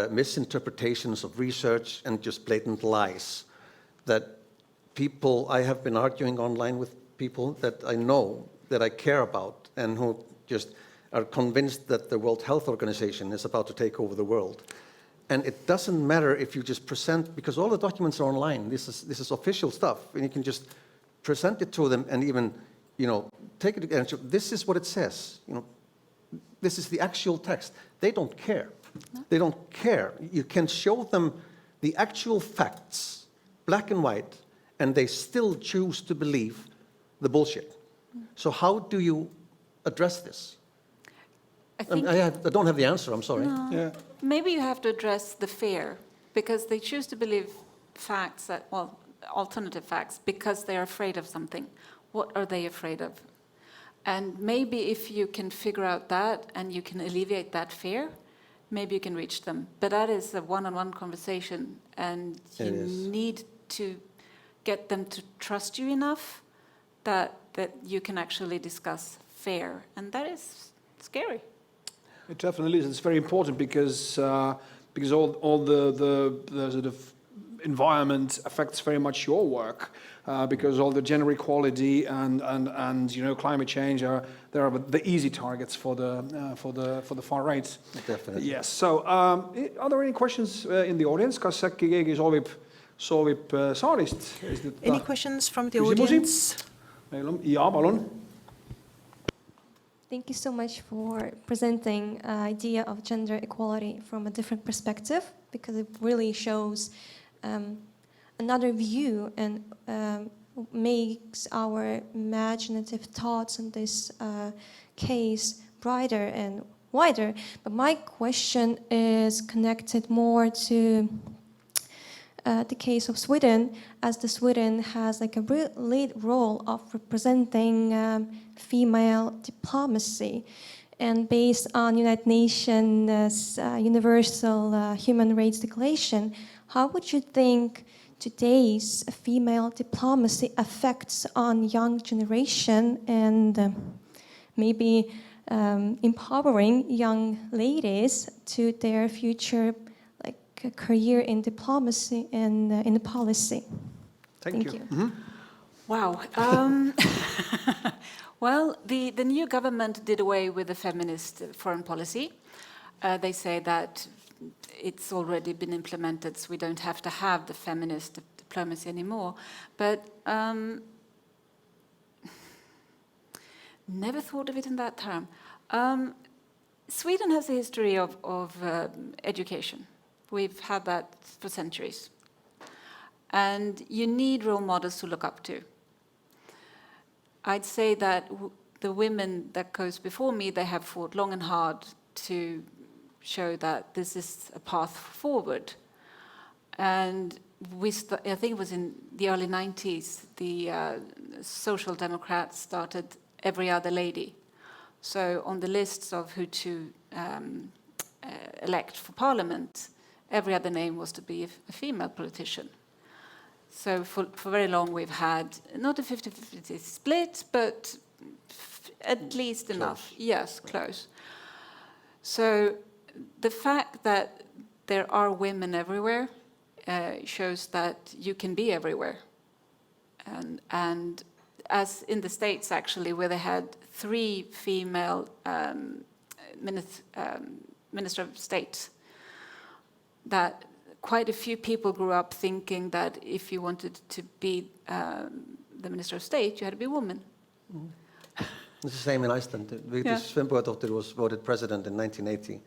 misinterpretations of research, and just blatant lies that I have been arguing online with people that I know, that I care about, and who just are convinced that the World Health Organization is about to take over the world. And it doesn't matter if you just present, because all the documents are online. This is official stuff, and you can just present it to them and even, take it and show, this is what it says. This is the actual text. They don't care. No. They don't care. You can show them the actual facts, black and white, and they still choose to believe the bullshit. So how do you address this? I don't have the answer, I'm sorry. No. Yeah. Maybe you have to address the fear, because they choose to believe facts, alternative facts, because they're afraid of something. What are they afraid of? And maybe if you can figure out that and you can alleviate that fear, maybe you can reach them. But that is a one-on-one conversation, and you need to get them to trust you enough that you can actually discuss fear, and that is scary. It definitely is. It's very important because all the sort of environment affects very much your work because all the gender equality and climate change are the easy targets for the far right. Definitely. Yes. So are there any questions in the audience? Kas äkki keegi soovib saalist? Any questions from the audience? Meil on. Jaa, palun. Thank you so much for presenting the idea of gender equality from a different perspective, because it really shows another view and makes our imaginative thoughts in this case brighter and wider. But my question is connected more to the case of Sweden, as the Sweden has like a lead role of representing female diplomacy. And based on United Nations Universal Human Rights Declaration, how would you think today's female diplomacy affects on young generation and maybe empowering young ladies to their future career in diplomacy and in policy? Thank you. Mm-hmm. Wow. Well, the new government did away with the feminist foreign policy. They say that it's already been implemented, so we don't have to have the feminist diplomacy anymore. But never thought of it in that term. Sweden has a history of education. We've had that for centuries. And you need role models to look up to. I'd say that the women that goes before me, they have fought long and hard to show that this is a path forward. And I think it was in the early 90s, the Social Democrats started Every Other Lady. So on the lists of who to elect for parliament, every other name was to be a female politician. So for very long we've had not a 50-50 split, but at least enough. Yes, close. So the fact that there are women everywhere shows that you can be everywhere. And as in the States, actually, where they had 3 female Minister of State, that quite a few people grew up thinking that if you wanted to be the Minister of State, you had to be a woman. Mm. It's the same in Iceland. Vigdís Finnbogadóttir was voted president in 1980,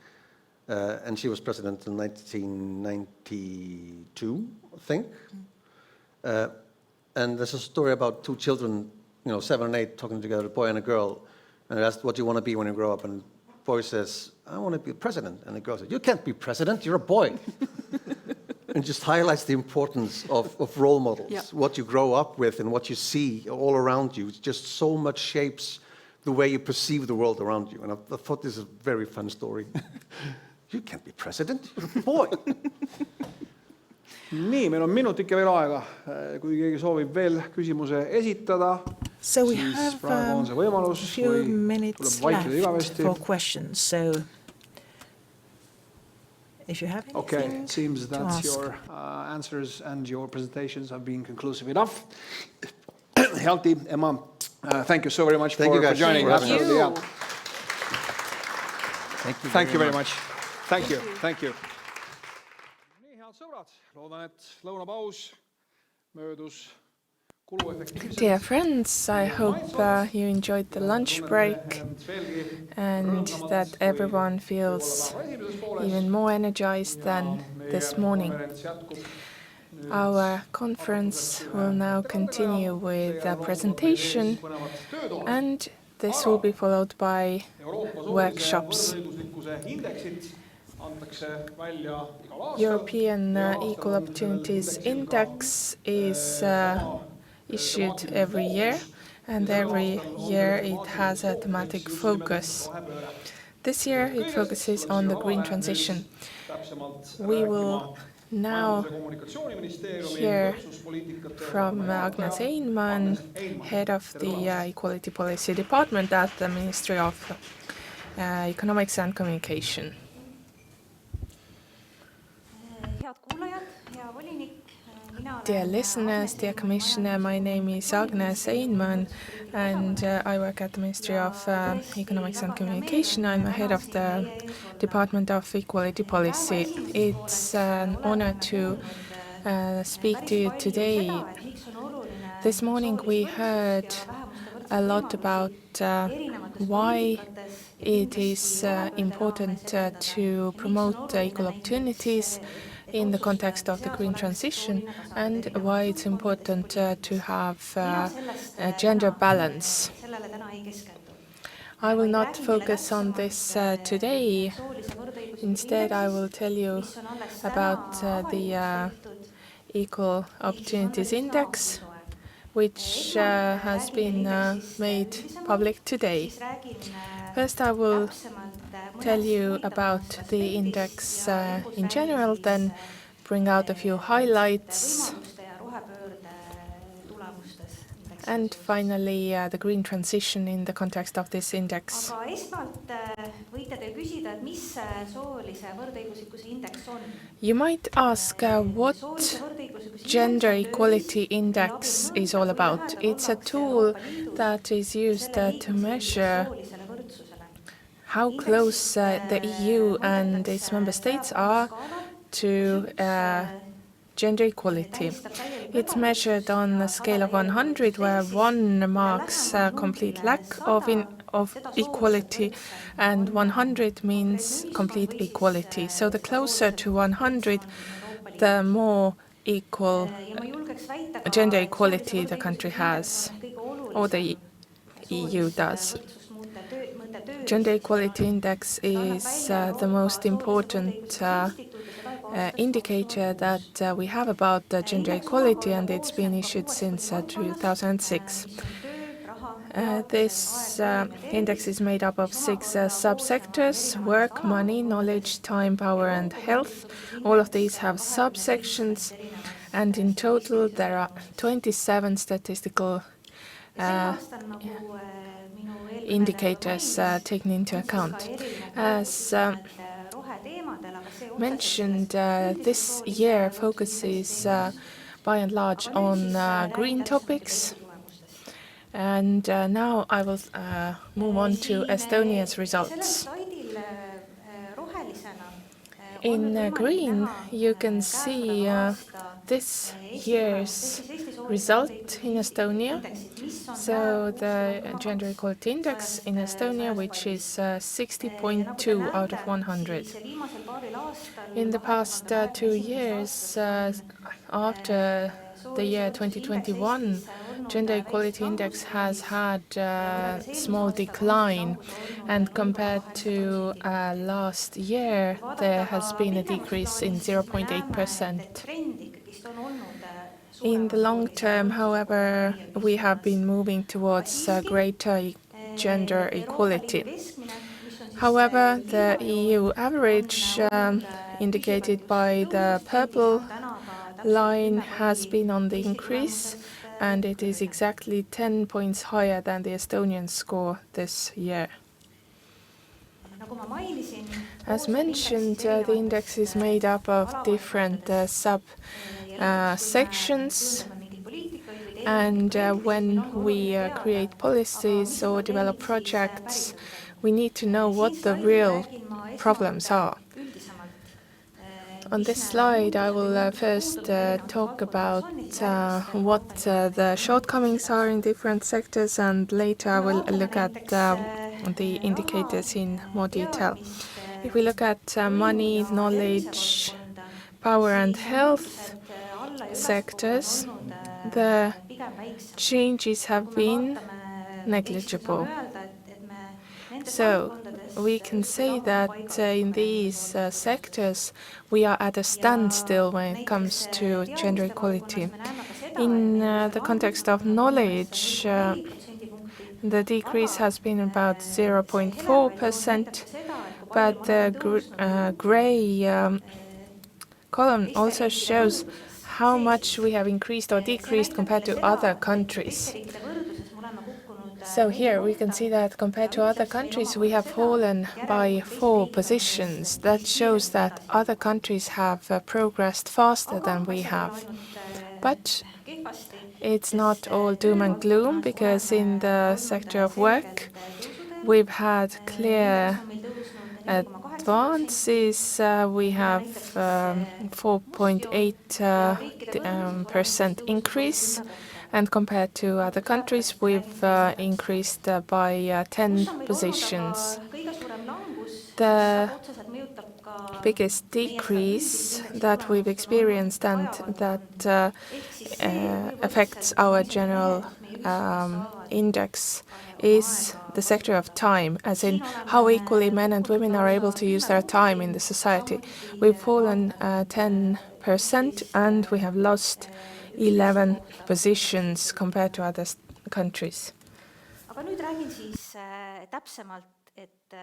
and she was president in 1992, I think. Mm. And there's a story about 2 children, 7 and 8, talking together, a boy and a girl, and they asked, what do you want to be when you grow up? And the boy says, I want to be president. And the girl says, you can't be president, you're a boy. And just highlights the importance of role models, what you grow up with and what you see all around you. It just so much shapes the way you perceive the world around you. And I thought this is a very fun story. You can't be president, you're a boy. Nii, meil on minutike veel aega. Kui keegi soovib veel küsimuse esitada, So we siis have praegu on see võimalus, a few või minutes tuleb vaikida left igavesti. for questions. So if you have anything Okay, it seems to that ask. your answers and your presentations have been conclusive enough. Hjalti, Emma, thank you so very much Thank for you guys joining for us. having us. Absolutely, yeah. Thank you Thank you very much. Thank you. Thank you. Nii, head sõbrad, loodan, et lõunapaus möödus kuluefektiivselt. Dear friends, I hope you enjoyed the lunch break and that everyone feels even more energized than this morning. Our conference will now continue with a presentation, and this will be followed by workshops. European Equal Opportunities Index is issued every year, and every year it has a thematic focus. This year it focuses on the green transition. We will now hear from Agnes Einman, head of the Equality Policy Department at the Ministry of Economics and Communication. Dear listeners, dear Commissioner, my name is Agnes Einman and I work at the Ministry of Economics and Communication. I'm the head of the Department of Equality Policy. It's an honor to speak to you today. This morning we heard a lot about why it is important to promote equal opportunities in the context of the green transition and why it's important to have a gender balance. I will not focus on this today. Instead, I will tell you about the Equal Opportunities Index, which has been made public today. First, I will tell you about the index in general, then bring out a few highlights, and finally the green transition in the context of this index. You might ask what Gender Equality Index is all about. It's a tool that is used to measure how close the EU and its member states are to gender equality. It's measured on a scale of 100, where 1 marks a complete lack of equality, and 100 means complete equality. So the closer to 100, the more equal gender equality the country has, or the EU does. Gender Equality Index is the most important indicator that we have about gender equality, and it's been issued since 2006. This index is made up of 6 subsectors: work, money, knowledge, time, power, and health. All of these have subsections, and in total there are 27 statistical indicators taken into account. As mentioned, this year focuses by and large on green topics. And now I will move on to Estonia's results. In green, you can see this year's result in Estonia. So the Gender Equality Index in Estonia, which is 60.2 out of 100. In the past 2 years, after the year 2021, Gender Equality Index has had a small decline, and compared to last year, there has been a decrease in 0.8%. In the long term, however, we have been moving towards greater gender equality. However, the EU average indicated by the purple line has been on the increase, and it is exactly 10 points higher than the Estonian score this year. As mentioned, the index is made up of different subsections, and when we create policies or develop projects, we need to know what the real problems are. On this slide, I will first talk about what the shortcomings are in different sectors, and later I will look at the indicators in more detail. If we look at money, knowledge, power and health sectors, the changes have been negligible. So we can say that in these sectors we are at a standstill when it comes to gender equality. In the context of knowledge, the decrease has been about 0.4%, but the grey column also shows how much we have increased or decreased compared to other countries. So here we can see that compared to other countries, we have fallen by 4 positions. That shows that other countries have progressed faster than we have. But it's not all doom and gloom, because in the sector of work, we've had clear advances. We have 4.8% increase. And compared to other countries, we've increased by 10 positions. The biggest decrease that we've experienced, and that affects our general index is the sector of time, as in how equally men and women are able to use their time in the society. We've fallen 10% and we have lost 11 positions compared to other countries. Aga nüüd räägin siis täpsemalt, et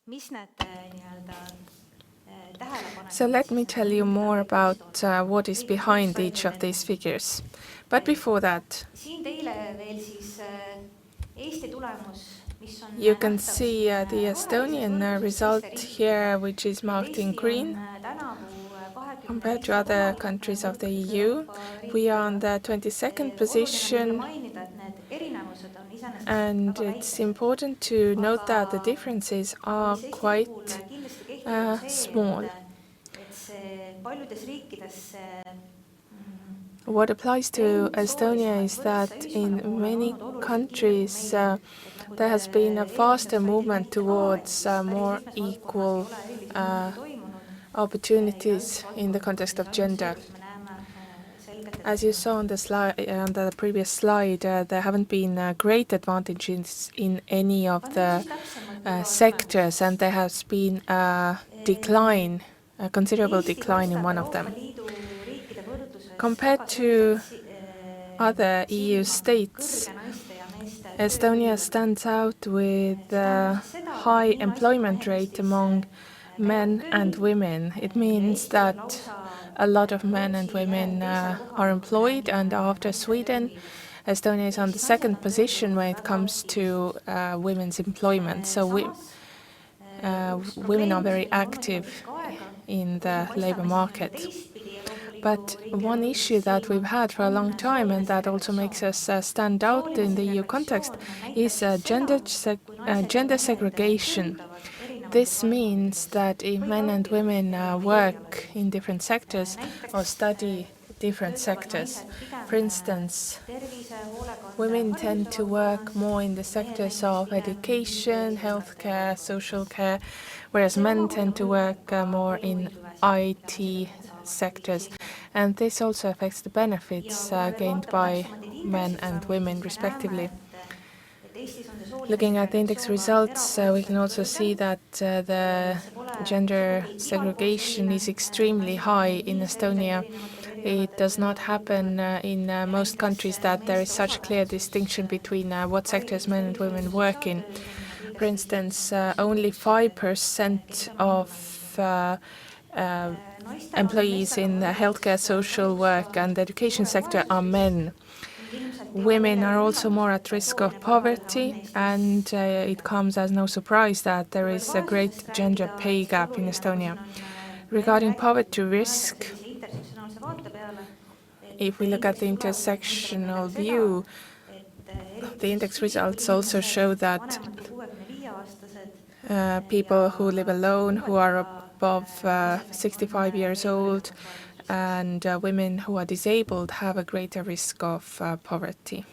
mis need tähelepanekud. So let me tell you more about what is behind each of these figures. But before that, Siin teile veel siis Eesti tulemus, mis on you can see the Estonian result here, which is marked in green. Compared to other countries of the EU, we are on the 22nd position, and it's important to note that the differences are quite small. What applies to Estonia is that in many countries there has been a faster movement towards more equal opportunities in the context of gender. As you saw on the slide, on the previous slide, there haven't been great advantages in any of the sectors, and there has been a decline, a considerable decline in one of them. Compared to other EU states, Estonia stands out with a high employment rate among men and women. It means that a lot of men and women are employed, and after Sweden, Estonia is on the second position when it comes to women's employment. So women are very active in the labor market. But one issue that we've had for a long time, and that also makes us stand out in the EU context, is gender segregation. This means that if men and women work in different sectors or study different sectors, for instance, women tend to work more in the sectors of education, healthcare, social care, whereas men tend to work more in IT sectors. And this also affects the benefits gained by men and women, respectively. Looking at the index results, we can also see that the gender segregation is extremely high in Estonia. It does not happen in most countries that there is such a clear distinction between what sectors men and women work in. For instance, only 5% of employees in the healthcare, social work and education sector are men. Women are also more at risk of poverty, and it comes as no surprise that there is a great gender pay gap in Estonia. Regarding poverty risk, if we look at the intersectional view, the index results also show that people who live alone, who are above 65 years old, and women who are disabled have a greater risk of poverty.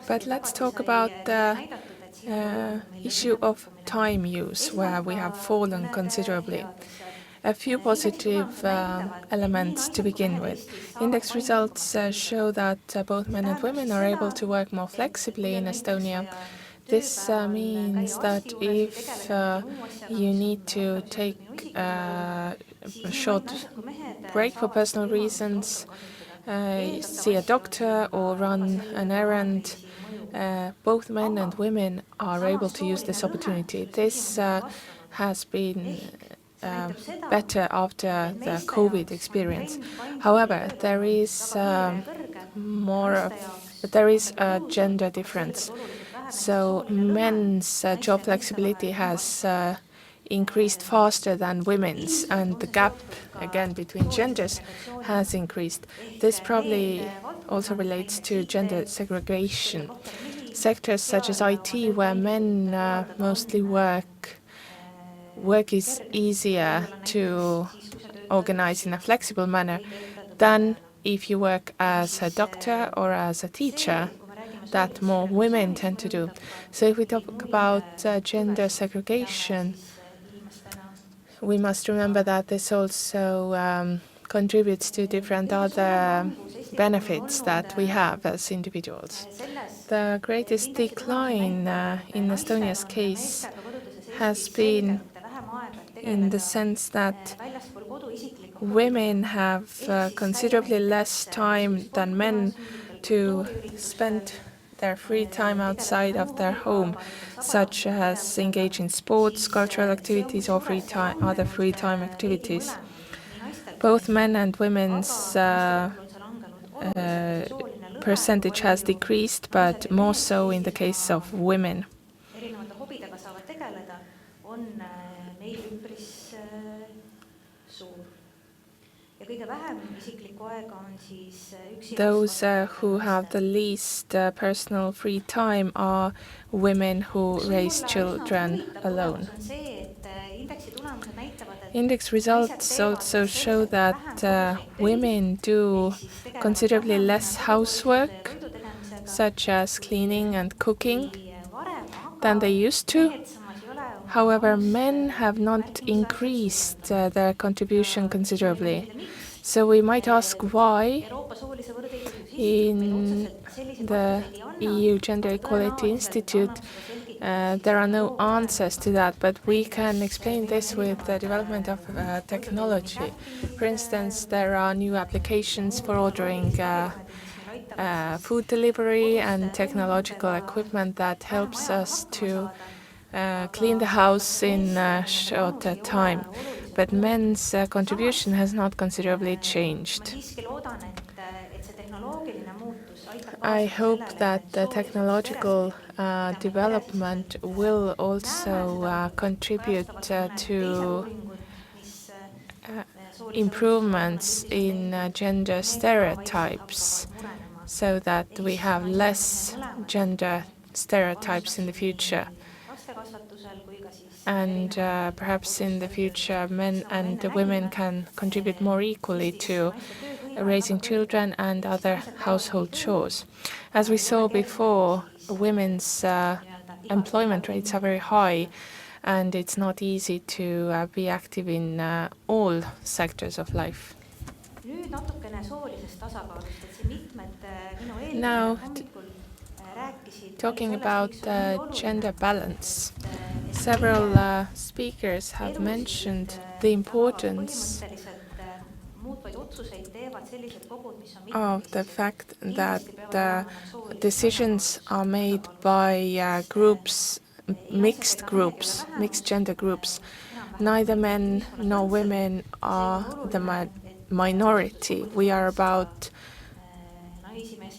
But let's talk about the issue of time use, where we have fallen considerably. A few positive elements to begin with. Index results show that both men and women are able to work more flexibly in Estonia. This means that if you need to take a short break for personal reasons, see a doctor or run an errand, both men and women are able to use this opportunity. This has been better after the COVID experience. However, there is a gender difference. So men's job flexibility has increased faster than women's, and the gap, again, between genders has increased. This probably also relates to gender segregation. Sectors such as IT, where men mostly work is easier to organize in a flexible manner than if you work as a doctor or as a teacher, that more women tend to do. So if we talk about gender segregation, we must remember that this also contributes to different other benefits that we have as individuals. The greatest decline in Estonia's case has been in the sense that women have considerably less time than men to spend their free time outside of their home, such as engage in sports, cultural activities, or other free time activities. Both men and women's percentage has decreased, but more so in the case of women. erinevate hobidega saavad tegeleda, on meil üpris suur. Ja kõige vähem isiklikku aega on siis üksi Those who have the least personal free time are women who raise children alone. Index results also show that women do considerably less housework, such as cleaning and cooking, than they used to. However, men have not increased their contribution considerably. So we might ask why in the EU Gender Equality Institute there are no answers to that, but we can explain this with the development of technology. For instance, there are new applications for ordering food delivery and technological equipment that helps us to clean the house in a shorter time. But men's contribution has not considerably changed. I hope that the technological development will also contribute to improvements in gender stereotypes, so that we have less gender stereotypes in the future. And perhaps in the future men and women can contribute more equally to raising children and other household chores. As we saw before, women's employment rates are very high, and it's not easy to be active in all sectors of life. Now, talking about gender balance, several speakers have mentioned the importance of the fact that decisions are made by mixed gender groups. Neither men nor women are the minority.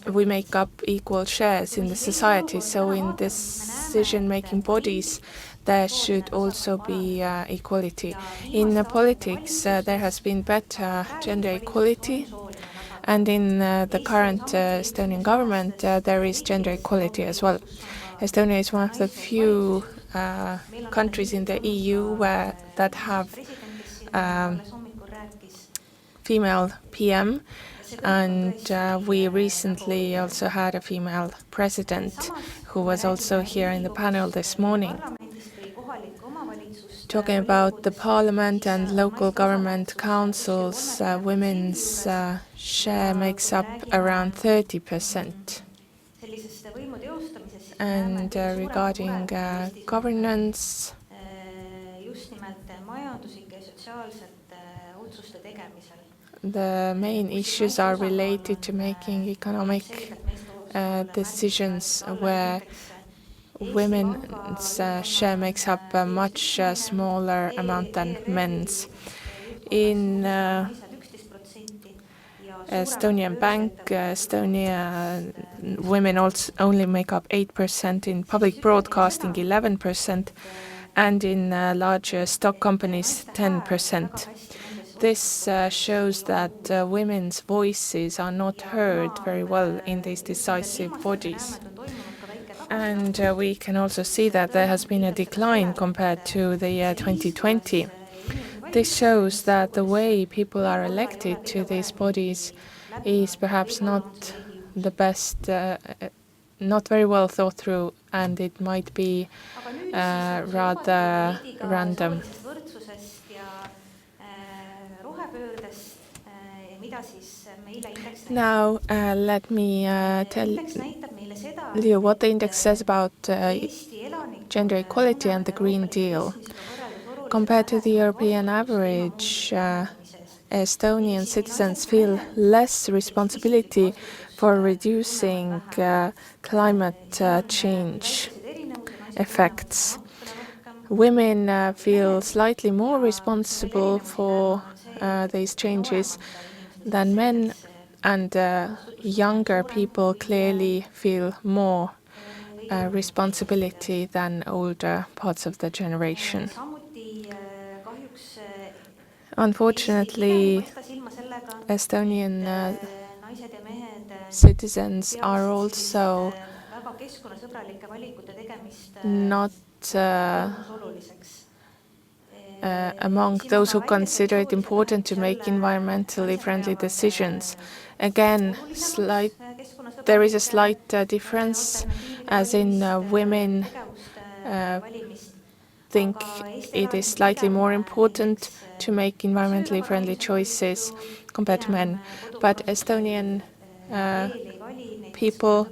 We make up equal shares in the society, so in decision-making bodies there should also be equality. In politics there has been better gender equality, and in the current Estonian government there is gender equality as well. Estonia is one of the few countries in the EU that have female PM, and we recently also had a female president who was also here in the panel this morning. Talking about the parliament and local government councils, women's share makes up around 30%. And regarding governance, the main issues are related to making economic decisions, where women's share makes up a much smaller amount than men's. In Estonian Bank, Estonia women also only make up 8%, in public broadcasting 11%, and in larger stock companies 10%. This shows that women's voices are not heard very well in these decisive bodies. And we can also see that there has been a decline compared to the year 2020. This shows that the way people are elected to these bodies is perhaps not the best, not very well thought through, and it might be rather random. mida siis meile indeks näitab. Now, let me tell Indeks näitab meile seda, you what the index says about Eesti elanikkonna gender equality and the Green Deal. Compared to the European average, Estonian citizens feel less responsibility for reducing climate change effects. Women feel slightly more responsible for these changes than men, and younger people clearly feel more responsibility than older parts of the generation. Unfortunately, Estonian citizens are also not among those who consider it important to make environmentally friendly decisions. Again, there is a slight difference, as in women think it is slightly more important to make environmentally friendly choices compared to men. But Estonian people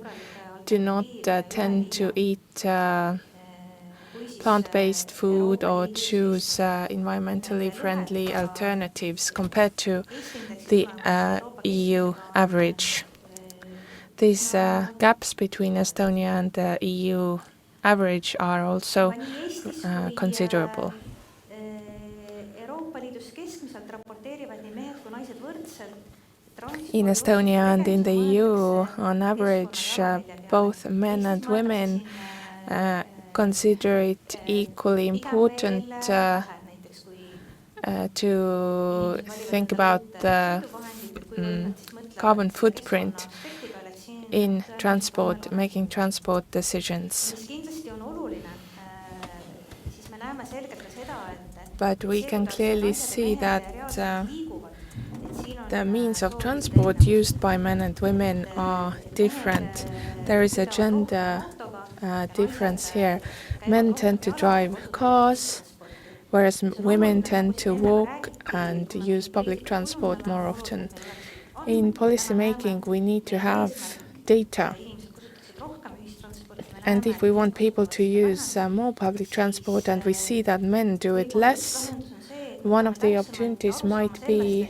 do not tend to eat plant-based food or choose environmentally friendly alternatives compared to the EU average. These gaps between Estonia and the EU average are also considerable. In Estonia and in the EU, on average, both men and women consider it equally important to think about the carbon footprint in transport, making transport decisions. But we can clearly see that the means of transport used by men and women are different. There is a gender difference here. Men tend to drive cars, whereas women tend to walk and use public transport more often. In policy making, we need to have data. And if we want people to use more public transport and we see that men do it less, one of the opportunities might be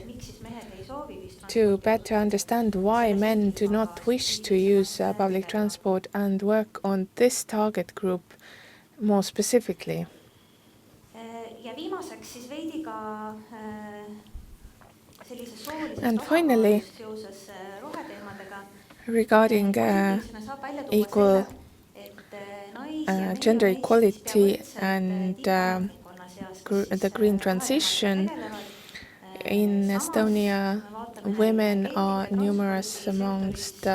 to better understand why men do not wish to use public transport and work on this target group more specifically. And finally, regarding equal gender equality and the green transition, in Estonia, women are numerous amongst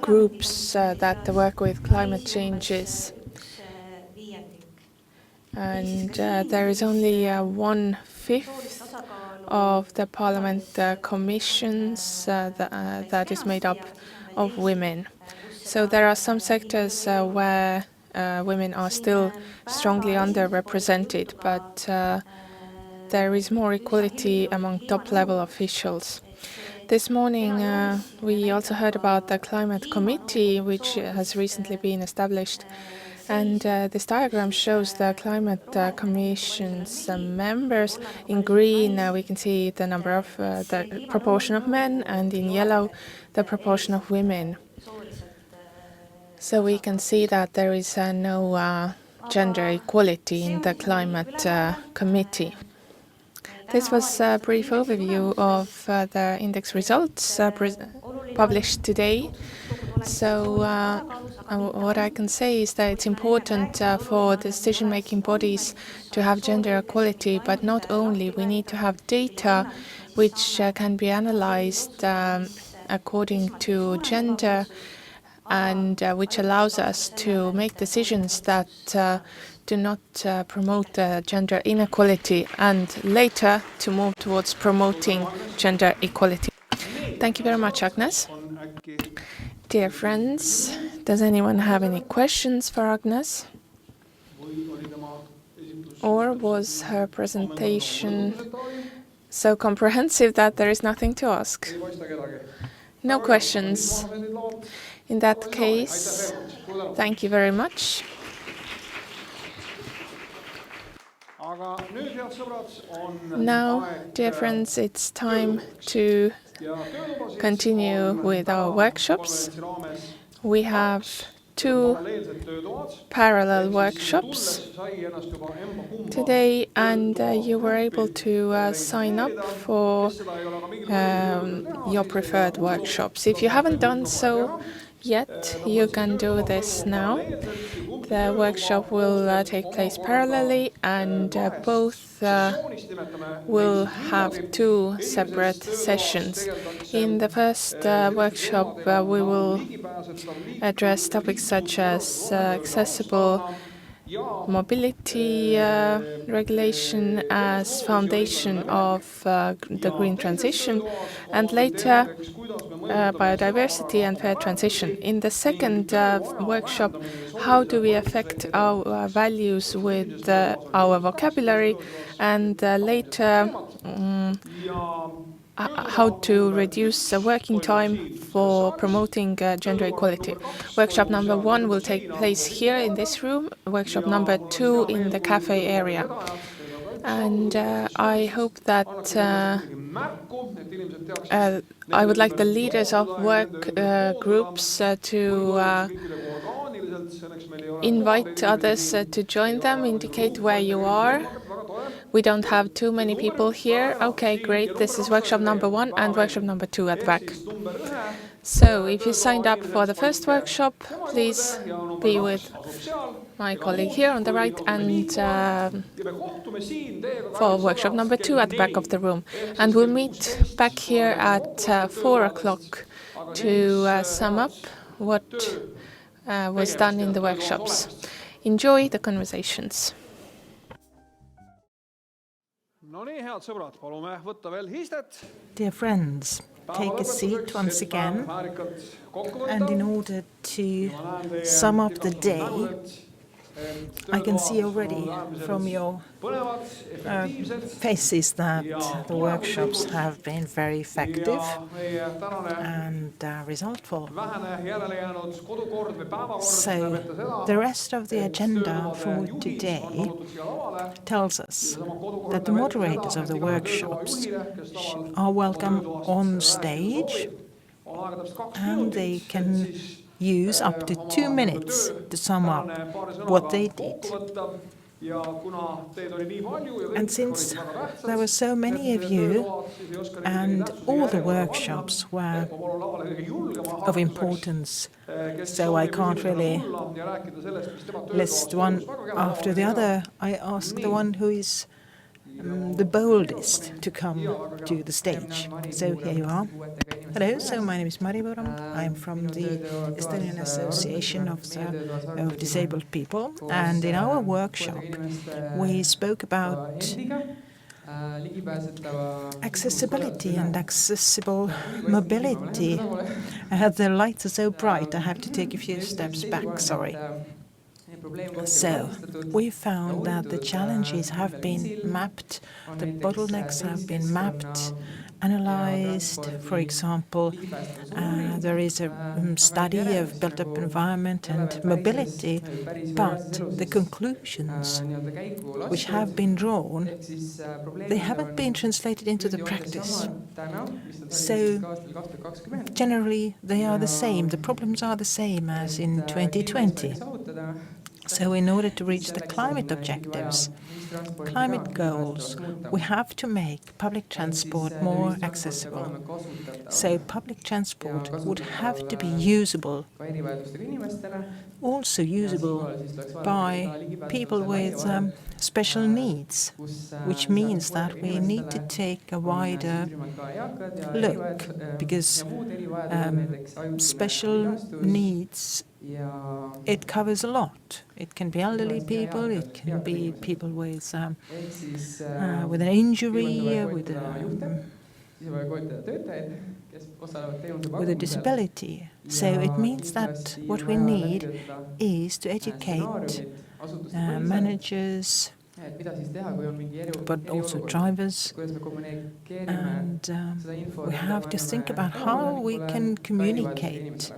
groups that work with climate changes. And there is only 1/5 of the parliament commissions that is made up of women. So there are some sectors where women are still strongly underrepresented, but there is more equality among top-level officials. This morning we also heard about the Climate Committee, which has recently been established. And this diagram shows the Climate Commission's members. In green, we can see the number of the proportion of men, and in yellow, the proportion of women. So we can see that there is no gender equality in the Climate Committee. This was a brief overview of the index results published today. So what I can say is that it's important for decision-making bodies to have gender equality, but not only. We need to have data which can be analyzed according to gender and which allows us to make decisions that do not promote gender inequality, and later to move towards promoting gender equality. Thank you very much, Agnes. Dear friends, does anyone have any questions for Agnes? Or was her presentation so comprehensive that there is nothing to ask? No questions. In that case, thank you very much. Now, dear friends, it's time to continue with our workshops. We have 2 parallel workshops today, and you were able to sign up for your preferred workshops. If you haven't done so yet, you can do this now. The workshop will take place parallelly, and both will have 2 separate sessions. In the first workshop, we will address topics such as accessible mobility regulation as foundation of the green transition, and later biodiversity and fair transition. In the second workshop, how do we affect our values with our vocabulary, and later how to reduce working time for promoting gender equality. Workshop number 1 will take place here in this room, workshop number 2 in the cafe area. And I hope that I would like the leaders of work groups to invite others to join them, indicate where you are. We don't have too many people here. Okay, great. This is workshop number 1 and workshop number 2 at the back. So if you signed up for the first workshop, please be with my colleague here on the right, and for workshop number 2 at the back of the room. And we'll meet back here at 4 o'clock to sum up what was done in the workshops. Enjoy the conversations. Dear friends, take a seat once again, and in order to sum up the day, I can see already from your faces that the workshops have been very effective and resultful. So the rest of the agenda for today tells us that the moderators of the workshops are welcome on stage, and they can use up to 2 minutes to sum up what they did. And since there were so many of you and all the workshops were of importance, so I can't really list one after the other, I ask the one who is the boldest to come to the stage. So here you are. Hello, so my name is Mari Võram. I'm from the Estonian Association of Disabled People, and in our workshop we spoke about accessibility and accessible mobility. The lights are so bright, I have to take a few steps back, sorry. So, we found that the challenges have been mapped, the bottlenecks have been mapped, analyzed. For example, there is a study of built-up environment and mobility, but the conclusions which have been drawn, they haven't been translated into the practice. So, generally, they are the same. The problems are the same as in 2020. So in order to reach the climate objectives, climate goals, we have to make public transport more accessible. So public transport would have to be usable, also usable by people with special needs, which means that we need to take a wider look, because special needs, it covers a lot. It can be elderly people, it can be people with an injury, with a disability. So it means that what we need is to educate managers, but also drivers. And we have to think about how we can communicate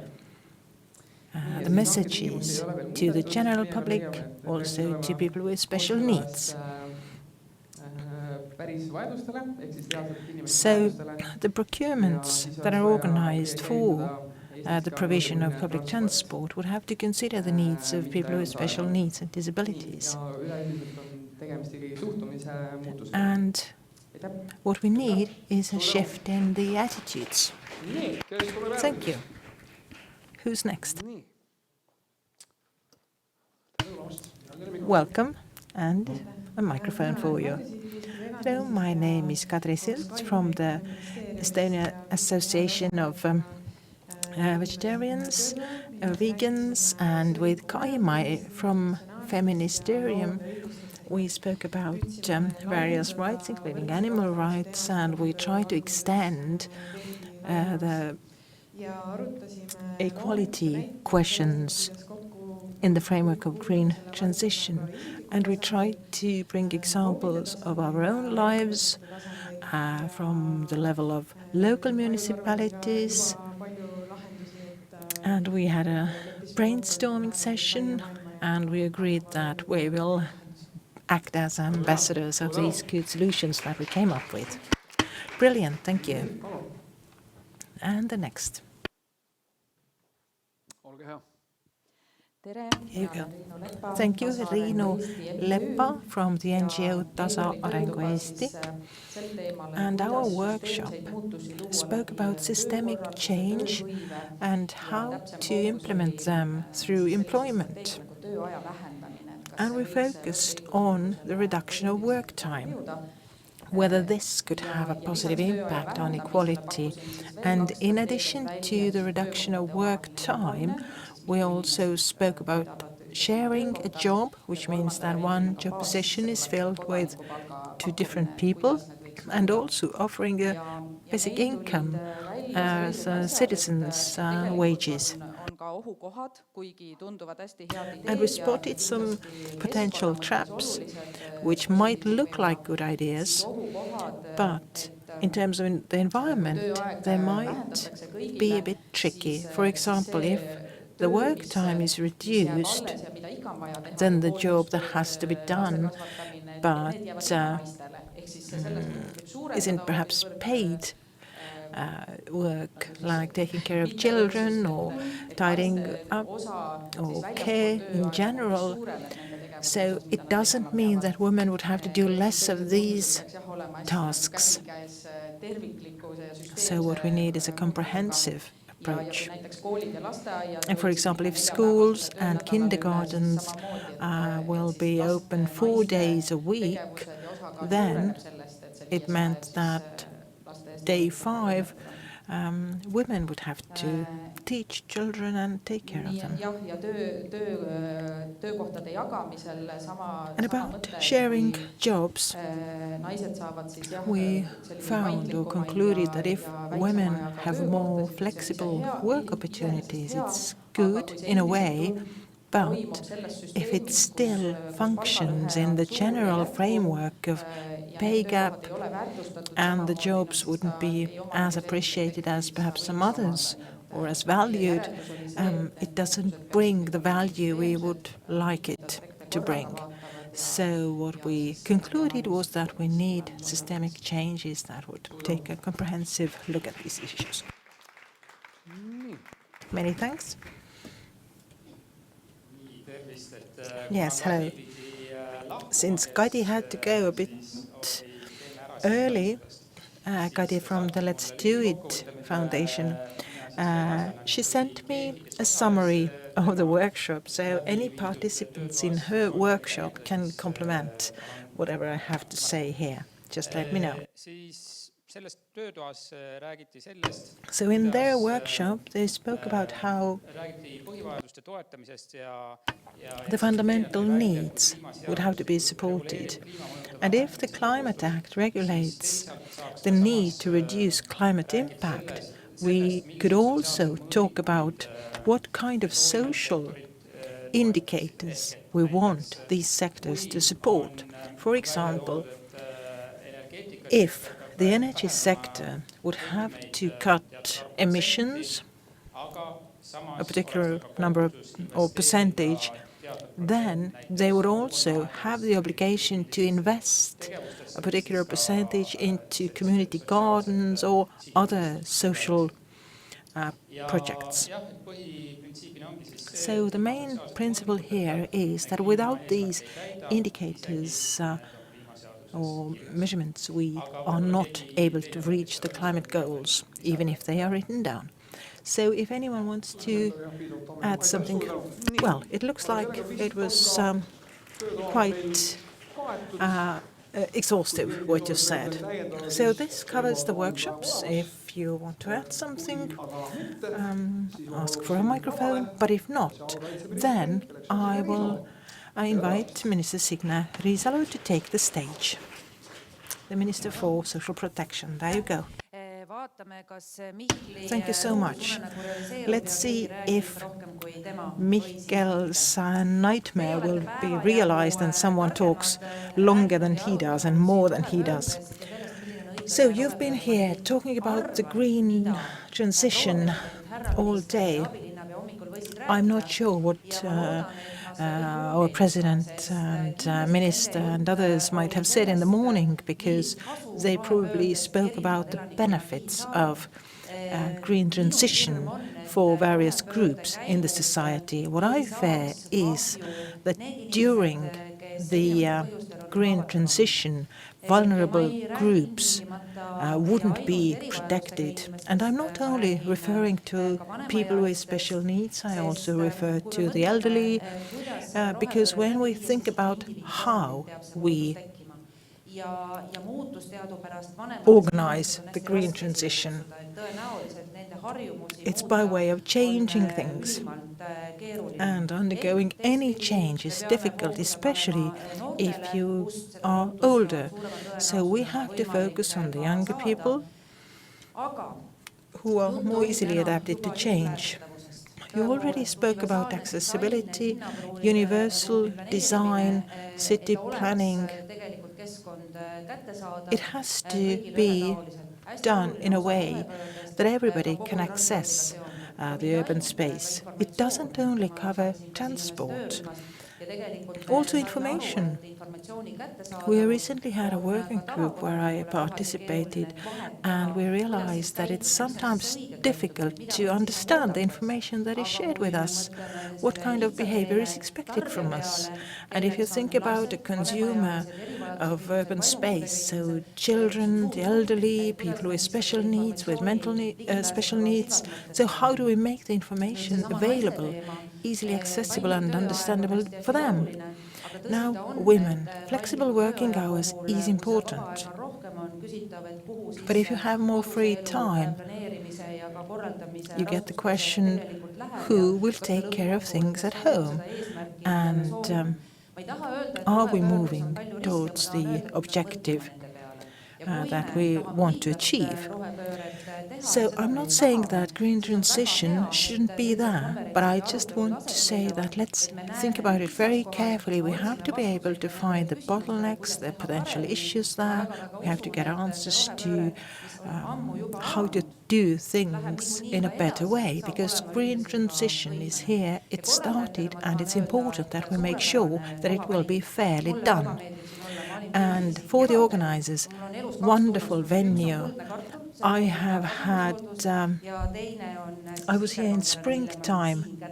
the messages to the general public, also to people with special needs. So the procurements that are organized for the provision of public transport would have to consider the needs of people with special needs and disabilities. And what we need is a shift in the attitudes. Thank you. Who's next? Welcome, and a microphone for you. Hello, my name is Kadri Silt from the Estonia Association of Vegetarians, Vegans, and with Kaimai from Feministerium. We spoke about various rights, including animal rights, and we try to extend the equality questions in the framework of green transition. And we try to bring examples of our own lives from the level of local municipalities. And we had a brainstorming session, and we agreed that we will act as ambassadors of these good solutions that we came up with. Brilliant, thank you. And the next. Here you go. Thank you, Riinu Leppa from the NGO Tasa Arengu Eesti. And our workshop spoke about systemic change and how to implement them through employment. And we focused on the reduction of work time, whether this could have a positive impact on equality. And in addition to the reduction of work time, we also spoke about sharing a job, which means that one job position is filled with two different people, and also offering a basic income as citizens' wages. And we spotted some potential traps, which might look like good ideas, but in terms of the environment, they might be a bit tricky. For example, if the work time is reduced, then the job that has to be done, but isn't perhaps paid work, like taking care of children or tidying up or care in general. So it doesn't mean that women would have to do less of these tasks. So what we need is a comprehensive approach. And for example, if schools and kindergartens will be open 4 days a week, then it meant that day 5 women would have to teach children and take care of them. And about sharing jobs, we found or concluded that if women have more flexible work opportunities, it's good in a way, but if it still functions in the general framework of pay gap and the jobs wouldn't be as appreciated as perhaps some others or as valued, it doesn't bring the value we would like it to bring. So what we concluded was that we need systemic changes that would take a comprehensive look at these issues. Many thanks. Yes, hello. Since Kadi had to go a bit early, Kadi from the Let's Do It Foundation, she sent me a summary of the workshop, so any participants in her workshop can complement whatever I have to say here. Just let me know. So in their workshop, they spoke about how the fundamental needs would have to be supported. And if the Climate Act regulates the need to reduce climate impact, we could also talk about what kind of social indicators we want these sectors to support. For example, if the energy sector would have to cut emissions a particular number or percentage, then they would also have the obligation to invest a particular percentage into community gardens or other social projects. So the main principle here is that without these indicators or measurements, we are not able to reach the climate goals, even if they are written down. So if anyone wants to add something, well, it looks like it was quite exhaustive what you said. So this covers the workshops. If you want to add something, ask for a microphone, but if not, then I will invite Minister Signe Riisalo to take the stage. The Minister for Social Protection. There you go. Thank you so much. Let's see if Mihkel's nightmare will be realized and someone talks longer than he does and more than he does. So you've been here talking about the green transition all day. I'm not sure what our president and minister and others might have said in the morning, because they probably spoke about the benefits of green transition for various groups in the society. What I fear is that during the green transition, vulnerable groups wouldn't be protected. And I'm not only referring to people with special needs, I also refer to the elderly, because when we think about how we organize the green transition, it's by way of changing things. And undergoing any change is difficult, especially if you are older. So we have to focus on the younger people who are more easily adapted to change. You already spoke about accessibility, universal design, city planning. It has to be done in a way that everybody can access the urban space. It doesn't only cover transport, also information. We recently had a working group where I participated, and we realized that it's sometimes difficult to understand the information that is shared with us, what kind of behavior is expected from us. And if you think about a consumer of urban space, so children, the elderly, people with special needs, with special needs, so how do we make the information available, easily accessible and understandable for them? Now, women, flexible working hours is important. But if you have more free time, you get the question, who will take care of things at home? And are we moving towards the objective that we want to achieve? So I'm not saying that green transition shouldn't be there, but I just want to say that let's think about it very carefully. We have to be able to find the bottlenecks, the potential issues there. We have to get answers to how to do things in a better way, because green transition is here, it started, and it's important that we make sure that it will be fairly done. And for the organizers, wonderful venue. I have had, I was here in springtime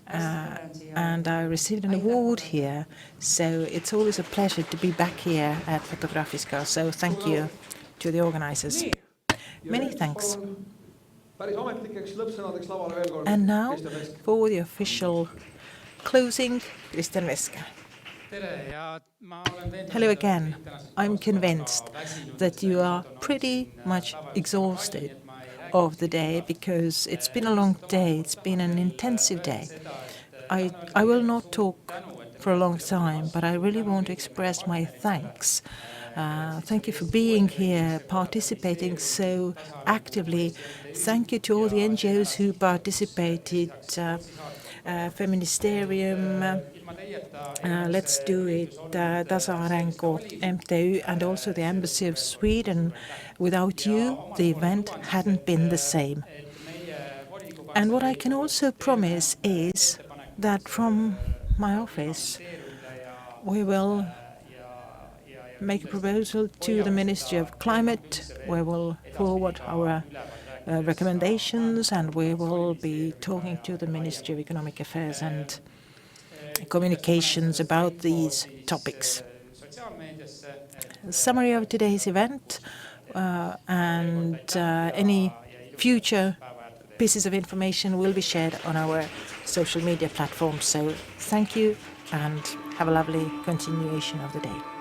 and I received an award here. So it's always a pleasure to be back here at Fotografiska. So thank you to the organizers. Many thanks. And now for the official closing, Kristjan Veske. Hello again. I'm convinced that you are pretty much exhausted of the day, because it's been a long day, it's been an intensive day. I will not talk for a long time, but I really want to express my thanks. Thank you for being here, participating so actively. Thank you to all the NGOs who participated, Feministerium, Let's Do It, Tasa-arengu MTÜ, and also the Embassy of Sweden. Without you, the event hadn't been the same. And what I can also promise is that from my office, we will make a proposal to the Ministry of Climate. We will forward our recommendations, and we will be talking to the Ministry of Economic Affairs and Communications about these topics. A summary of today's event and any future pieces of information will be shared on our social media platforms. So thank you and have a lovely continuation of the day.